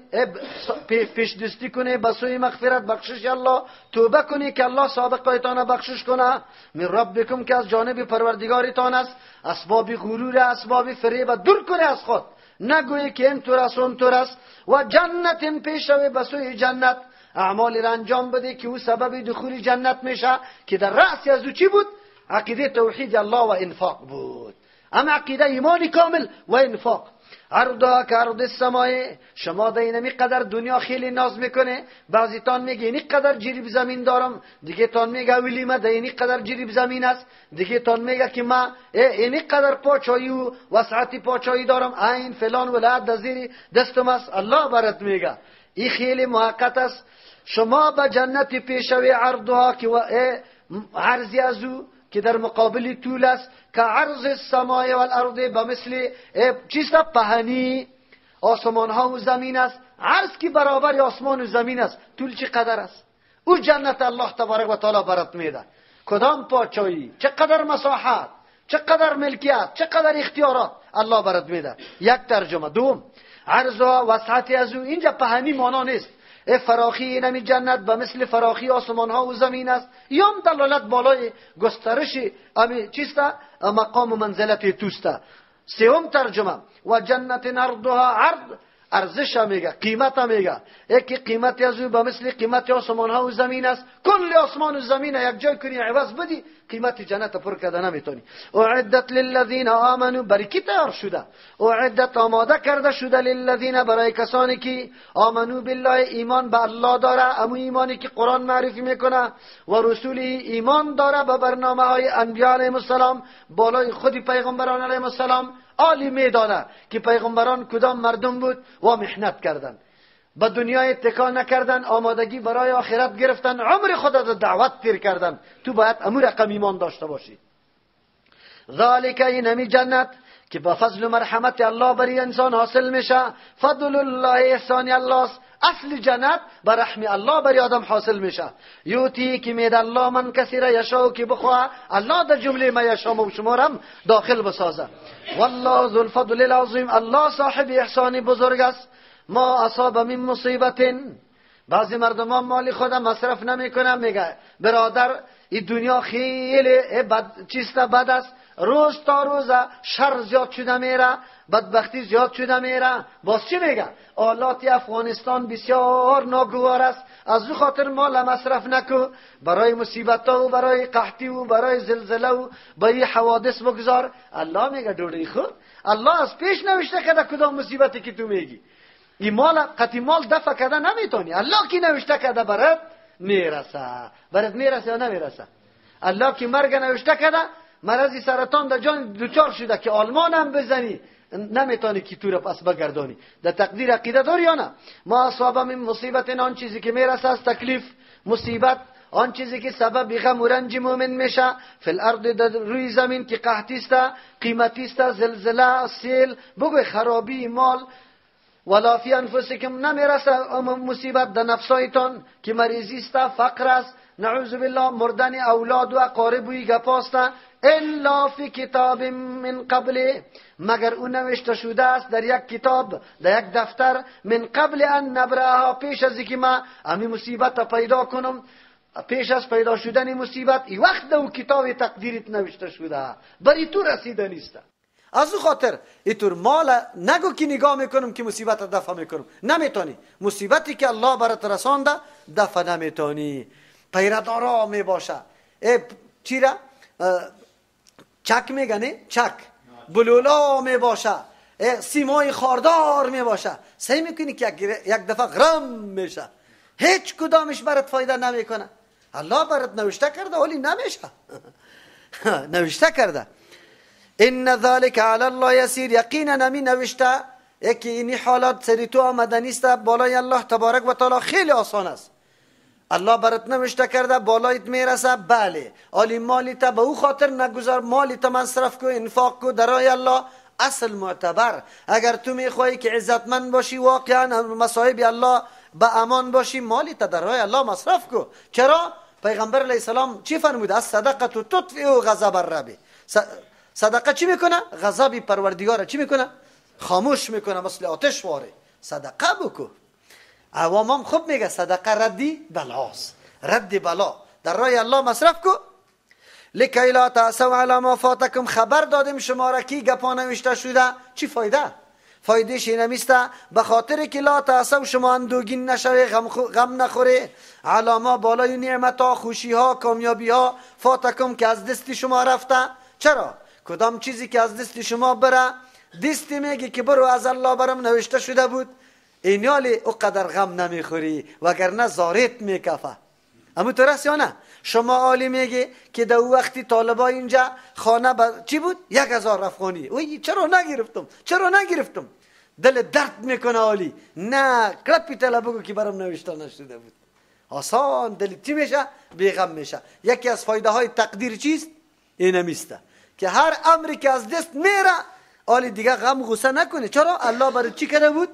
پیش دستی کنی به سوی مغفرت، بخشش الله، توبه کنی که الله سابقایتان بخشش کنه من ربکم، که از جانب پروردگارتان است. اسباب غرور، اسباب فریب دور کنی از خود، نگویی که این طور است اون طور است. و جنت، پیش شوی به سوی جنت، اعمالی را انجام بده که او سبب دخول جنت میشه، که در رأس از او چی بود؟ عقیده توحید الله و انفاق بود. اما عقیده ایمانی کامل و انفاق. عرضها که عرض السماء، شما در اینمی قدر دنیا خیلی ناز میکنه، بعضی تان میگه اینی قدر جریب زمین دارم، دیگه تان میگه ولی ما در اینی قدر جریب زمین است، دیگه تان میگه که ما اینی قدر پاچایی و وسعتی پاچایی دارم، این فلان ولایت در زیر دستم است. الله برات میگه این خیلی موقت است. شما به جنت پیشوی عرضها که عرضی از او که در مقابل طول است، که عرض السماء و الارض، به مثل چیست پهنی آسمان ها و زمین است. عرض که برابر آسمان و زمین است، طول چی قدر است؟ او جنت الله تبارک و تعالی برات میده. کدام پاچایی، چقدر مساحت، چقدر ملکیت، چقدر اختیارات الله برات میده. یک ترجمه. دوم، عرض و وسعت از او، اینجا پهنی معنا نیست. فراخی نمی جنت به مثل فراخی آسمان ها و زمین است، یا دلالت بالای گسترش امی چیستا مقام و منزلت توستا. سوم ترجمه، و جنت عرضها، عرض ارزش میگه، قیمت میگه، یکی قیمت از او به مثل قیمت آسمان ها و زمین است. کل آسمان و زمین یک جای کنی عوض بدی، قیمت جنت پر کرده نمیتونی. اعدت للذین آمنوا، برای کی تیار شده؟ اعدت آماده کرده شده للذین، برای کسانی که آمنو بالله، ایمان به الله داره، امو ایمانی که قرآن معرفی میکنه، و رسولی، ایمان داره به برنامه های انبیاء علیهم السلام، بالای خودی پیغمبران علیهم السلام. عالی میدانه که پیغمبران کدام مردم بود و محنت کردن، به دنیا اتکا نکردن، آمادگی برای آخرت گرفتن، عمر خود از دعوت تیر کردن. تو باید امور رقم ایمان داشته باشی. ذالک، این همی جنت که با فضل و مرحمت الله بری انسان حاصل میشه. فضل الله، احسان الله، اصل جنت بر رحم الله بری آدم حاصل میشه. یوتی که مید الله من کسی را یشاو، که بخواه الله در جمله ما یشام و شمارم داخل بسازه. والله ذو الفضل العظیم، الله صاحب احسان بزرگ است. ما اصاب من مصیبت، بعضی مردمان مالی خودم مصرف نمیکنن، میگه برادر این دنیا خیلی چیستا بد است، روز تا روز شر زیاد شده میره، بدبختی زیاد شده میره. باز چی میگه؟ حالات افغانستان بسیار ناگوار است، از او خاطر مال مصرف نکو، برای مصیبت ها و برای قحطی و برای زلزله و برای حوادث بگذار. الله میگه دوری خود، الله از پیش نوشته که کدام مصیبتی که تو میگی این مال قطعی مال دفع کرده نمیتونی. الله کی نوشته کرده برات میرسه، برات میرسه یا نمیرسه؟ الله کی مرگ نوشته کرده، مرضی سرطان در جان دوچار شده که آلمان هم بزنی نمیتونی که تو را پس بگردانی. در تقدیر عقیده داری یا نه؟ ما اصاب من مصیبت، آن چیزی که میرسه از تکلیف مصیبت، آن چیزی که سبب غم و رنج مومن میشه، فی الارض، در روی زمین، که قحطی است، قیمتی است، زلزله، سیل، بگوی خرابی مال. ولا فی انفسکم، نمیرسه مصیبت در نفسایتان که مریضی است، فقر است، نعوذ بالله، مردن اولاد و اقارب و گپاست. الا فی کتاب من قبل، مگر اون نوشته شده است در یک کتاب، در یک دفتر، من قبل ان نبرها، پیش از اینکه ما امی مصیبت پیدا کنم، پیش از پیدا شدن مصیبت ای وقت در کتاب تقدیرت نوشته شده، بری تو رسیده نیست. از او خاطر اینطور مال نگو که نگاه میکنم که مصیبت دفع میکنم، نمیتونی. مصیبتی که الله برات رسانده دفع نمیتونی. پیردارا میباشه. چی را؟ چک میگنه؟ چک. بلولا میباشه. سیمای خاردار می باشه، سعی میکنی که یک دفعه غرم میشه، هیچ کدامش برات فایده نمیکنه. الله برات نوشته کرده ولی نمیشه. نوشته کرده ان ذلك علی الله یسیر، یقینا نمی نوشته یکی اینی حالات سری تو آمده نیست، بالای الله تبارک و تعالی خیلی آسان است. الله برات نوشته کرده بالایت میرسه، بله. علی مالیت به او خاطر نگذار، مالیت مصرف کو، انفاق کو در راه الله. اصل معتبر اگر تو میخوایی که عزتمند باشی، واقعا مصائب الله به امان باشی، مالیت در راه الله مصرف کو. چرا؟ پیغمبر علیه السلام چی فرمود؟ الصدقه تطفئ غضب الرب. صدقه چی میکنه؟ غضب پروردگار چی میکنه؟ خاموش میکنه، مثل آتش واره. صدقه بکو. عوامم خوب میگه صدقه ردی بلاست، رد بلا در راه الله مصرف کو. لکی لا تأسوا علی ما فاتکم، خبر دادیم شما را کی گپا نوشته شده چی فایده؟ فایدهش اینمیسته به خاطر که لا تأسوا شما اندوگین نشوی، غم نخوری، علی ما بالای نعمت ها، خوشی ها، کامیابی ها، فاتکم که از دست شما رفته. چرا؟ کدام چیزی که از دست شما بره، دستی میگی که برو از الله برم نوشته شده بود، اینالی او قدر غم نمیخوری، وگرنه زارت میکفه. اما تو رست یا نه؟ شما عالی میگی که در وقتی طالبا اینجا خانه چی بود؟ 1000 افغانی. وی چرا نگرفتم؟ دل درد میکنه عالی. نه کلپی طلب بگو که برام نوشته نشده بود. آسان دل چی میشه؟ بیغم میشه. یکی از فایده های تقدیر چیست؟ اینمیسته که هر امری که از دست میره عالی دیگه غم غصه نکنه. چرا؟ الله برای چی کرده بود؟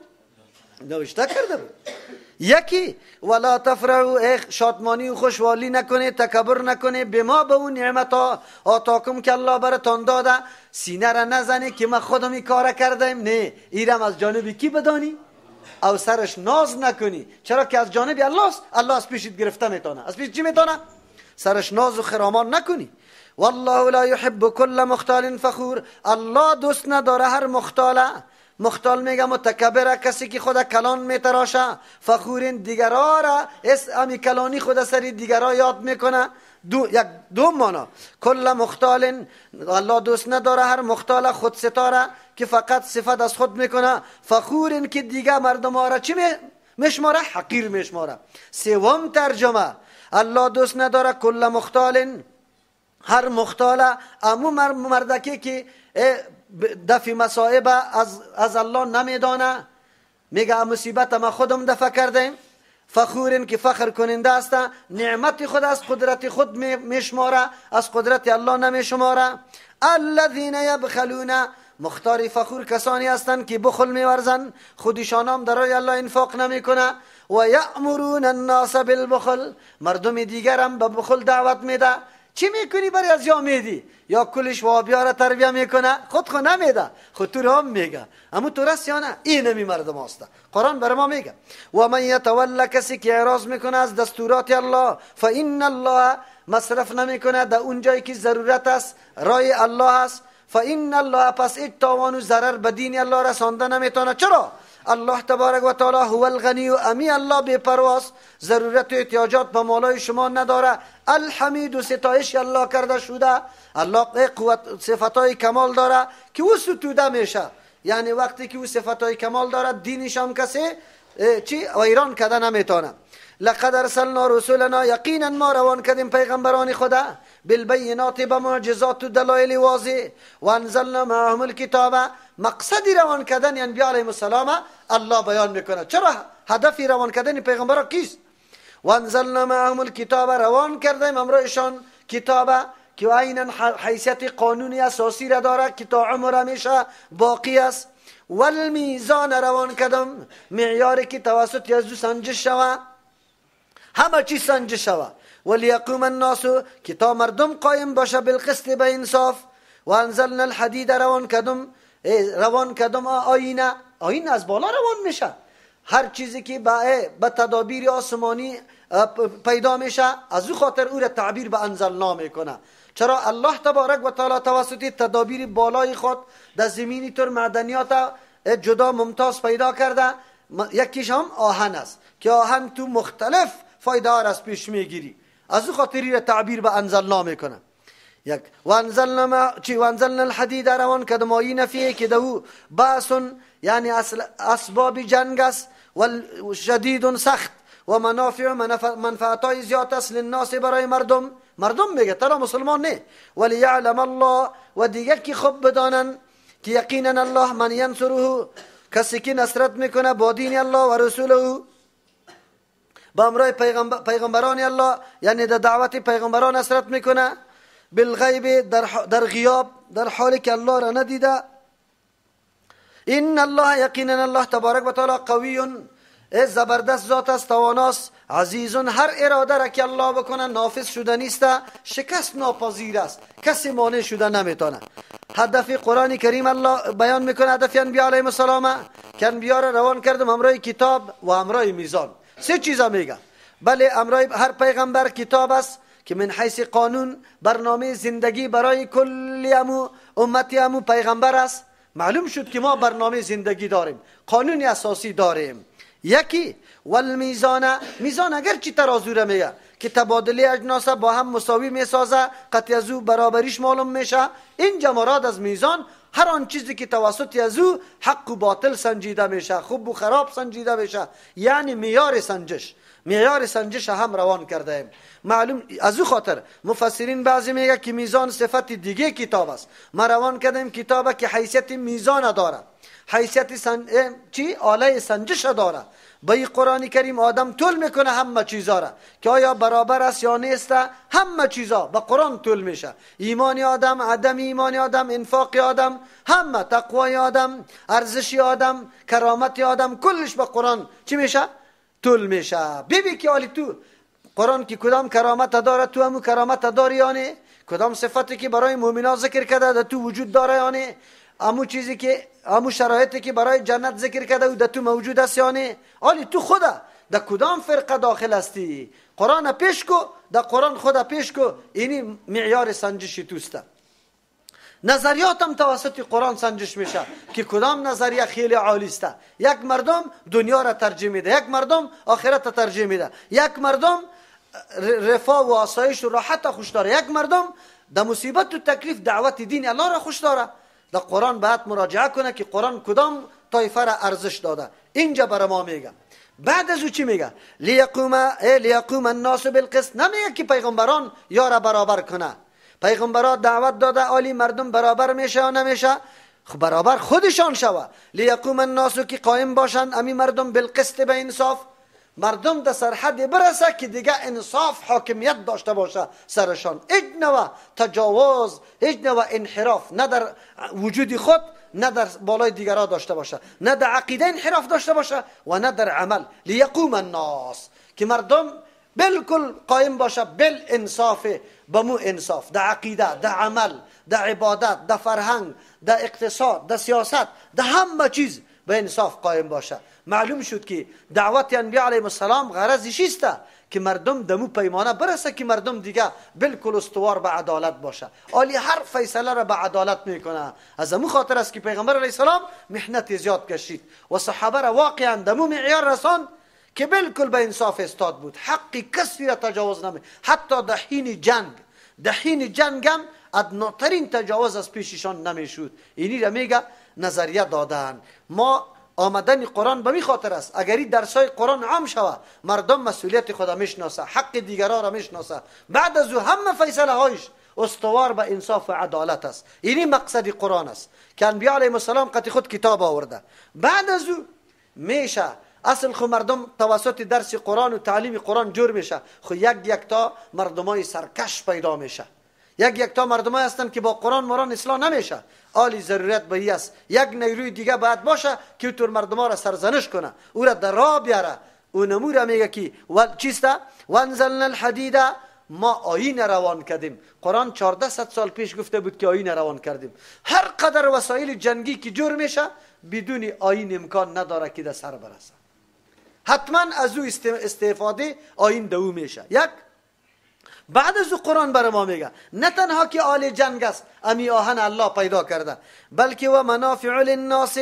نوشته کرده بود. یکی ولا تفرحوا، شادمانی و خوشحالی نکنه، تکبر نکنه، به ما به اون نعمت ها آتاکم که الله براتون داده. سینه را نزنه که ما خودم این کار کردیم، نه، ایرم از جانب کی بدانی او سرش ناز نکنی. چرا که از جانب الله است، الله از پیشت گرفته میتونه. از پیش چی میتونه؟ سرش ناز و خرامان نکنی. والله لا يحب كل مختال فخور، الله دوست نداره هر مختال میگه متکبره، کسی که خود کلان میتراشه، فخورین دیگرا را امی کلانی خود سری دیگرا یاد میکنه. دو مانا. کل مختال، الله دوست نداره هر مختال خود ستاره که فقط صفت از خود میکنه. فخورین که دیگه مردم ها را چی میشماره؟ حقیر میشماره. سوم ترجمه، الله دوست نداره کل مختال، هر مختال امو مردکی که دفع مصائب از الله نمیدانه، میگه مصیبت ما خودم دفع کردیم. فخورین که فخر کننده است، نعمت خود از قدرت خود میشماره، از قدرت الله نمیشماره. الذين يبخلون، مختار فخور کسانی هستند که بخل میورزن، خودشان هم در راه الله انفاق نمیکنه. و یأمرون الناس بالبخل، مردم دیگر هم به بخل دعوت میده. چی میکنی برای از یا میدی؟ یا کلش وابیا را تربیه میکنه، خود نمیده، خود تو هم میگه. اما تو رست یا نه؟ این نمی مردم هست. قرآن بر ما میگه و من یتولا، کسی که اعراض میکنه از دستورات الله، فإن الله، مصرف نمیکنه در اون جایی که ضرورت است، راه الله است. فإن الله، پس هیچ تاوان و ضرر به دین الله رسانده نمیتونه. چرا؟ الله تبارک و تعالی هو الغنی، و امی الله بی پرواست، ضرورت و احتیاجات به مالای شما نداره. الحمید، و ستایش الله کرده شده. الله قوت صفتای کمال داره که او ستوده میشه. یعنی وقتی که او صفتای کمال داره، دینش هم کسی ویران کده نمیتونه. لقد ارسلنا رسولنا، یقینا ما روان کردیم پیغمبران خدا، بالبینات، به معجزات و دلایل واضح، و انزلنا معهم الکتاب، مقصد روان کردن انبیاء علیهم السلام الله بیان میکنه. چرا هدف روان کردن پیغمبران کیست؟ و انزلنا معهم الکتاب، روان کردیم امرایشان کتاب که عینا حیثیت قانونی اساسی را داره که تا عمر همیشه باقی است. والمیزان، روان کردم معیاری که توسط یزدو سنجش شوه، همه چی سنجش شوه. ولیقوم الناس، که تا مردم قایم باشه بالقسط، به انصاف. و انزلنا الحدید، روان کردم آینه از بالا روان میشه. هر چیزی که به تدابیر آسمانی پیدا میشه، از او خاطر او را تعبیر به انزلنا میکنه. چرا؟ الله تبارک و تعالی توسط تدابیر بالای خود در زمینی طور معدنیات جدا ممتاز پیدا کرده. یکیش هم آهن است که آهن تو مختلف فایده ها را از پیش میگیری، از او خاطری را تعبیر به انزلنا میکنه. یک وانزلنا الحدید روان کدم آیین فیه که دو باسون یعنی اسباب جنگ است و شدید سخت و منافع منفعتای زیاد است للناس برای مردم میگه ترا مسلمان نه ولی یعلم الله و دیگر که خوب بدانن که یقینا الله من ینصره کسی که نصرت میکنه با دین الله و رسوله با امرای پیغمبران الله یعنی در دعوت پیغمبران نصرت میکنه بالغیب در غیاب در حالی که الله را ندیده ان الله یقینا الله تبارک و تعالی قوی زبردست ذات است تواناست عزیزون هر اراده را که الله بکنه نافذ شده نیست شکست ناپذیر است کسی مانع شده نمیتونه هدف قرآن کریم الله بیان میکنه هدف انبیا علیهم السلام که انبیا را روان کردم همراه کتاب و همراه میزان سه چیزا میگه بله همراه هر پیغمبر کتاب است که من حیث قانون برنامه زندگی برای کل امتی همو پیغمبر است معلوم شد که ما برنامه زندگی داریم قانون اساسی داریم یکی میزان اگر چی ترازو را میگه که تبادله اجناس با هم مساوی میسازه قطع از او برابریش معلوم میشه اینجا مراد از میزان هر آن چیزی که توسط از او حق و باطل سنجیده میشه خوب و خراب سنجیده میشه یعنی معیار سنجش هم روان کرده ایم معلوم از او خاطر مفسرین بعضی میگه که میزان صفت دیگه کتاب است ما روان کردیم کتابه که حیثیت میزان داره حیثیت آله سنجش داره با این قرآن کریم آدم طول میکنه همه چیزا را که آیا برابر است یا نیست همه چیزا با قرآن طول میشه ایمان آدم عدم ایمان آدم انفاق آدم همه تقوای آدم ارزش آدم کرامت آدم کلش با قرآن چی میشه طول میشه ببین که حالی تو قرآن که کدام کرامت داره تو همو کرامت داری یا نه کدام صفتی که برای مؤمنان ذکر کرده در تو وجود داره یا نه امو شرایطی که برای جنت ذکر کرده و در تو موجود است یا نه حالی تو خدا در کدام فرقه داخل هستی قرآن پیش کو در قرآن خدا پیش کو اینی معیار سنجشی توسته نظریات هم توسط قرآن سنجش میشه که کدام نظریه خیلی عالی است یک مردم دنیا را ترجیح میده یک مردم آخرت را ترجیح میده یک مردم رفاه و آسایش و راحت خوش داره یک مردم در مصیبت و تکلیف دعوت دین الله را خوش داره در قرآن باید مراجعه کنه که قرآن کدام طایفه را ارزش داده اینجا برای ما میگه بعد از او چی میگه لیقوم الناس بالقسط نمیگه که پیغمبران یارا برابر کنه پیغمبران دعوت داده عالی مردم برابر میشه یا نمیشه برابر خودشان شوه لیقوم الناس که قائم باشن امی مردم بالقسط به انصاف مردم در سرحد برسه که دیگه انصاف حاکمیت داشته باشه سرشان هیچ نوع تجاوز هیچ نوع انحراف نه در وجود خود نه در بالای دیگرها داشته باشه نه در عقیده انحراف داشته باشه و نه در عمل لیقوم الناس که مردم بالکل قائم باشه بالانصاف بمو انصاف در عقیده در عمل در عبادت در فرهنگ در اقتصاد در سیاست در همه چیز به انصاف قائم باشه معلوم شد که دعوت انبیاء علیهم السلام غرضش است که مردم دمو پیمانه برسه که مردم دیگه بالکل استوار به عدالت باشه علی هر فیصله را به عدالت میکنه از همون خاطر است که پیغمبر علیه السلام محنت زیاد کشید و صحابه را واقعا دمو معیار رساند که بالکل به انصاف استاد بود حقی کسی را تجاوز نمی حتی در حین جنگ هم ادناترین تجاوز از پیششان نمیشود اینی را میگه نظریه دادن ما آمدن قرآن به می خاطر است اگری درسای قرآن عام شود مردم مسئولیت خود میشناسه حق دیگران را میشناسه بعد از او همه فیصله هایش استوار به انصاف و عدالت است اینی مقصد قرآن است که انبیاء علیهم السلام قطع خود کتاب آورده بعد از او میشه اصل خو مردم توسط درس قرآن و تعلیم قرآن جور میشه خو یک تا مردمای سرکش پیدا میشه یک تا مردمای هستن که با قرآن مران اصلاح نمیشه عالی ضرورت به این است یک نیروی دیگه باید باشه که طور مردما را سرزنش کنه او را در راه بیاره او نموره میگه که چیسته وانزلنا الحدید ما آیین روان کردیم قرآن 1400 سال پیش گفته بود که آیین روان کردیم هر قدر وسایل جنگی که جور میشه بدون آیین امکان نداره که در سر برسه حتما از او استفاده آیین دو میشه یک بعد از او قرآن برای ما میگه نه تنها که آل جنگ است امی آهن الله پیدا کرده بلکه و منافع للناس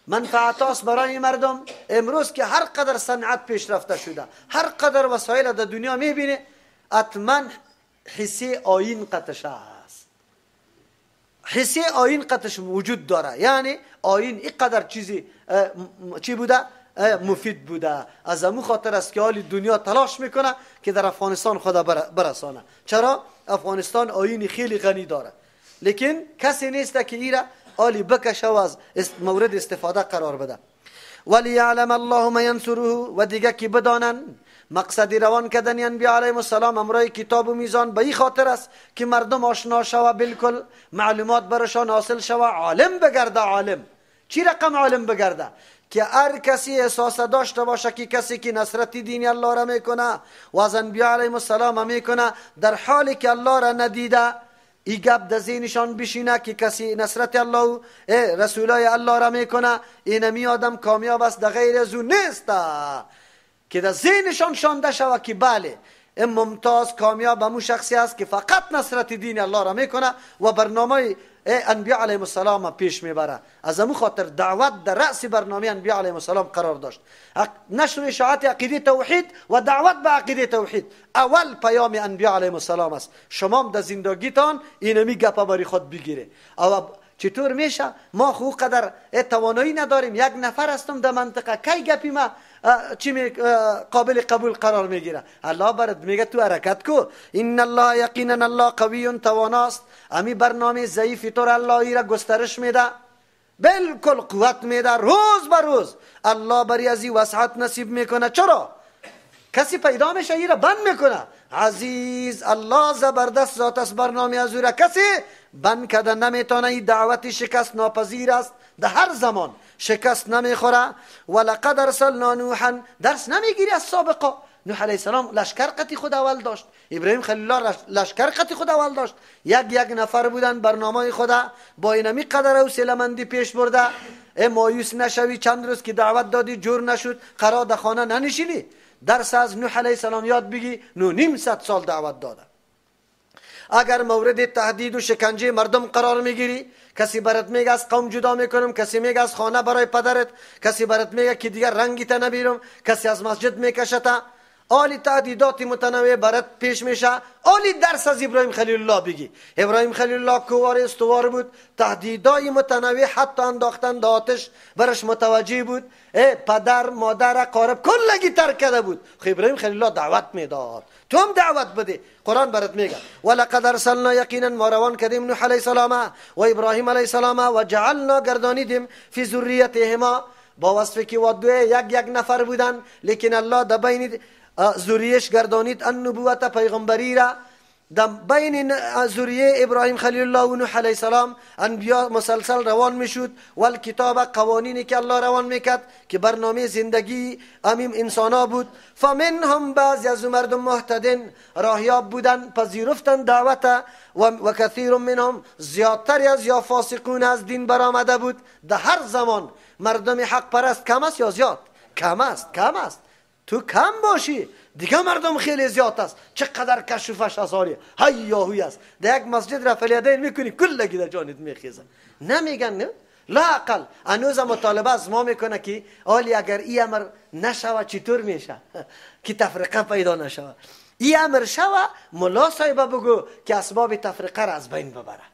منفعت است برای مردم امروز که هر قدر صنعت پیشرفته شده هر قدر وسایل در دنیا میبینه حتما حصه آیین قطعه است حسی آیین قطعش وجود داره. یعنی آیین اینقدر چیزی چی بوده؟ مفید بوده. از همون خاطر است که حال دنیا تلاش میکنه که در افغانستان خدا برسانه. چرا؟ افغانستان آیین خیلی غنی داره، لیکن کسی نیست که ایره حالی بکشه و از مورد استفاده قرار بده. ولیعلم الله من ینصره، و دیگه که بدانن مقصدی روان کردن انبیاء علیهم السلام امرای کتاب و میزان به این خاطر است که مردم آشنا شوه، بالکل معلومات برشان حاصل شوه، عالم بگرده. عالم چی رقم عالم بگرده؟ که هر کسی احساس داشته باشه که کسی که نصرت دین الله را میکنه و از انبیاء علیهم السلام میکنه در حالی که الله را ندیده، این گپ در ذهنشان بشینه که کسی نصرت الله و رسولای الله را میکنه، اینمی آدم کامیاب است، در غیر از او نیست. که در ذهنشان شانده شوه که بله این ممتاز کامیاب همون شخصی است که فقط نصرت دین الله را میکنه و برنامه انبیاء علیهم السلام پیش میبره. از همون خاطر دعوت در رأس برنامه انبیاء علیهم السلام قرار داشت. نشر اشاعت عقیده توحید و دعوت به عقیده توحید اول پیام انبیاء علیهم السلام است. شما هم در زندگیتان اینمی گپا بری خود بگیره. او چطور میشه؟ ما خو قدر توانایی نداریم، یک نفر هستم در منطقه، کی گپی ما چی قابل قبول قرار میگیره؟ الله برات میگه تو حرکت کو. ان الله یقینا الله قوی تواناست. امی برنامه ضعیفی تو الله ای را گسترش میده، بالکل قوت میده. روز به روز الله بری از این وسعت نصیب میکنه. چرا؟ کسی پیدا میشه ای را بند میکنه. عزیز الله زبردست ذات است، برنامه از او را کسی بند کردن نمیتونه. این دعوت شکست ناپذیر است، در هر زمان شکست نمیخوره. ولقد ارسلنا نوحا، درس نمیگیری از سابقه؟ نوح علیه السلام لشکر قطی خود اول داشت، ابراهیم خلیل الله لشکر قطی خود اول داشت. یک نفر بودن، برنامه خدا با اینمی قدر حوصله‌مندی پیش برده. مایوس نشوی، چند روز که دعوت دادی جور نشد، قرار در خانه ننشینی، درس از نوح علیه السلام یاد بگی. 900 سال دعوت داده. اگر مورد تهدید و شکنجه مردم قرار میگیری، کسی برات میگه از قوم جدا میکنم، کسی میگه از خانه برای پدرت، کسی برات میگه که دیگر رنگیت نبیرم، کسی از مسجد میکشت، عالی تهدیدات متنوع برات پیش میشه. عالی درس از ابراهیم خلیل الله بگی. ابراهیم خلیل الله کوار استوار بود، تهدیدای متنوع حتی انداختن در آتش برش متوجه بود. پدر مادر قارب کلگی ترک کرده بود. ابراهیم خلیل الله دعوت میداد، تو هم دعوت بده. قرآن برات میگه ولقد ارسلنا، یقینا ما روان کردیم نوح علیه السلام و ابراهیم علیه السلام و جعلنا گردانیدیم فی ذریتهما، با وصفی که و دو یک نفر بودن، لیکن الله در بین ذریهش گردانید النبوت پیغمبری را. در بین ذریه ابراهیم خلیل الله و نوح علیه السلام انبیا مسلسل روان میشد و الکتاب، قوانینی که الله روان میکرد که برنامه زندگی امیم انسانا بود. فمنهم، بعضی از مردم مهتدین راهیاب بودن، پذیرفتن دعوت، و کثیر منهم، زیادتری از یا فاسقون از دین برآمده بود. در هر زمان مردم حق پرست کم است یا زیاد؟ کم است. تو کم باشی دیگه مردم خیلی زیاد است. چقدر کشوفش ازاری هیاهوی است. در یک مسجد را فلیدین میکنی کلگی در جانت میخیزه. نمیگن نه؟ لا اقل هنوز مطالبه از ما میکنه که حالی اگر این امر نشوه چطور میشه که تفرقه پیدا نشوه. این امر شوه، ملا صاحب بگو که اسباب تفرقه را از بین ببره.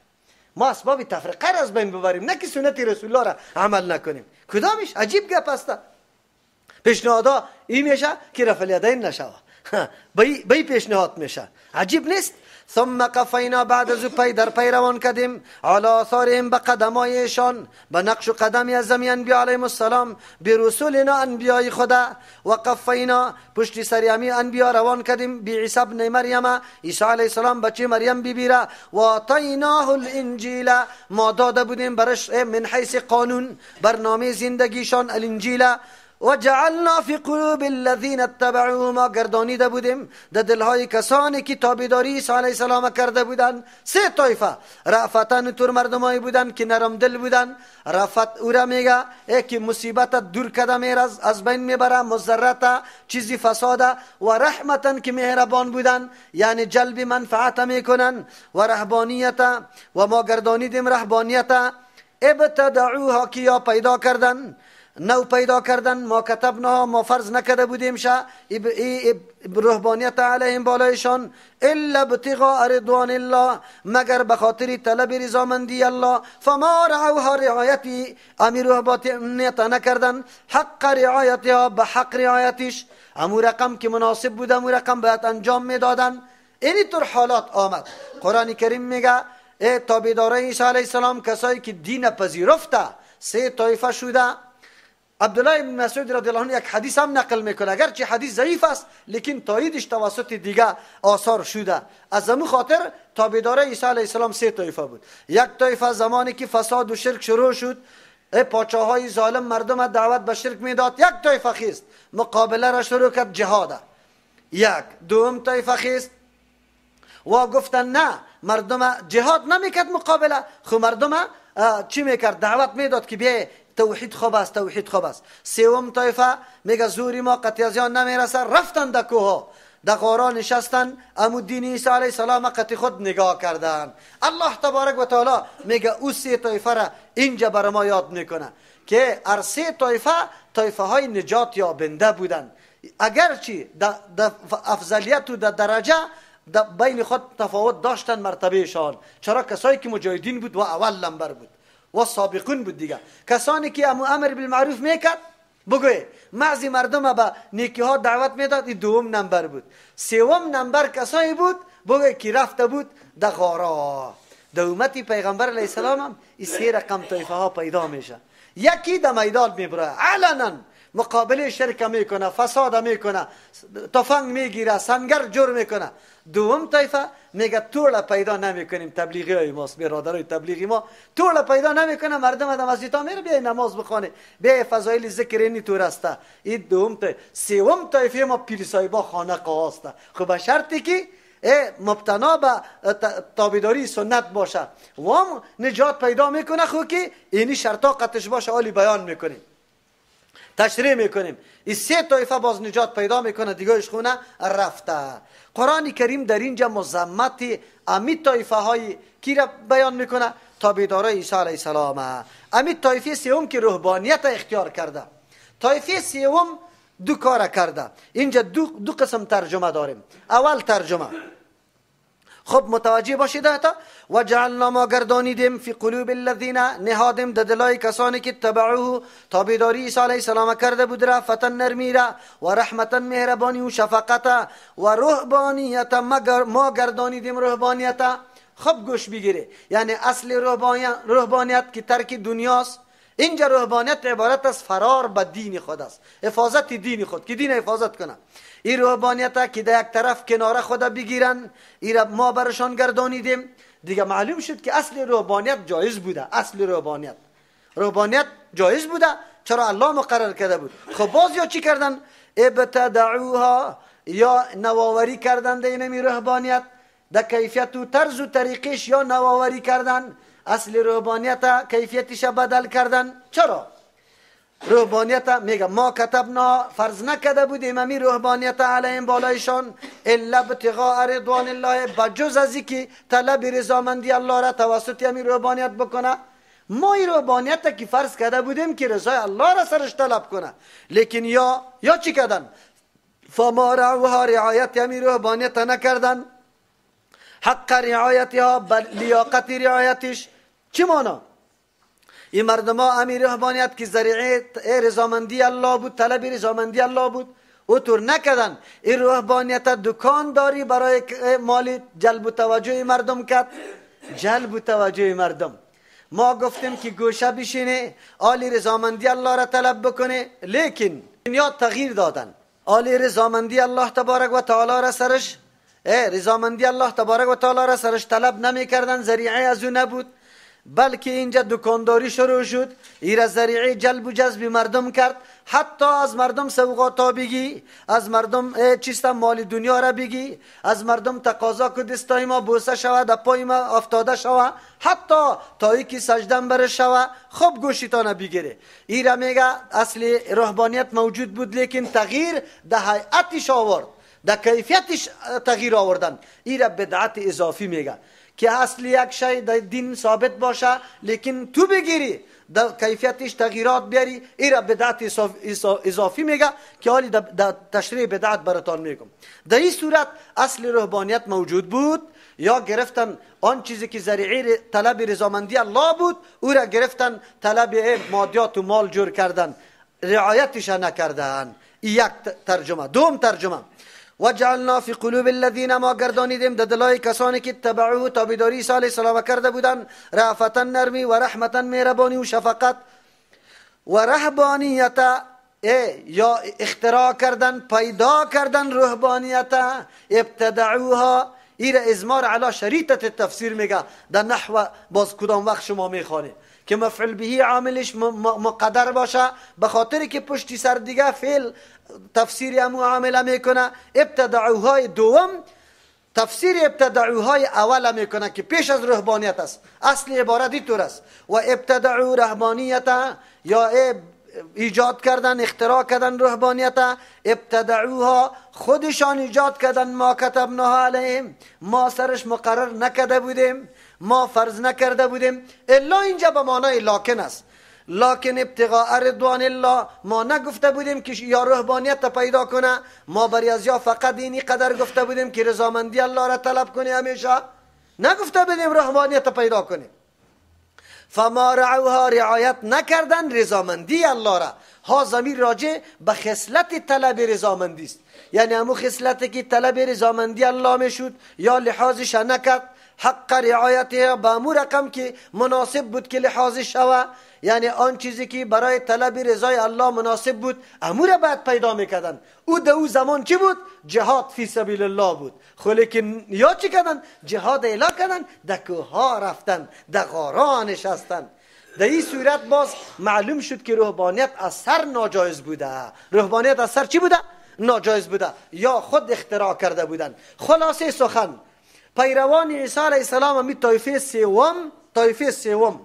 ما اسباب تفرقه را از بین ببریم، نه که سنت رسول الله را عمل نکنیم. کدامش؟ عجیب گپ است. پیشنهادا این میشه که رفع الیدین نشوه، بی پیشنهاد میشه. عجیب نیست؟ ثم قفینا، بعد از پی در پی روان کردیم، علی آثارهم، به قدمایشان، به نقش و قدمی از انبیاء علیهم السلام، به رسولنا انبیاء خدا. و قفینا، پشت سر امی انبیاء روان کردیم، به عیسی ابن مریم، عیسی علیه السلام بچه مریم بیبی را. و آتیناه الانجیل، ما داده بودیم برش من حیث قانون برنامه زندگیشان الانجیل. و جعلنا فی قلوب الذین اتبعوه، ما گردانیده بودیم در دلهای کسانی که تابعداری عیسی علیه السلام کرده بودند. 3 طایفه رأفتن، طور مردمایی بودند که نرم دل بودند. رأفت او را میگه که مصیبت دور کرده میره، از بین میبره، مضرت چیزی فساده. و رحمتن، که مهربان بودند، یعنی جلب منفعت میکنن. و رهبانیت، و ما گردانیدیم رهبانیت. ابتدعوها، که یا پیدا کردن، نو پیدا کردن، ما کتبنا، ما فرض نکرده بودیم رهبانیت علیهم بالایشان، الا ابتغاء رضوان الله، مگر به خاطر طلب رضامندی الله. فما رعوها رعایتی، امی رهبانیت نکردن حق رعایتها، به حق رعایتش، امو رقم که مناسب بود امو رقم باید انجام میدادن. اینی طور حالات آمد. قرآن کریم میگه تابعدارای عیسی علیه السلام کسایی که دین پذیرفته 3 طایفه شده. عبدالله بن مسعود رضی الله عنه یک حدیث هم نقل میکنه، اگرچه حدیث ضعیف است لیکن تاییدش توسط دیگه آثار شده. از همون خاطر تابعدارای عیسی علیه السلام 3 طایفه بود. یک طایفه زمانی که فساد و شرک شروع شد، پادشاهای ظالم مردم دعوت به شرک میداد، یک طایفه خیست مقابله را شروع کرد جهاد. یک دوم طایفه خیست و گفتن نه مردم جهاد نمیکرد مقابله، خب مردم چی میکرد؟ دعوت میداد که بیای توحید خوب است، توحید خوب است. سوم طایفه میگه زوری ما قطعی از آن نمیرسه، رفتن در کوه در غارا نشستن، امو دین عیسی علیه السلام قطعی خود نگاه کردن. الله تبارک و تعالی میگه او 3 طایفه را اینجا بر ما یاد میکنه که هر 3 طایفه های نجات یابنده بودن، اگرچه در افضلیت و در درجه بین خود تفاوت داشتن مرتبهشان. چرا؟ کسایی که مجاهدین بود و اول نمبر بود و سابقون بود دیگه. کسانی که امر بالمعروف میکرد بگوی معزی مردم به نیکی ها دعوت میداد، این دوم نمبر بود. سوم نمبر کسایی بود بگوی که رفته بود در غارا. در امت پیغمبر علیه السلام هم این 3 رقم طایفه ها پیدا میشه. یکی در میدان میبره علنا مقابله شرک میکنه، فساد میکنه، تفنگ میگیره، سنگر جور میکنه. دوم طایفه میگه طول پیدا نمیکنیم، تبلیغی های ماست، برادرای تبلیغی ما طول پیدا نمیکنه، مردم در مسجد ها میره بیای نماز بخونه، بیای فضایل ذکر اینی طور است. این دوم طایفه. سوم طایفه ما پیرسای با خانقاه است. خب به شرطی که مبتنا به تابعداری سنت باشه و هم نجات پیدا میکنه. خب که اینی شرطا قطعش باشه، عالی بیان میکنیم، تشریح میکنیم. این 3 طایفه باز نجات پیدا میکنه، دیگهش خونه رفته. قرآن کریم در اینجا مذمت امی طایفه های کی را بیان میکنه؟ تابعدارای عیسی علیه السلام. امی طایفه سوم که رهبانیت اختیار کرده. طایفه سوم 2 کار کرده. اینجا دو قسم ترجمه داریم. اول ترجمه، خب متوجه باشید تا و جعلنا ما گردانیدیم فی قلوب الذین، نهادیم در دلای کسانی که تبعوه تابعداری عیسی علیه السلام کرده بود، رأفتا نرمی را و رحمتا مهربانی و شفقت و رهبانیت، ما گردانیدیم رهبانیت. خب گوش بگیره، یعنی اصل رهبانیت که ترک دنیاست. اینجا رهبانیت عبارت از فرار به دین خود است، حفاظت دین خود، که دین حفاظت کنه. این رهبانیت که در یک طرف کناره خود بگیرن، این ما برشان گردانیدیم. دیگه معلوم شد که اصل رهبانیت جایز بوده. اصل رهبانیت جایز بوده، چرا؟ الله مقرر کرده بود. خب باز یا چی کردن؟ ابتدعوها، یا نواوری کردن در اینمی رهبانیت، در کیفیت و طرز و طریقش یا نواوری کردن. اصل رهبانیت کیفیتش بدل کردن. چرا؟ رهبانیت میگه ما کتبنا، فرض نکرده بودیم امی رهبانیت علیهم بالایشان، الا ابتغاء رضوان الله، بجز از اینکه طلب رضامندی الله را توسط امی رهبانیت بکنه. ما این رهبانیت که فرض کرده بودیم که رضای الله را سرش طلب کنه، لیکن یا چی کردن؟ فما رعوها، رعایت امی رهبانیت نکردن، حق رعایتها، لیاقت رعایتش. چی مانا؟ این مردم ها امیر رهبانیت که ذریعه رضامندی الله بود، طلب رضامندی الله بود، او طور نکردن. این رهبانیت دکانداری برای مال جلب توجه مردم کرد، جلب توجه مردم. ما گفتیم که گوشه بشینه، آلی رضامندی الله را طلب بکنه، لیکن دنیا تغییر دادن. آلی رضامندی الله تبارک و تعالی را سرش، رضامندی الله تبارک و تعالی را سرش طلب نمی کردن، ذریعه از او نبود، بلکه اینجا دکانداری شروع شد. این ذریعه جلب و جذب مردم کرد، حتی از مردم سوغاتا بگی، از مردم چیستا مال دنیا را بگی، از مردم تقاضا که دستای ما بوسه شوه، در پای ما افتاده شوه، حتی تایی که سجدن بر شوه. خب گوشیتانه بگیره. این را میگه اصل رهبانیت موجود بود، لیکن تغییر در هیئتش آورد، در کیفیتش تغییر آوردن. این را بدعت اضافی میگه که اصل یک شی در دین ثابت باشه، لیکن تو بگیری در کیفیتش تغییرات بیاری، ایرا بدعت اضافی میگه که حالی در تشریح بدعت براتان میگم. در این صورت اصل رهبانیت موجود بود، یا گرفتن آن چیزی که ذریعه طلب رضامندی الله بود او را گرفتن طلب مادیات و مال جور کردن، رعایتش نکردن. یک ترجمه. دوم ترجمه، وجعلنا فی قلوب الذین، ما گردانیدیم در دلای کسانی که تبعوه تابعداری عیسی علیه السلام کرده بودند، رأفتا نرمی و رحمتا مهربانی و شفقت و رهبانیت، یا اختراع کردن پیدا کردن رهبانیت، ابتدعوها. این ازمار علی شریطت تفسیر میگه در نحو، باز کدام وقت شما میخوانی که مفعول بهی عاملش مقدر باشه، به خاطر که پشتی سر دیگه فعل تفسیر امو عامله میکنه. ابتدعوهای دوم تفسیر ابتدعوهای اول میکنه که پیش از رهبانیت است. اصل عبارت اینطور است، و ابتدعو رهبانیت، یا ایجاد کردن اختراع کردن رهبانیت، ابتدعوها خودشان ایجاد کردن، ما کتبناها علیهم، ما سرش مقرر نکرده بودیم، ما فرض نکرده بودیم. الا اینجا به معنای لکن است، لکن ابتغاء رضوان الله، ما نگفته بودیم که یا رهبانیت پیدا کنه، ما بر از یا فقط اینی قدر گفته بودیم که رضامندی الله را طلب کنی، همیشه نگفته بودیم رهبانیت پیدا کنیم. فما رعوها، رعایت نکردن رضامندی الله را. ها ضمیر راجع به خصلت طلب رضامندی است، یعنی همون خصلتی که طلب رضامندی الله میشد یا لحاظش نکرد، حق رعایت به امور رقم که مناسب بود که لحاظش شوه، یعنی آن چیزی که برای طلب رضای الله مناسب بود امور بعد پیدا میکردن. او در او زمان چی بود؟ جهاد فی سبیل الله بود. خو لیکن یا چی کردن؟ جهاد اعلا کردن، در کوها رفتن، در غارا نشستن. در این صورت باز معلوم شد که رهبانیت از سر ناجایز بوده. رهبانیت از سر چی بوده؟ ناجایز بوده، یا خود اختراع کرده بودن. خلاصه سخن، پیروان عیسی علیه السلام می طایفه سوم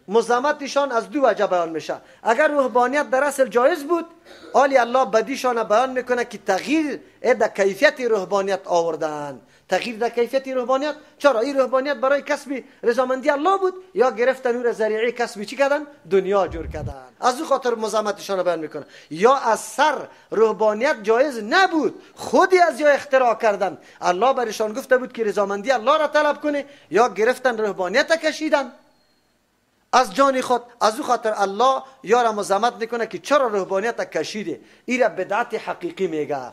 مذمتشان از دو وجه بیان میشه. اگر رهبانیت در اصل جایز بود، آلی الله بدیشان بیان میکنه که تغییر در کیفیت رهبانیت آوردن. تغییر در کیفیت رهبانیت، چرا این رهبانیت برای کسب رضامندی الله بود، یا گرفتن او را ذریعه کسب چی کردن؟ دنیا جور کردن. از او خاطر مذمتشان بیان میکنه. یا از سر رهبانیت جایز نبود، خودی از یا اختراع کردن، الله برشان گفته بود که رضامندی الله را طلب کنه، یا گرفتن رهبانیت کشیدن از جان خود. از او خاطر الله یارا مذمت میکنه که چرا رهبانیت کشیده. این را بدعت حقیقی میگه.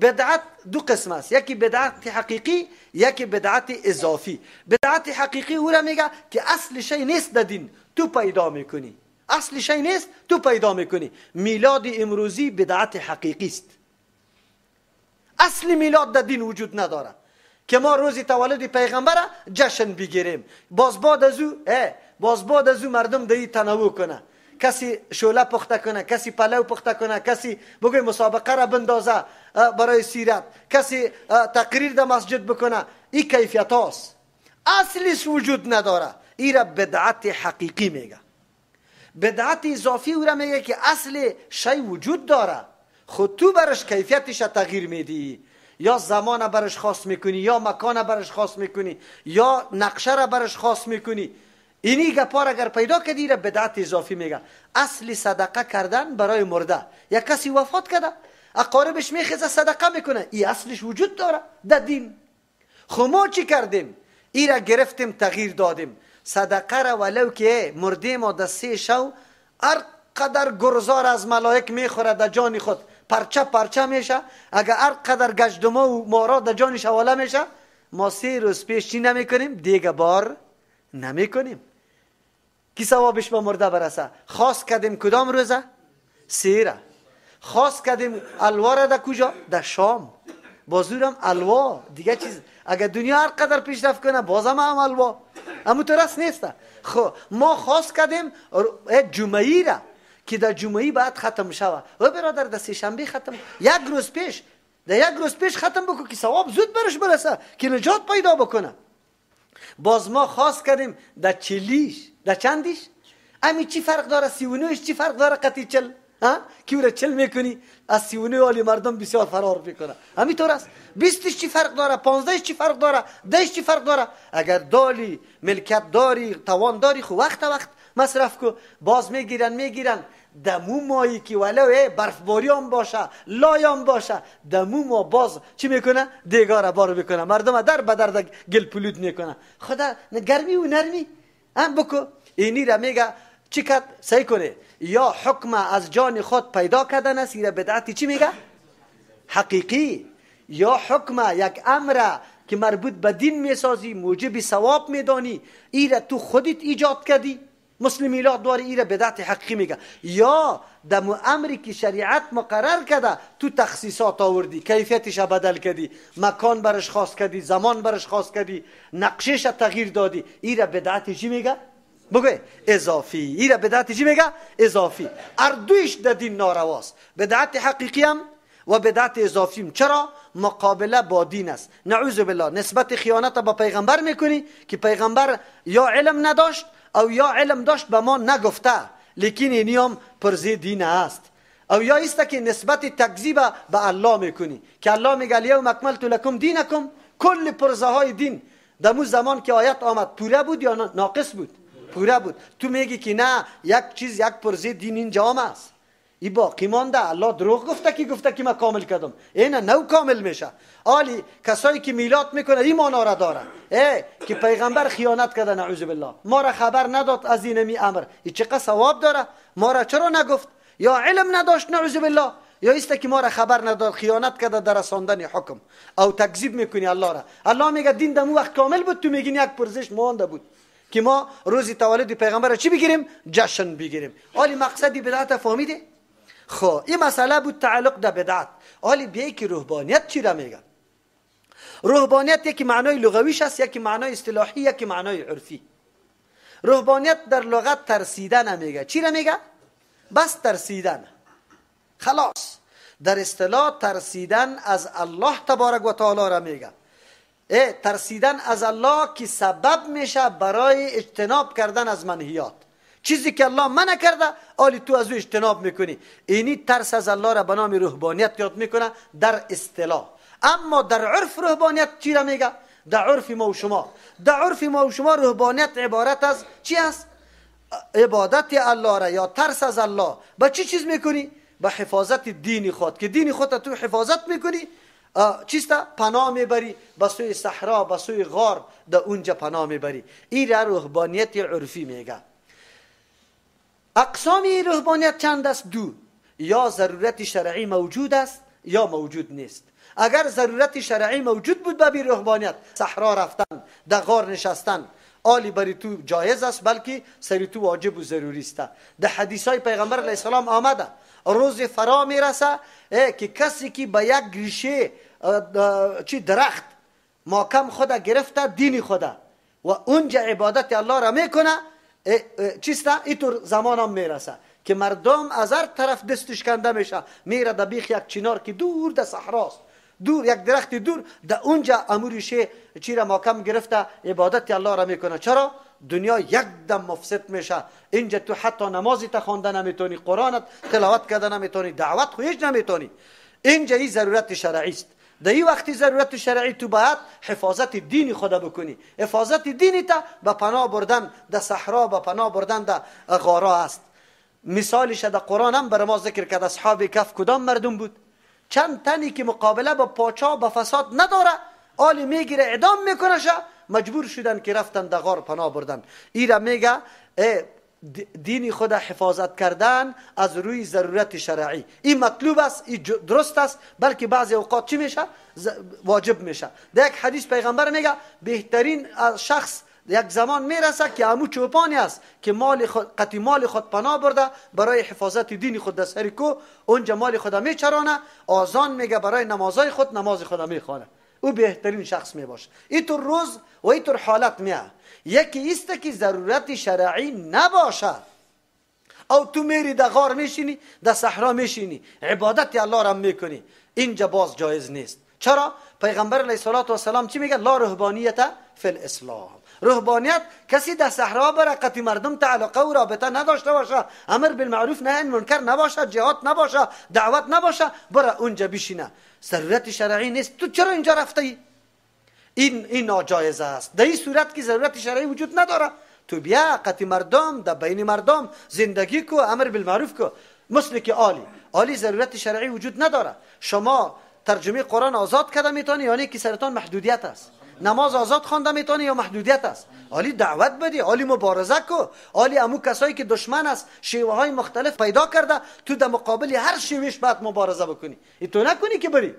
بدعت دو قسم است، یکی بدعت حقیقی، یکی بدعت اضافی. بدعت حقیقی او را میگه که اصل شی نیست در دین، تو پیدا میکنی. اصل شی نیست، تو پیدا میکنی. میلاد امروزی بدعت حقیقی است. اصل میلاد در دین وجود نداره که ما روز تولد پیغمبر جشن بگیریم. باز بعد از او مردم دایی تنوع کنه، کسی شوله پخته کنه، کسی پلو پخته کنه، کسی بگوی مسابقه را بندازه برای سیرت، کسی تقریر در مسجد بکنه. این کیفیت هاست، اصلیش وجود نداره. این را بدعت حقیقی میگه. بدعت اضافی او را میگه که اصل شی وجود داره، خود تو برش کیفیتش تغییر میدی، یا زمان برش خاص میکنی، یا مکان برش خاص میکنی، یا نقشه را برش خاص میکنی. اینی گپار اگر پیدا کردی را بدعت اضافی میگه. اصل صدقه کردن برای مرده، یا کسی وفات کرده اقاربش میخیزه صدقه میکنه، این اصلش وجود داره در دین. خب ما چی کردیم؟ این را گرفتیم تغییر دادیم. صدقه را ولو که مرده ما در 3 شو هر قدر گرزار از ملائک میخوره در جان خود، پرچه میشه. اگر هر قدر گشتما و مارا در جانش حواله میشه، ما 3 روز پیش چی نمیکنیم؟ دیگه بار نمیکنیم که ثوابش به مرده برسه. خاص کردیم کدام روزه؟ 3 را. خاص کردیم الوا را در کجا؟ در شام. بازورم الوا دیگه چیز. اگر دنیا هر قدر پیشرفت کنه بازم هم الوا، اما تو راست نیسته. خب ما خاص کردیم جمعی را که در جمعی بعد ختم شوه. و برادر در 3 شنبه ختم، 1 روز پیش، در 1 روز پیش ختم بکن که ثواب زود برش برسه، که نجات پیدا بکنه. باز ما خاص کردیم در چلیش، در چندیش. امی چی فرق داره؟ 39ش چی فرق داره؟ قطعی 40 که او را 40 میکنی از 39 والی مردم بسیار فرار میکنه. همین طور است. 20ش چی فرق داره؟ 15ش چی فرق داره؟ 10ش چی فرق داره؟ اگر داری ملکت داری، توان داری، خو وقت مصرف کو. باز میگیرن دمو مایی که ولو برفباری هم باشه لایم باشه دمو ما باز چی میکنه؟ دیگاره بارو میکنه، مردم در بدر گل پلود میکنه. خدا گرمی و نرمی هم بکو. اینی را میگه چی کد سعی کنه یا حکم از جان خود پیدا کردن است، این بدعتی چی میگه؟ حقیقی. یا حکم یک امر که مربوط به دین میسازی موجب ثواب میدانی، این تو خودت ایجاد کردی، مسلم میلاد دواره این بدعت حقیقی میگه. یا دمو امری که شریعت مقرر کرده تو تخصیصات آوردی، کیفیتش بدل کردی، مکان برش خاص کردی، زمان برش خاص کردی، نقشش تغییر دادی، این بدعت چی میگه؟ بگوی اضافی. این بدعت چی میگه؟ اضافی. اردویش در دین نارواست، بدعت حقیقی هم و بدعت اضافی هم. چرا؟ مقابله با دین است. نعوذ بالله نسبت خیانت با پیغمبر میکنی که پیغمبر یا علم نداشت او یا علم داشت به ما نگفته، لیکن اینی هم پرزی دین است. او یا است که نسبت تکذیب به الله میکنی که الله میگه الیوم اکملت لکم دینکم. کل پرزه های دین در اون زمان که آیت آمد پوره بود یا ناقص بود؟ پوره بود. تو میگی که نه یک چیز یک پرزه دین اینجا هم است، ای باقی مانده. الله دروغ گفته که من کامل کردم، اینا نو کامل میشه. آلی کسایی که میلاد میکنه این مانا را داره که پیغمبر خیانت کرده نعوذ بالله، ما را خبر نداد از این می امر، این چقدر ثواب داره، ما را چرا نگفت؟ یا علم نداشت نعوذ بالله، یا است که ما را خبر نداد، خیانت کرده در رساندن حکم او تکذیب میکنی الله را. الله میگه دین دمو وقت کامل بود، تو میگین یک پرزش مانده بود که ما روز تولد پیغمبر چی بگیریم؟ جشن بگیریم. آلی مقصدی بدعت فهمیده؟ خب این مسئله بود تعلق در بدعت. آلی بیایی که روحانیت چی را میگه؟ روحانیت یکی معنای لغویش است، یکی معنای اصطلاحی، یکی معنای عرفی. روحانیت در لغت ترسیدن میگه. چی را میگه؟ بس ترسیدن، خلاص. در اصطلاح ترسیدن از الله تبارک و تعالی را میگه. ترسیدن از الله که سبب میشه برای اجتناب کردن از منهیات. چیزی که الله منع کرده آلی تو از او اجتناب میکنی، اینی ترس از الله را به نام روحانیت یاد میکنه در اصطلاح. اما در عرف روحانیت چی را میگه؟ در عرف ما و شما، در عرف ما و شما روحانیت عبارت از چی است؟ عبادت الله را یا ترس از الله با چی چیز میکنی؟ با حفاظت دین خود، که دین خود تو حفاظت میکنی. چیستا پناه میبری به سوی صحرا، به سوی غار، در اونجا پناه میبری. این را روحانیت عرفی میگه. اقسام روحانیت چند است؟ دو. یا ضرورت شرعی موجود است یا موجود نیست. اگر ضرورت شرعی موجود بود به روحانیت، صحرا رفتن، در غار نشستن، آلی بری تو جایز است، بلکه سری تو واجب و ضروری است. در حدیث های پیغمبر علیه السلام آمده روز فرا میرسه که کسی که به یک ریشه درخت محکم خدا گرفته دین خدا و اونجا عبادت الله را میکنه، چیستا اینطور زمان هم میرسه که مردم از هر طرف دستش کنده میشه، میره در بیخ یک چنار که دور در صحراست، دور یک درخت دور، در اونجا اموریشه چی را محکم گرفته عبادت الله را میکنه. چرا؟ دنیا یک دم مفسد میشه. اینجا تو حتی نمازی تا خوانده نمیتونی، قرآنت تلاوت کرده نمیتونی، دعوت خویش نمیتونی. اینجا این ضرورت شرعی است. در این وقتی ضرورت شرعی تو باید حفاظت دین خدا بکنی. حفاظت دینی تا به پناه بردن در صحرا، به پناه بردن در غارا است. مثالش در قرآن هم بر ما ذکر کرد. اصحاب کهف کدام مردم بود؟ چند تنی که مقابله با پاچا با فساد نداره، آلی میگیره اعدام میکنه، مجبور شدن که رفتن در غار پناه بردن. این را میگه دین خدا حفاظت کردن از روی ضرورت شرعی. این مطلوب است، این درست است، بلکه بعضی اوقات چی میشه؟ واجب میشه. در یک حدیث پیغمبر میگه بهترین شخص یک زمان میرسه که امو چوپانی است که قطعی مال خود پناه برده برای حفاظت دین خود، در سری کو اونجا مال خود میچرانه، آذان میگه برای نمازای خود، نماز خود میخوانه. او بهترین شخص میباشه. اینطور روز و اینطور حالت میه. یکی است که ضرورت شرعی نباشه او تو میری در غار میشینی، در صحرا میشینی، عبادت الله را میکنی، اینجا باز جایز نیست. چرا؟ پیغمبر علیه السلام چی میگه؟ لا رهبانیت فی الاسلام. رهبانیت کسی در صحرا بره، قطعی مردم تعلقه و رابطه نداشته باشه، امر بالمعروف نهی عن منکر نباشه، جهاد نباشه، دعوت نباشه، بره اونجا بشینه. ضرورت شرعی نیست. تو چرا اینجا رفتی؟ این ناجایز است. در این صورت که ضرورت شرعی وجود نداره، تو بیا قتی مردم در بین مردم زندگی کو، امر بالمعروف کو. مثل که عالی ضرورت شرعی وجود نداره. شما ترجمه قرآن آزاد کرده میتونی یعنی که سرتان محدودیت است. نماز آزاد خوانده میتونی یا محدودیت است. عالی دعوت بدی، عالی مبارزه کو، عالی امو کسایی که دشمن است شیوه های مختلف پیدا کرده تو در مقابل هر شیوهش باید مبارزه بکنی. تو نکنی که بری.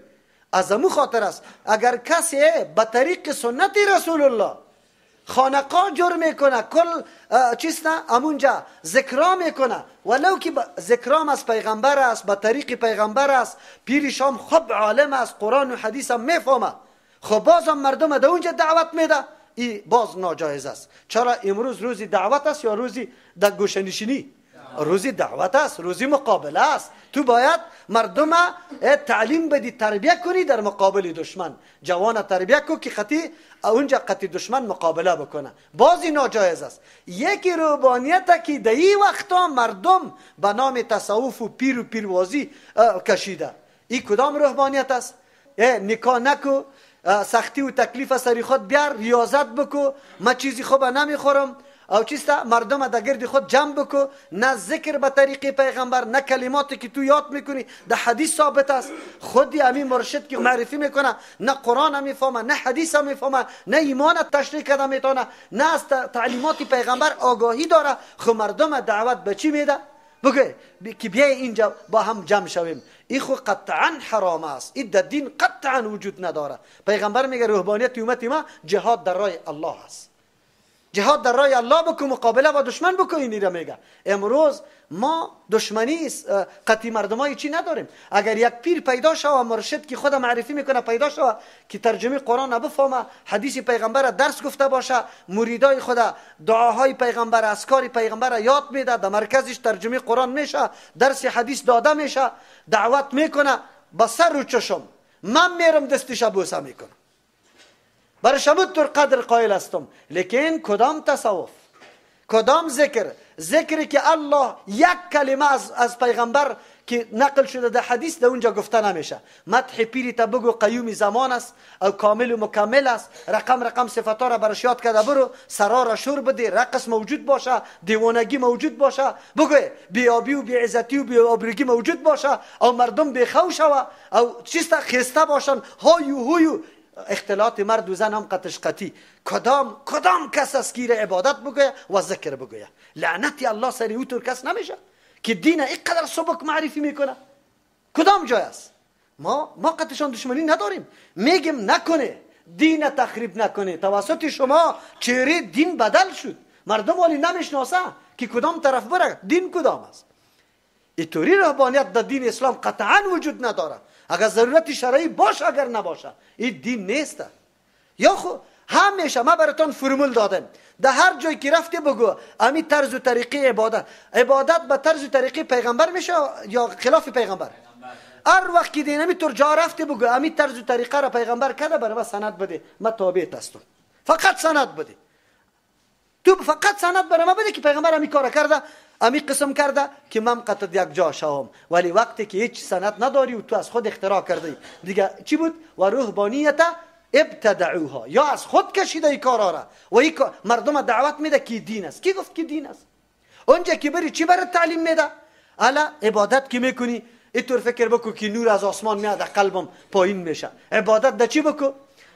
از امو خاطر است اگر کسی به طریق سنت رسول الله خانقاه جور میکنه، کل چیست امونجا ذکرا میکنه، ولو که ذکرام از پیغمبر است، به طریق پیغمبر است، پیرشام خب عالم است، قرآن و حدیث هم میفهمه، خب بازم مردم در اونجا دعوت میده، این باز ناجایز است. چرا امروز روزی دعوت است یا روزی در گوشه‌نشینی؟ روزی دعوت است، روزی مقابله است. تو باید مردم تعلیم بدی، تربیه کنی در مقابل دشمن. جوان تربیه کو که قطعی اونجا قطعی دشمن مقابله بکنه، بازی ناجایز است. یکی روحانیت که در این وقتا مردم به نام تصوف و پیر و پیروازی کشیده، این کدام روحانیت است؟ نکاح نکو، سختی و تکلیف سری خود بیار، ریاضت بکو، ما چیزی خوب نمیخورم او چیستا مردم در گرد خود جمع بکو. نه ذکر به طریق پیغمبر، نه کلماتی که تو یاد میکنی در حدیث ثابت است. خودی همین مرشد که معرفی میکنه نه قرآن هم میفهمه، نه حدیث هم میفهمه، نه ایمان تشریح کرده میتونه، نه از تعلیمات پیغمبر آگاهی داره. خب مردم دعوت به چی میده؟ بگه که بیای اینجا با هم جمع شویم. این خو قطعا حرام است، این در دین قطعا وجود نداره. پیغمبر میگه روحانیت امت ما جهاد در راه الله است. جهاد در راه الله بکو، مقابله با دشمن بکو. اینی را میگه. امروز ما دشمنی قطعی مردمای چی نداریم. اگر یک پیر پیدا شوه، مرشد که خود معرفی میکنه پیدا شوه که ترجمه قرآن بفهمه، حدیث پیغمبر درس گفته باشه، مریدای خود دعاهای پیغمبر، اذکار پیغمبر یاد میده، در مرکزش ترجمه قرآن میشه، درس حدیث داده میشه، دعوت میکنه، با سر و چشم من میرم دستش بوسه میکنم، برای شما تو قدر قائل هستم. لیکن کدام تصوف، کدام ذکری که الله یک کلمه از پیغمبر که نقل شده در حدیث در اونجا گفته نمیشه. مدح پیری تا بگو قیوم زمان است او کامل و مکمل است، رقم صفات را برش یاد کرده برو، سرا را شور بده، رقص موجود باشه، دیوانگی موجود باشه، بگو بیابی و بیعزتی و بیابرگی موجود باشه، او مردم بیخو شوه، او چیستا خسته باشن، هایو هویو، اختلاط مرد و زن هم قطی. کدام کس از کیر عبادت بگویه و ذکر بگویه؟ لعنتی الله سری او طور کس نمیشه که دین اینقدر سبک معرفی میکنه. کدام جای است؟ ما قطعشان دشمنی نداریم، میگیم نکنه، دین تخریب نکنه. توسط شما چهره دین بدل شد، مردم والی نمیشناسه که کدام طرف بره، دین کدام است. اینطوری رهبانیت در دین اسلام قطعا وجود نداره. اگر ضرورت شرعی باشه اگر نباشه این دین نیست. یا خو همیشه ما براتون فرمول دادم، در هر جایی که رفته بگو امی طرز و طریقه عبادت به طرز و طریقه پیغمبر میشه یا خلاف پیغمبر. هر وقت که دینمی طور جا رفته بگو امی طرز و طریقه را پیغمبر کرده، برای ما سند بده، ما تابعت هستم. فقط سند بده، تو فقط سند برای ما بده که پیغمبر امی کار کرده، امی قسم کرده که من قطع یک جا شوم. ولی وقتی که هیچ سند نداری و تو از خود اختراع کردی دیگه چی بود؟ و روحانیت ابتدعوها، یا از خود کشیده ای کارا را و ای مردم دعوت میده که دین است. کی گفت که دین است؟ اونجا که بری چی برات تعلیم میده؟ الا عبادت که میکنی اینطور فکر بکو که نور از آسمان میاد قلبم پایین میشه. عبادت ده چی بکو؟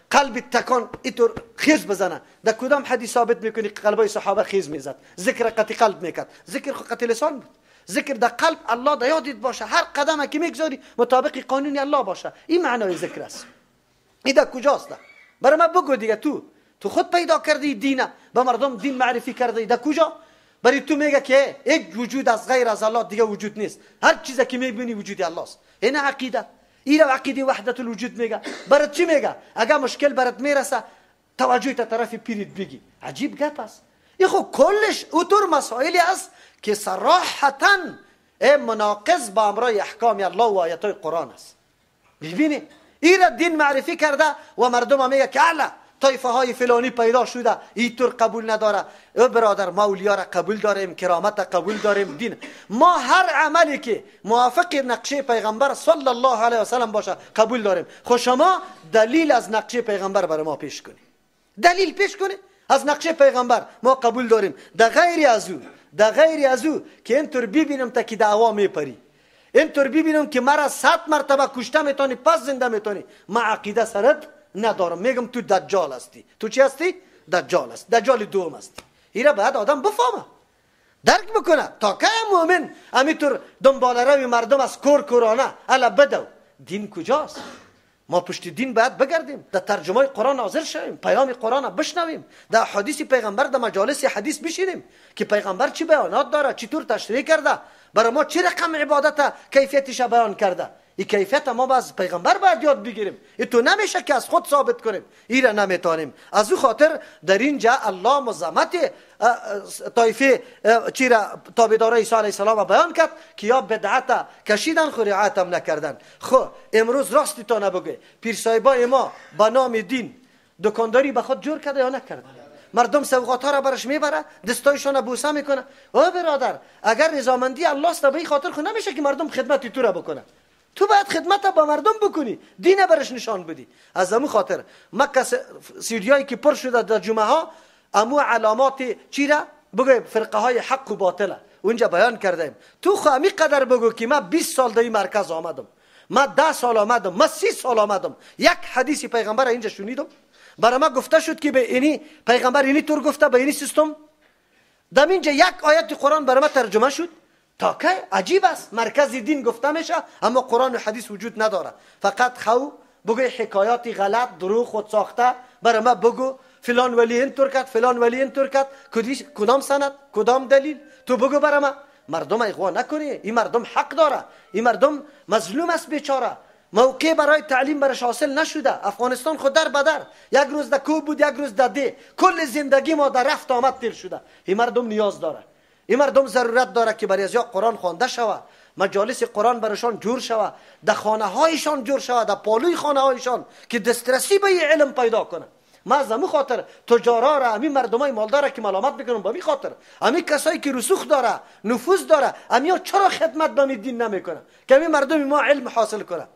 قلب تکان اینطور خیز بزنه. در کدام حدیث ثابت میکنی قلبای صحابه خیز میزد؟ ذکر قطع قلب میکرد، ذکر قطع لسان بود. ذکر در قلب الله در یادت باشه، هر قدم که میگذاری مطابق قانون الله باشه. این معنای ذکر است. این در کجاست؟ برای من بگو دیگه. تو خود پیدا کردی دینه، به مردم دین معرفی کردی. در کجا؟ برای تو میگه که یک وجود از غیر از الله دیگه وجود نیست، هر چیزی که میبینی وجود الله است. این عقیده، این عقیده وحدت الوجود میگه. برات چی میگه؟ اگر مشکل برات میرسه توجه تا طرف پیرت بگی. عجیب گپ است. این خب کلش اونطور مسائلی است که صراحتا مناقض با امر احکام الله و آیات قرآن است. ببینی این را دین معرفی کرده و مردم میگه که الا طایفه های فلانی پیدا شده اینطور قبول نداره. برادر ما اولیا را قبول داریم، کرامت را قبول داریم، دین ما هر عملی که موافق نقشه پیغمبر صلی الله علیه و سلم باشه قبول داریم. خب شما دلیل از نقشه پیغمبر برای ما پیش کنی، دلیل پیش کنی. از نقشه پیغمبر ما قبول داریم. در غیر از او که اینطور ببینم تا که دعوا میپری، اینطور ببینم که مرا 100 مرتبه کشته میتونی پس زنده میتونی، ما عقیده سرت ندارم. میگم تو دجال هستی. تو چی هستی؟ دجال است. دجال دوم هستی. اینا باید آدم بفهمه، درک بکنه. تا که مؤمن همینطور دنبال روی مردم از کورانه الا بدو، دین کجاست؟ ما پشت دین باید بگردیم، در ترجمه قرآن حاضر شویم، پیام قرآن بشنویم، در حدیث پیغمبر در مجالس حدیث بشینیم که پیغمبر چی بیانات داره، چطور تشریح کرده، برای ما چه رقم عبادت کیفیتش بیان کرده. این کیفیت ما از پیغمبر باید یاد بگیریم. این تو نمیشه که از خود ثابت کنیم، این را نمیتونیم. از او خاطر در اینجا الله مزامت طایفه چی را تابعدار عیسی علیه السلام بیان کرد که یا بدعت کشیدن خو رعایت هم نکردن. خب امروز راستی تا نبگه پیر صاحبای ما به نام دین دکانداری به خود جور کرده یا نکرده؟ مردم سوغات ها را برش میبره، دستایشان بوسه میکنه. او برادر اگر رضامندی الله است به این خاطر خود نمیشه که مردم خدمت تو را بکنه. تو باید خدمت با مردم بکنی، دین برش نشان بدی. از همون خاطر مکه سیدیایی که پر شده در جمعه ها، امو علامات چی را بگو فرقه های حق و باطله اونجا بیان کردیم. تو خو همی قدر بگو که من 20 سال در این مرکز آمدم، من 10 سال آمدم، من 30 سال آمدم، یک حدیث پیغمبر اینجا شنیدم برای ما گفته شد که به اینی پیغمبر اینی طور گفته، به اینی سیستم دم اینجا یک آیت قرآن برای ما ترجمه شد. تا که عجیب است، مرکز دین گفته میشه اما قرآن و حدیث وجود نداره. فقط خو بگوی حکایاتی غلط دروغ خود ساخته برای ما بگو فلان ولی اینطور کرد، فلان ولی اینطور کرد، کدام سند، کدام دلیل تو بگو برای ما. مردم اغوا نکنی، این مردم حق داره، این مردم مظلوم است بیچاره، موقع برای تعلیم برش حاصل نشده. افغانستان خود در بدر، یک روز در کوه بود، یک روز در ده، کل زندگی ما در رفت آمد تیر شده. این مردم نیاز داره، این مردم ضرورت داره که برای ازیا قرآن خوانده شوه، مجالس قرآن برشان جور شوه، در خانه هایشان جور شوه، در پالوی خانه هایشان که دسترسی به علم پیدا کنه. ما از همون خاطر تجارا را، همین مردمای مالدار که ملامت میکنم به همین خاطر، همین کسایی که رسوخ داره، نفوذ داره، همین چرا خدمت به دین نمیکنه که همین مردم ما علم حاصل کنه.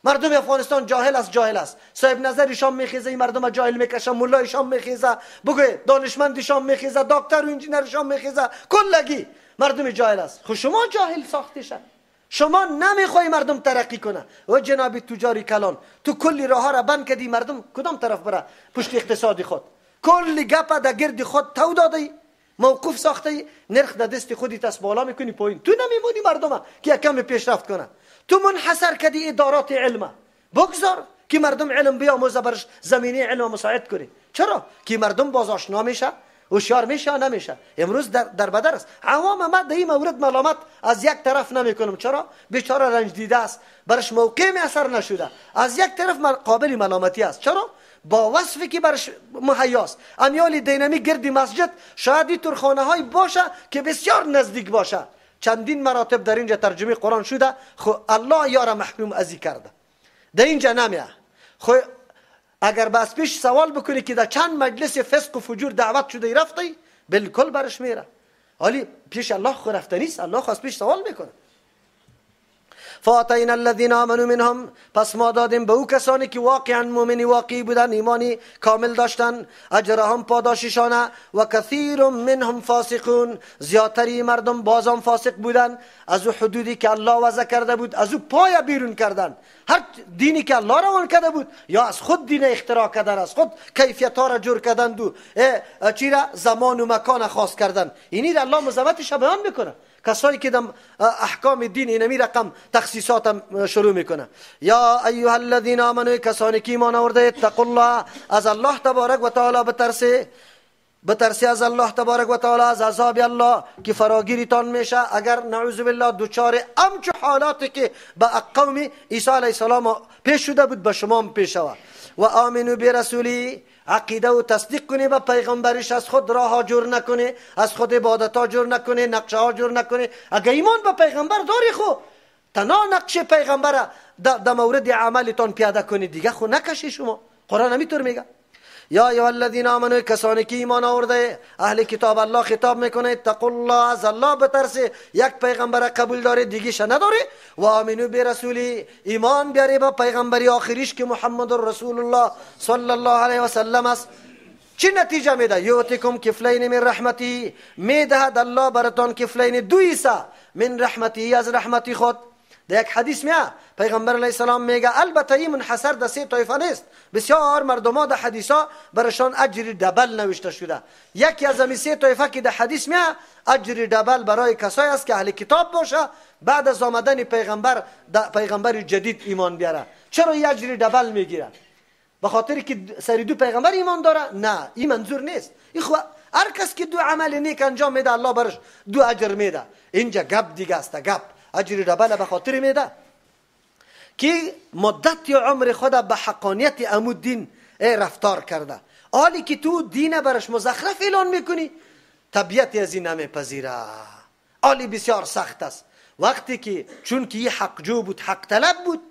مردم افغانستان جاهل است، صاحب نظرشان میخیزه، این مردم جاهل میکشه، مولایشان میخیزه، بگوی دانشمندشان میخیزه، دکتر و انجینرشان میخیزه، کلگی مردم جاهل است. خب شما جاهل ساختیشن، شما نمیخوای مردم ترقی کنه. و جناب تجاری کلان تو کلی راه ها را بند کردی، مردم کدام طرف بره؟ پشت اقتصادی خود کلی گپا در گرد خود تو دادی، موقوف ساخته، نرخ در دست خودی تس بالا میکنی پایین. تو نمیمونی مردم که کم پیشرفت کنه. تو منحصر کردی ادارات علم، بگذار که مردم علم بیاموزه، برش زمینه علم مساعد کنی. چرا؟ که مردم باز آشنا میشه، هوشیار میشه نمیشه. امروز در بدر است. عوام ما در این مورد ملامت از یک طرف نمیکنم. چرا؟ بیچاره رنج دیده است، برش موقع میسر نشده. از یک طرف قابل ملامتی است. چرا؟ با وصفی که برش مهیاست. امیال دینامی گرد مسجد شاید این خانه های باشه که بسیار نزدیک باشه. چندین مراتب در اینجا ترجمه قرآن شده. خو الله یارا محروم ازی کرده، در اینجا نمیه. خو اگر بس پیش سوال بکنی که در چند مجلس فسق و فجور دعوت شده رفتی، بالکل برش میره. حالی پیش الله خو رفته نیست، الله خواست پیش سوال میکنه. فاتینا الذین آمنوا منهم، پس ما دادیم به او کسانی که واقعا مؤمنی واقعی بودن، ایمانی کامل داشتن، اجرهم پاداششانه، و کثیر منهم فاسقون، زیادتری مردم بازم فاسق بودن. از او حدودی که الله وضع کرده بود از او پای بیرون کردن. هر دینی که الله روان کرده بود یا از خود دین اختراع کردن، از خود کیفیت ها را جور کردن، دو چی را زمان و مکان خاص کردن. اینی را الله مزامتش بیان میکنه. کسایی که در احکام دین اینمی رقم تخصیصات شروع میکنه. یا ایها الذین آمنوا، کسانی که ایمان آورده، اتقوا الله، از الله تبارک و تعالی بترسی از الله تبارک و تعالی، از عذاب الله که فراگیریتان میشه اگر نعوذ بالله دوچار همچو حالاتی که به قوم عیسی علیه السلام پیش شده بود به شما پیش شود. و آمنو برسولی، عقیده و تصدیق کنی به پیغمبرش، از خود راه ها جور نکنی، از خود عبادت ها جور نکنی، نقشه ها جور نکنی. اگه ایمان به پیغمبر داری خو تنها نقشه پیغمبر در مورد عملتان پیاده کنی، دیگه خو نکشی. شما قرآن همیطور میگه. یا ایها الذین آمنوا، کسانی که ایمان آورده، اهل کتاب الله خطاب میکنه، اتقوا الله، از الله بترسه. یک پیغمبر قبول داره دیگه نداره. و آمنو برسولی، ایمان بیاری با پیغمبری آخریش که محمد رسول الله صلی الله علیه و سلم است. چی نتیجه میده؟ یؤتیکم کفلین من رحمتی، میدهد الله براتان کفلین دویسا من رحمتی، از رحمتی خود. در یک حدیث میاد پیغمبر علیه السلام میگه البته این منحصر در 3 طایفه نیست، بسیار مردما در حدیثا برشان اجر دبل نوشته شده. یکی از این 3 طایفه که در حدیث میاد اجر دبل برای کسایی است که اهل کتاب باشه، بعد از آمدن پیغمبر جدید ایمان بیاره. چرا این اجر دبل میگیره؟ به خاطر که سری 2 پیغمبر ایمان داره؟ نه، این منظور نیست. هر کس که 2 عمل نیک انجام میده الله برش 2 اجر میده. اینجا گپ دیگه است. گپ اجر دبل به خاطر میده که مدت عمر خود به حقانیت عمود دین رفتار کرده. حالی که تو دین برش مزخرف اعلان میکنی، طبیعت از این نمیپذیره. حالی بسیار سخت است. وقتی که چون که این حق جو بود، حق طلب بود،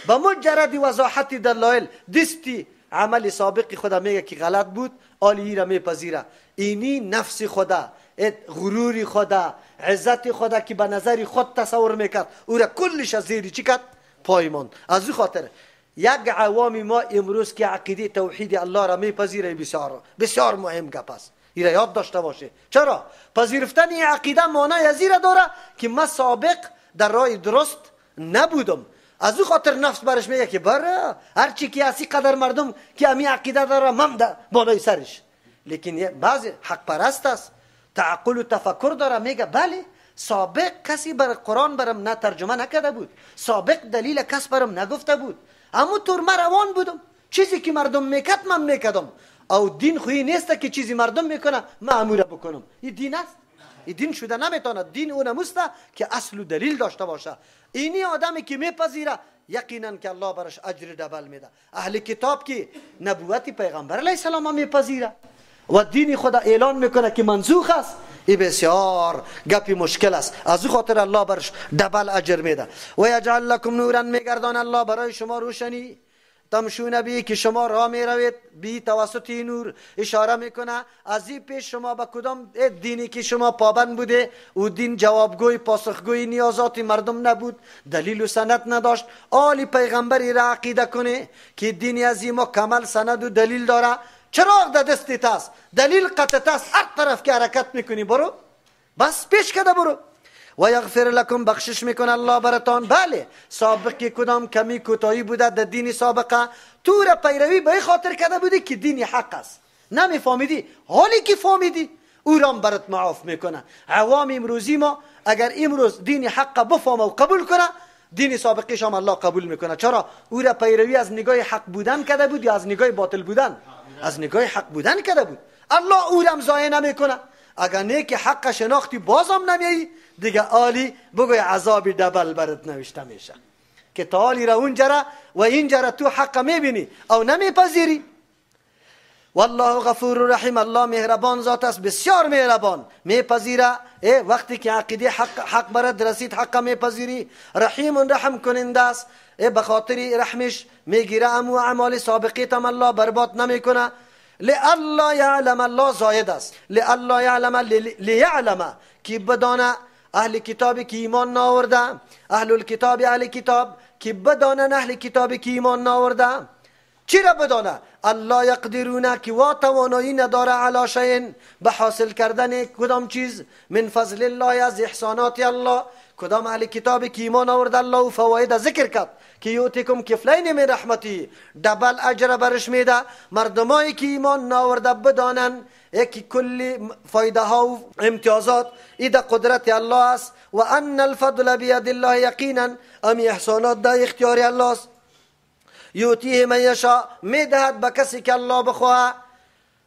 با مجرد وضاحت دلایل دستی عمل سابق خدا میگه که غلط بود، حالی این را میپذیره. اینی نفس خدا، غروری خدا، عزت خدا که به نظر خود تصور میکرد او را کلش از زیری چی کرد؟ پایمان. از این خاطر یک عوامی ما امروز که عقیده توحید الله را میپذیره بسیار مهم گپ است. این را یاد داشته باشه. چرا؟ پذیرفتن این عقیده معنای از این را داره که من سابق در راه درست نبودم. از این خاطر نفس برش میگه که بره هرچی که اسی قدر مردم که امی عقیده داره من در بالای سرش. لیکن بعضی حق پرست است، تعقل و تفکر داره، میگه بله سابق کسی بر قرآن برم نه ترجمه نکرده بود، سابق دلیل کس برم نگفته بود، اما طور من روان بودم، چیزی که مردم میکرد من میکردم. او دین خویی نیست که چیزی مردم میکنه من اموره بکنم. این دین است؟ این دین شده نمیتونه. دین اون نموسته که اصل و دلیل داشته باشه. اینی آدمی که میپذیره یقینا که الله برش اجر دبل میده. اهل کتاب که نبوت پیغمبر علیه السلام میپذیره و دین خدا اعلان میکنه که منسوخ است، این بسیار گپی مشکل است. از این خاطر الله برش دبل اجر میده. و یجعل لکم نورا، میگردان الله برای شما روشنی، تمشون بی که شما راه می روید بی توسط نور. اشاره میکنه از این پیش شما به کدام دینی که شما پابند بوده او دین جوابگوی پاسخگوی نیازات مردم نبود، دلیل و سند نداشت. آلی پیغمبری را عقیده کنه که دینی از این کامل سند و دلیل داره. چراغ در دستت است، دلیل قطعت است، هر طرف که حرکت میکنی برو، بس پیش کده برو. و یغفر لکم، بخشش میکنه الله براتان. بله سابقی کدام کمی کوتاهی بوده در دین سابقه، تو را پیروی به خاطر کرده بودی که دین حق است، نمیفهمیدی، حالی که فهمیدی او را برات معاف میکنه. عوام امروزی ما اگر امروز دین حق بفهمه و قبول کنه، دین سابقیش هم الله قبول میکنه. چرا؟ او را پیروی از نگاه حق بودن کرده بود یا از نگاه باطل بودن؟ از نگاه حق بودن کرده بود. الله او را ضایع نمیکنه. اگر نیک حق شناختی بازم نمیایی دیگه عالی بگوی عذاب دبل برات نوشته میشه که تا حالی را اونجا و اینجا تو حق میبینی او نمیپذیری. والله غفور رحیم، الله مهربان ذات است، بسیار مهربان، میپذیره وقتی که عقیده حق برات رسید حق میپذیری. رحیم رحم کننده است، به خاطر رحمش میگیره امو اعمال سابقیت هم الله برباد نمیکنه. لئلا یعلم، الله زاید است، لئلا یعلم لیعلم که بدانه اهل کتابی که ایمان ناورده، اهل الکتاب اهل کتاب که بدانن اهل کتابی که ایمان ناورده چی را بدانه؟ الله یقدرونه که وا توانایی نداره علی شیء به حاصل کردن کدام چیز من فضل الله، از احسانات الله. کدام اهل کتابی که ایمان آورد الله و فواید ذکر کرد که یؤتیکم کفلین من رحمتی، دبل اجر برش میده. مردمایی که ایمان ناورده بدانن یکی کل فایده ها و امتیازات ایده قدرت الله است و ان الفضل بید الله، یقینا امی احسانات در اختیار الله است. یؤتیه من یشاء، میدهد به کسی که الله بخواه.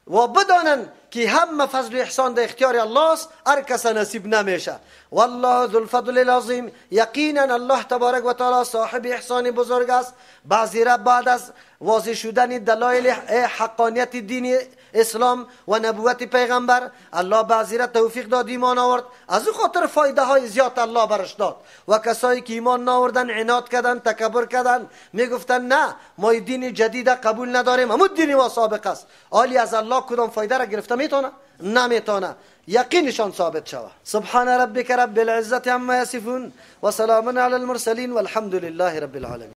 و بدانن که همه فضل و احسان در اختیار الله است، هر کس نصیب نمیشه. والله ذو الفضل العظیم، یقینا الله تبارک و تعالی صاحب احسان بزرگ است. بعضی را بعد از واضح شدن دلایل حقانیت دین اسلام و نبوت پیغمبر الله بعضی را توفیق داد ایمان آورد، از او خاطر فایده های زیاد الله برش داد. و کسایی که ایمان ناوردن عناد کردن، تکبر کردن، میگفتن نه ما دین جدید قبول نداریم، همون دین ما سابق است، حالی از الله کدام فایده را گرفته میتونه؟ نمیتونه. یقینشان ثابت شود. سبحان ربک رب العزة عما یصفون و سلام علی المرسلین والحمد لله رب العالمین.